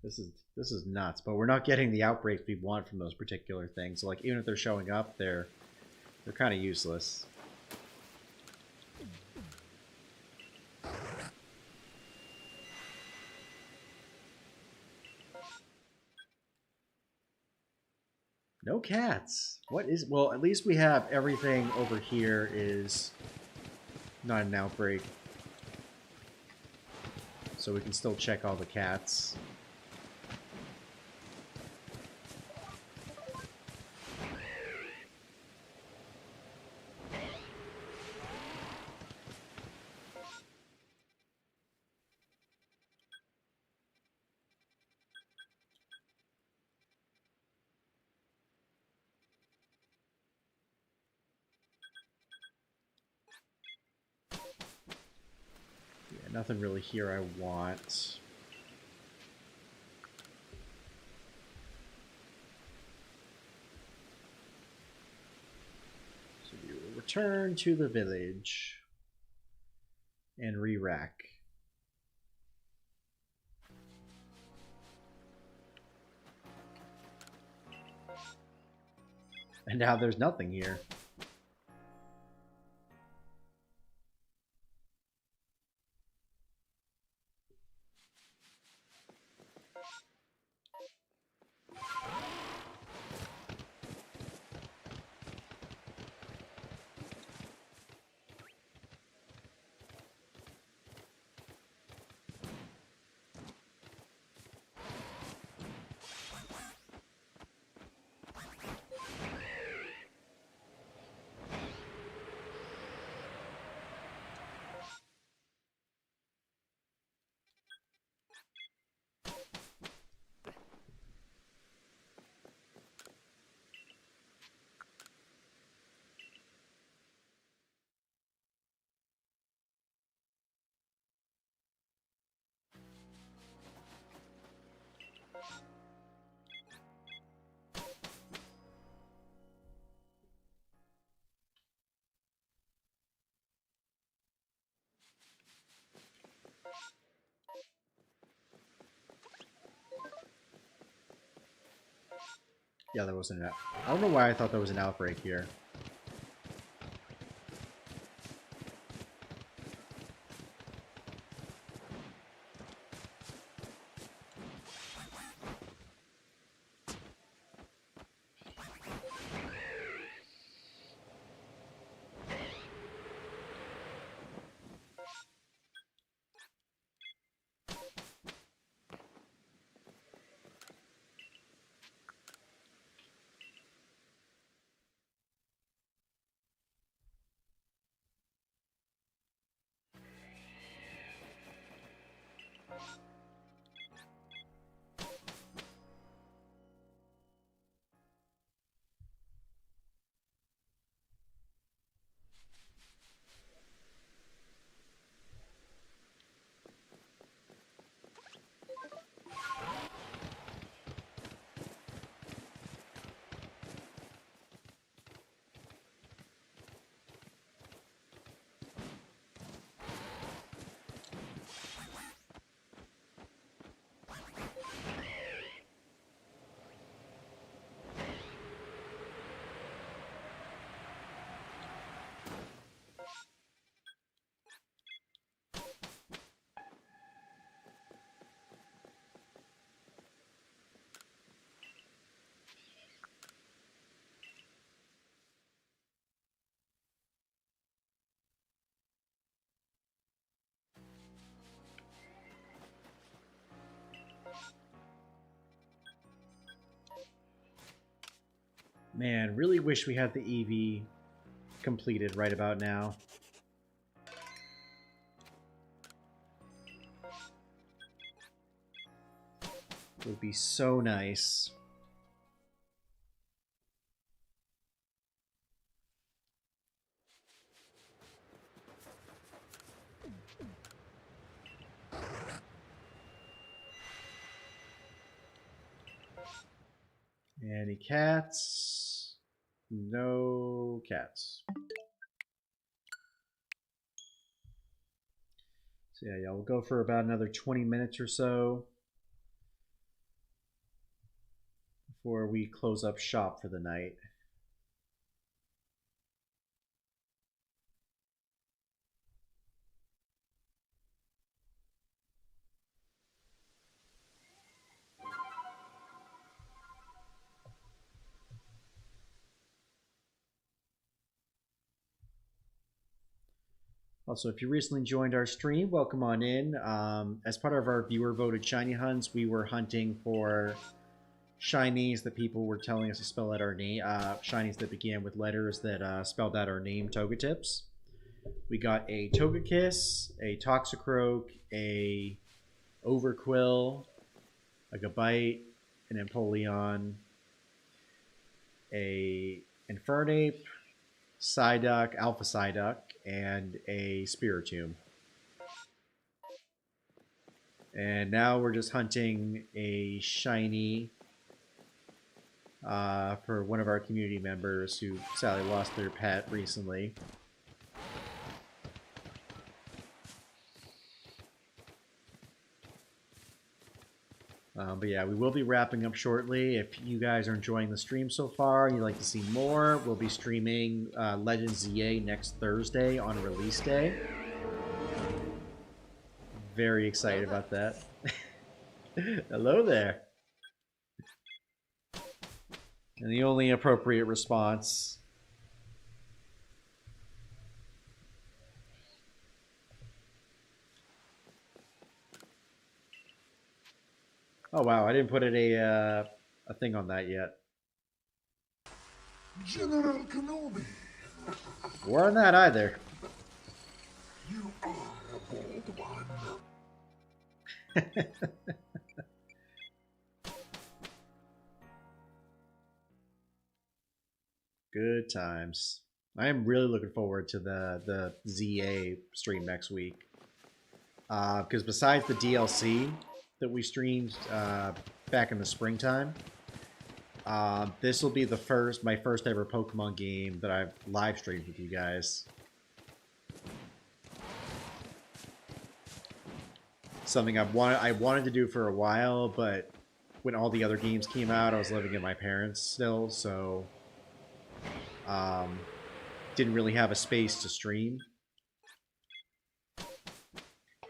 this is nuts. But we're not getting the outbreaks we want from those particular things. So like even if they're showing up, they're kind of useless. No cats. What is... Well, at least we have everything over here is not an outbreak. So we can still check all the cats. Nothing really here I want. So return to the village and re-rack. And now there's nothing here. Yeah, there wasn't. I don't know why I thought there was an outbreak here. Man, really wish we had the EV completed right about now. It would be so nice. Any cats? No cats. So yeah, we'll go for about another 20 minutes or so before we close up shop for the night. Also, if you recently joined our stream, welcome on in. As part of our viewer voted shiny hunts, we were hunting for shinies that people were telling us to spell out our name, shinies that began with letters that spelled out our name, Togetips. We got a Togekiss, a Toxicroak, a Overquill, a Gabite, an Empoleon, a Infernape, Psyduck, Alpha Psyduck, and a Spiritomb. And now we're just hunting a shiny for one of our community members who sadly lost their pet recently. But yeah, we will be wrapping up shortly. If you guys are enjoying the stream so far and you'd like to see more, we'll be streaming Legends ZA next Thursday on release day. Very excited about that. Hello there. And the only appropriate response. Oh wow, I didn't put a thing on that yet. General Kenobi. We're on that either. You are a bold one. Good times. I am really looking forward to the ZA stream next week. Because besides the DLC that we streamed back in the springtime, this will be my first ever Pokemon game that I've live streamed with you guys. Something I wanted to do for a while, but when all the other games came out, I was living at my parents' still, so didn't really have a space to stream.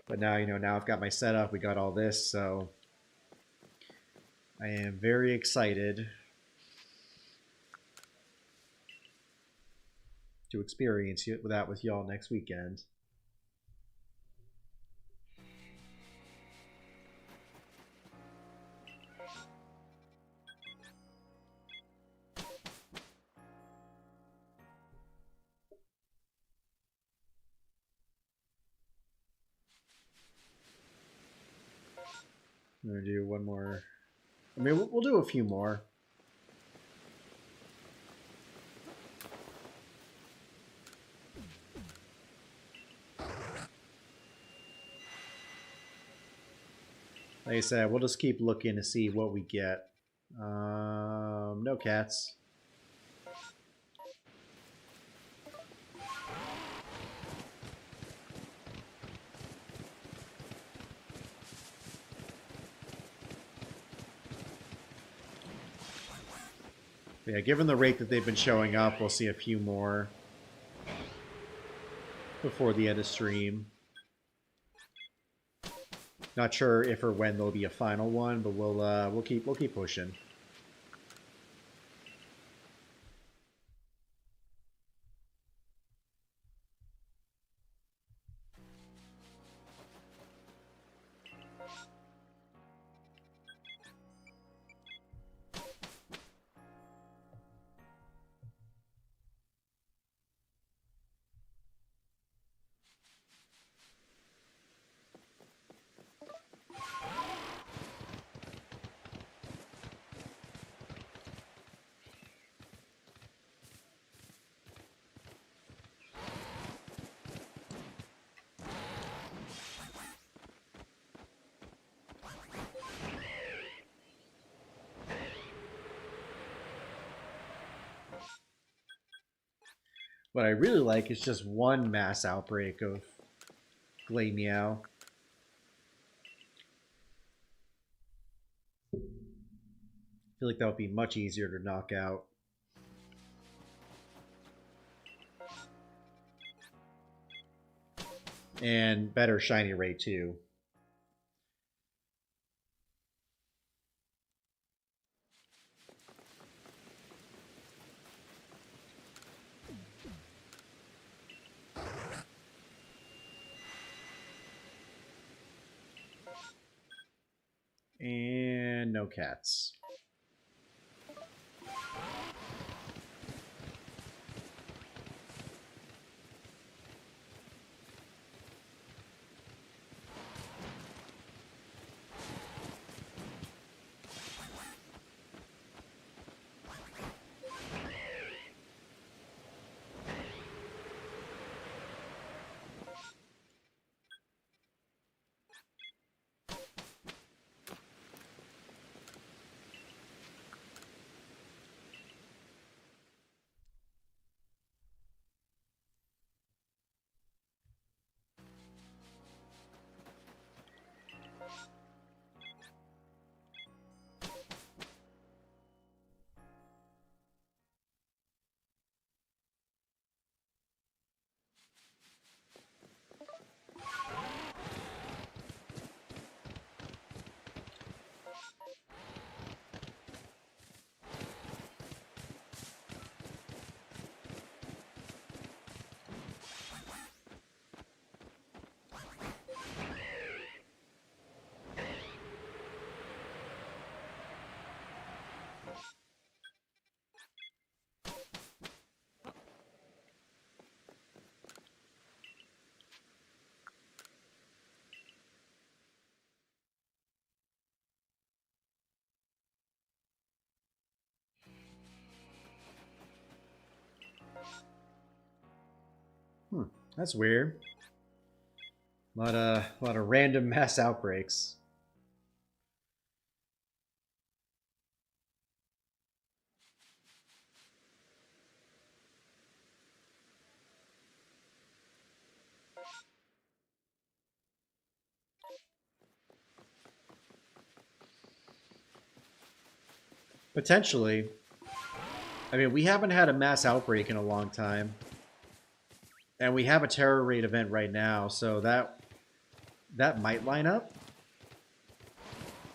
But now, now I've got my setup, we got all this, so I am very excited to experience that with y'all next weekend. I'm gonna do one more. I mean, we'll do a few more. Like I said, we'll just keep looking to see what we get. No cats. Yeah, given the rate that they've been showing up, we'll see a few more before the end of stream. Not sure if or when there'll be a final one, but we'll keep pushing. What I really like is just one mass outbreak of Glameow. I feel like that would be much easier to knock out. And better shiny rate too. And no cats. That's weird. A lot of random mass outbreaks. Potentially. I mean, we haven't had a mass outbreak in a long time. And we have a terror raid event right now, so that might line up.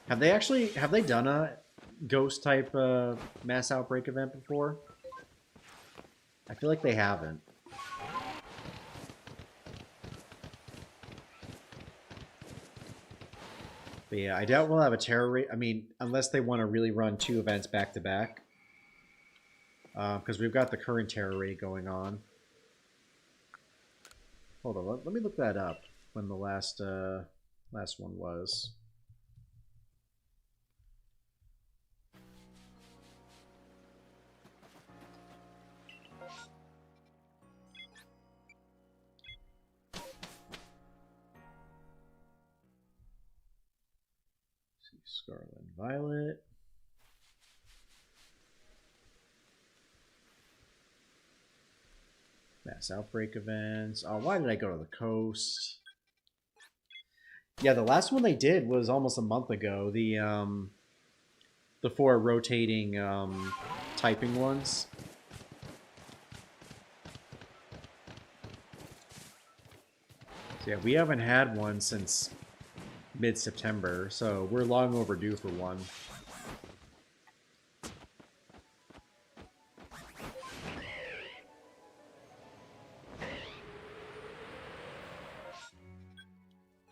Have they done a ghost type mass outbreak event before? I feel like they haven't. But yeah, I doubt we'll have a terror raid. I mean, unless they want to really run 2 events back to back. Because we've got the current terror raid going on. Hold on, let me look that up. When the last one was. Let's see, Scarlet and Violet. Mass outbreak events. Oh, why did I go to the coast? Yeah, the last one they did was almost a month ago. The 4 rotating typing ones. So yeah, we haven't had one since mid-September, so we're long overdue for one.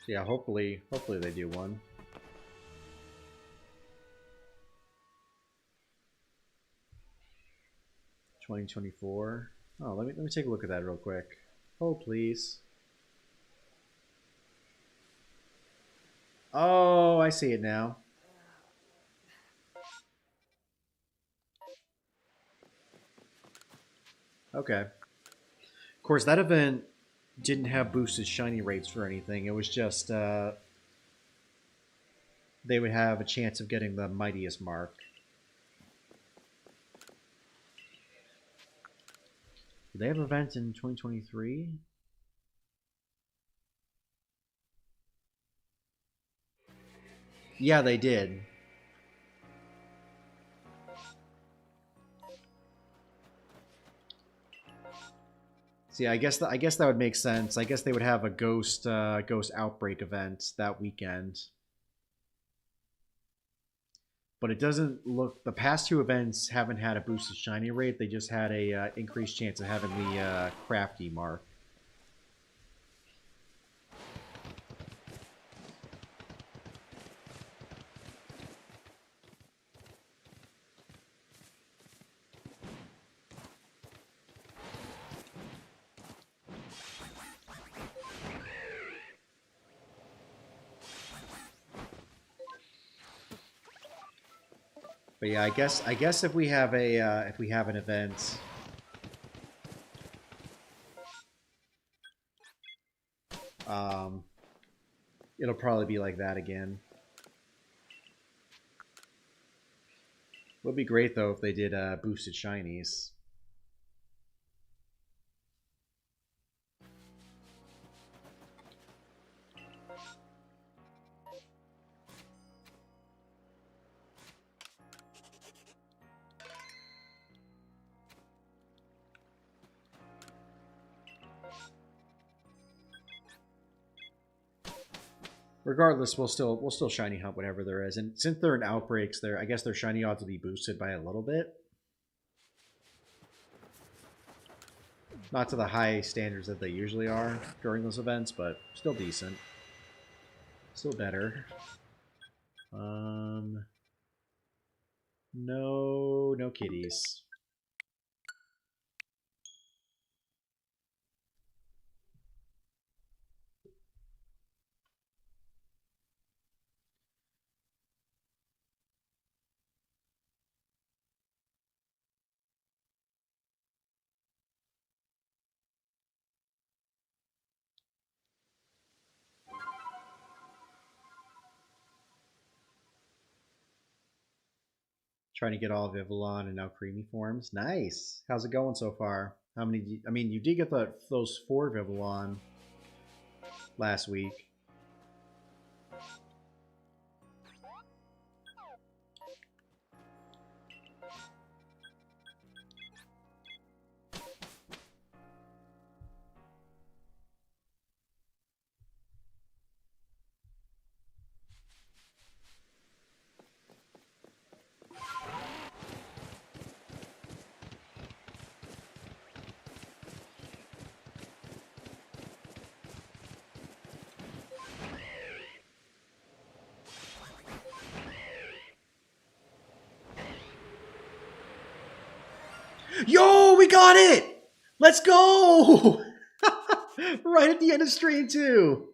So yeah, hopefully they do one. $2024. Oh, let me take a look at that real quick. Oh, please. Oh, I see it now. Okay. Of course, that event didn't have boosted shiny rates for anything. It was just they would have a chance of getting the mightiest mark. Do they have events in 2023? Yeah, they did. See, I guess that would make sense. I guess they would have a ghost outbreak event that weekend. But it doesn't look. The past 2 events haven't had a boosted shiny rate. They just had a increased chance of having the crafty mark. But yeah, I guess if we have an event, um, it'll probably be like that again. Would be great though if they did boosted shinies. Regardless, we'll still shiny hunt whatever there is, and since they're in outbreaks, I guess their shiny odds will be boosted by a little bit. Not to the high standards that they usually are during those events, but still decent. Still better. No kitties. Trying to get all Vivillon and now Creamy forms. Nice. How's it going so far? How many? I mean, you did get those 4 Vivillon last week. Yo, we got it! Let's go! Right at the end of stream, too.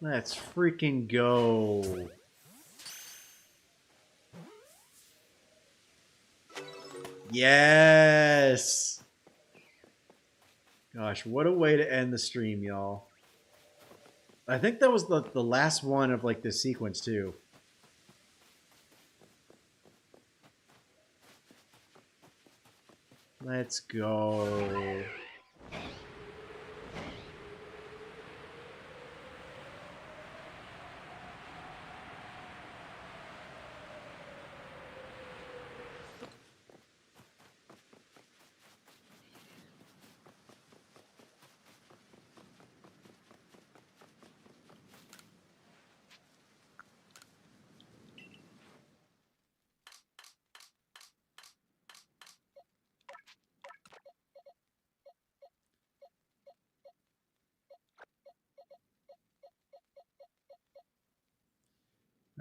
Let's freaking go. Yes! Gosh, what a way to end the stream, y'all. I think that was the last one of like this sequence, too. Let's go.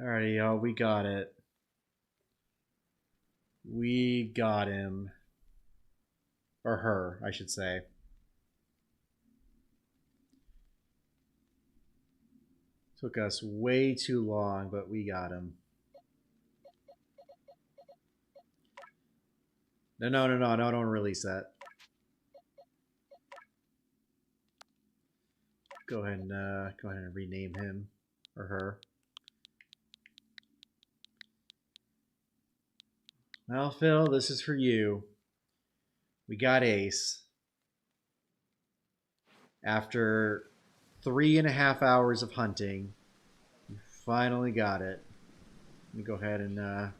Alrighty, y'all, we got it. We got him. Or her, I should say. Took us way too long, but we got him. No, don't release that. Go ahead and rename him or her. Well, Phil, this is for you. We got Ace. After 3.5 hours of hunting, we finally got it. Let me go ahead and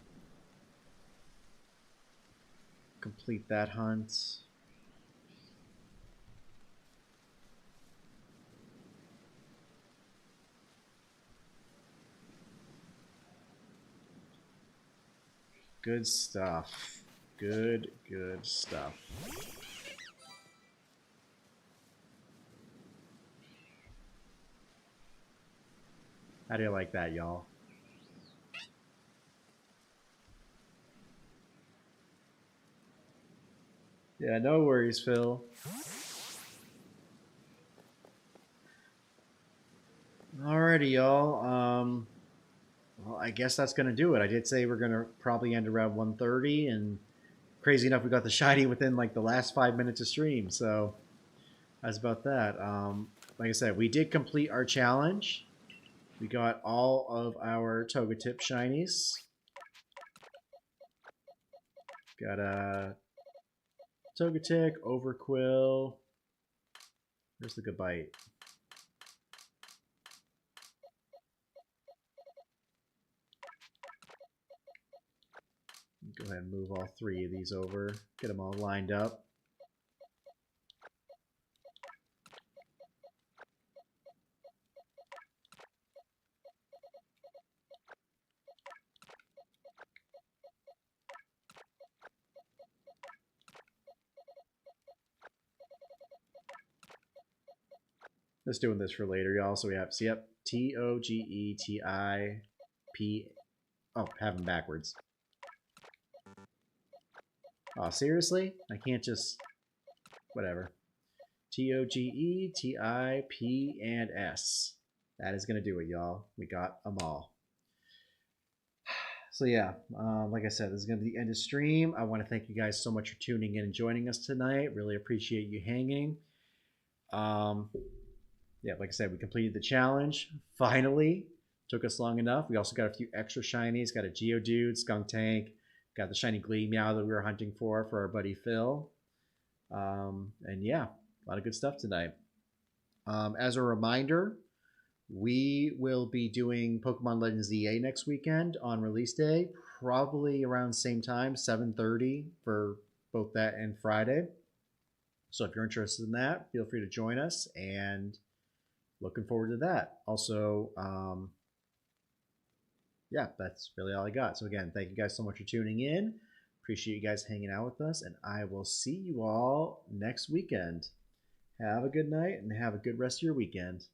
complete that hunt. Good stuff. Good stuff. How do you like that, y'all? Yeah, no worries, Phil. Alrighty, y'all. Well, I guess that's going to do it. I did say we're going to probably end around 1:30, and crazy enough, we got the shiny within like the last 5 minutes of stream, so that's about that. Like I said, we did complete our challenge. We got all of our Togetic shinies. Got a Togetic, Overquill. Where's the Goodbite? Go ahead and move all 3 of these over. Get them all lined up. Just doing this for later, y'all. So we have, see, yep, Togetip. Oh, have them backwards. Oh, seriously? I can't just... Whatever. Togetip and S. That is going to do it, y'all. We got them all. So yeah, like I said, this is going to be the end of stream. I want to thank you guys so much for tuning in and joining us tonight. Really appreciate you hanging. Yeah, like I said, we completed the challenge. Finally. took us long enough. We also got a few extra shinies. Got a Geodude, Skunk Tank. Got the shiny Gleammeow that we were hunting for our buddy Phil. And yeah, a lot of good stuff tonight. As a reminder, we will be doing Pokemon Legends EA next weekend on release day, probably around the same time, 7:30 for both that and Friday. So if you're interested in that, feel free to join us, and looking forward to that. Also, yeah, that's really all I got. So again, thank you guys so much for tuning in. Appreciate you guys hanging out with us, and I will see you all next weekend. Have a good night and have a good rest of your weekend.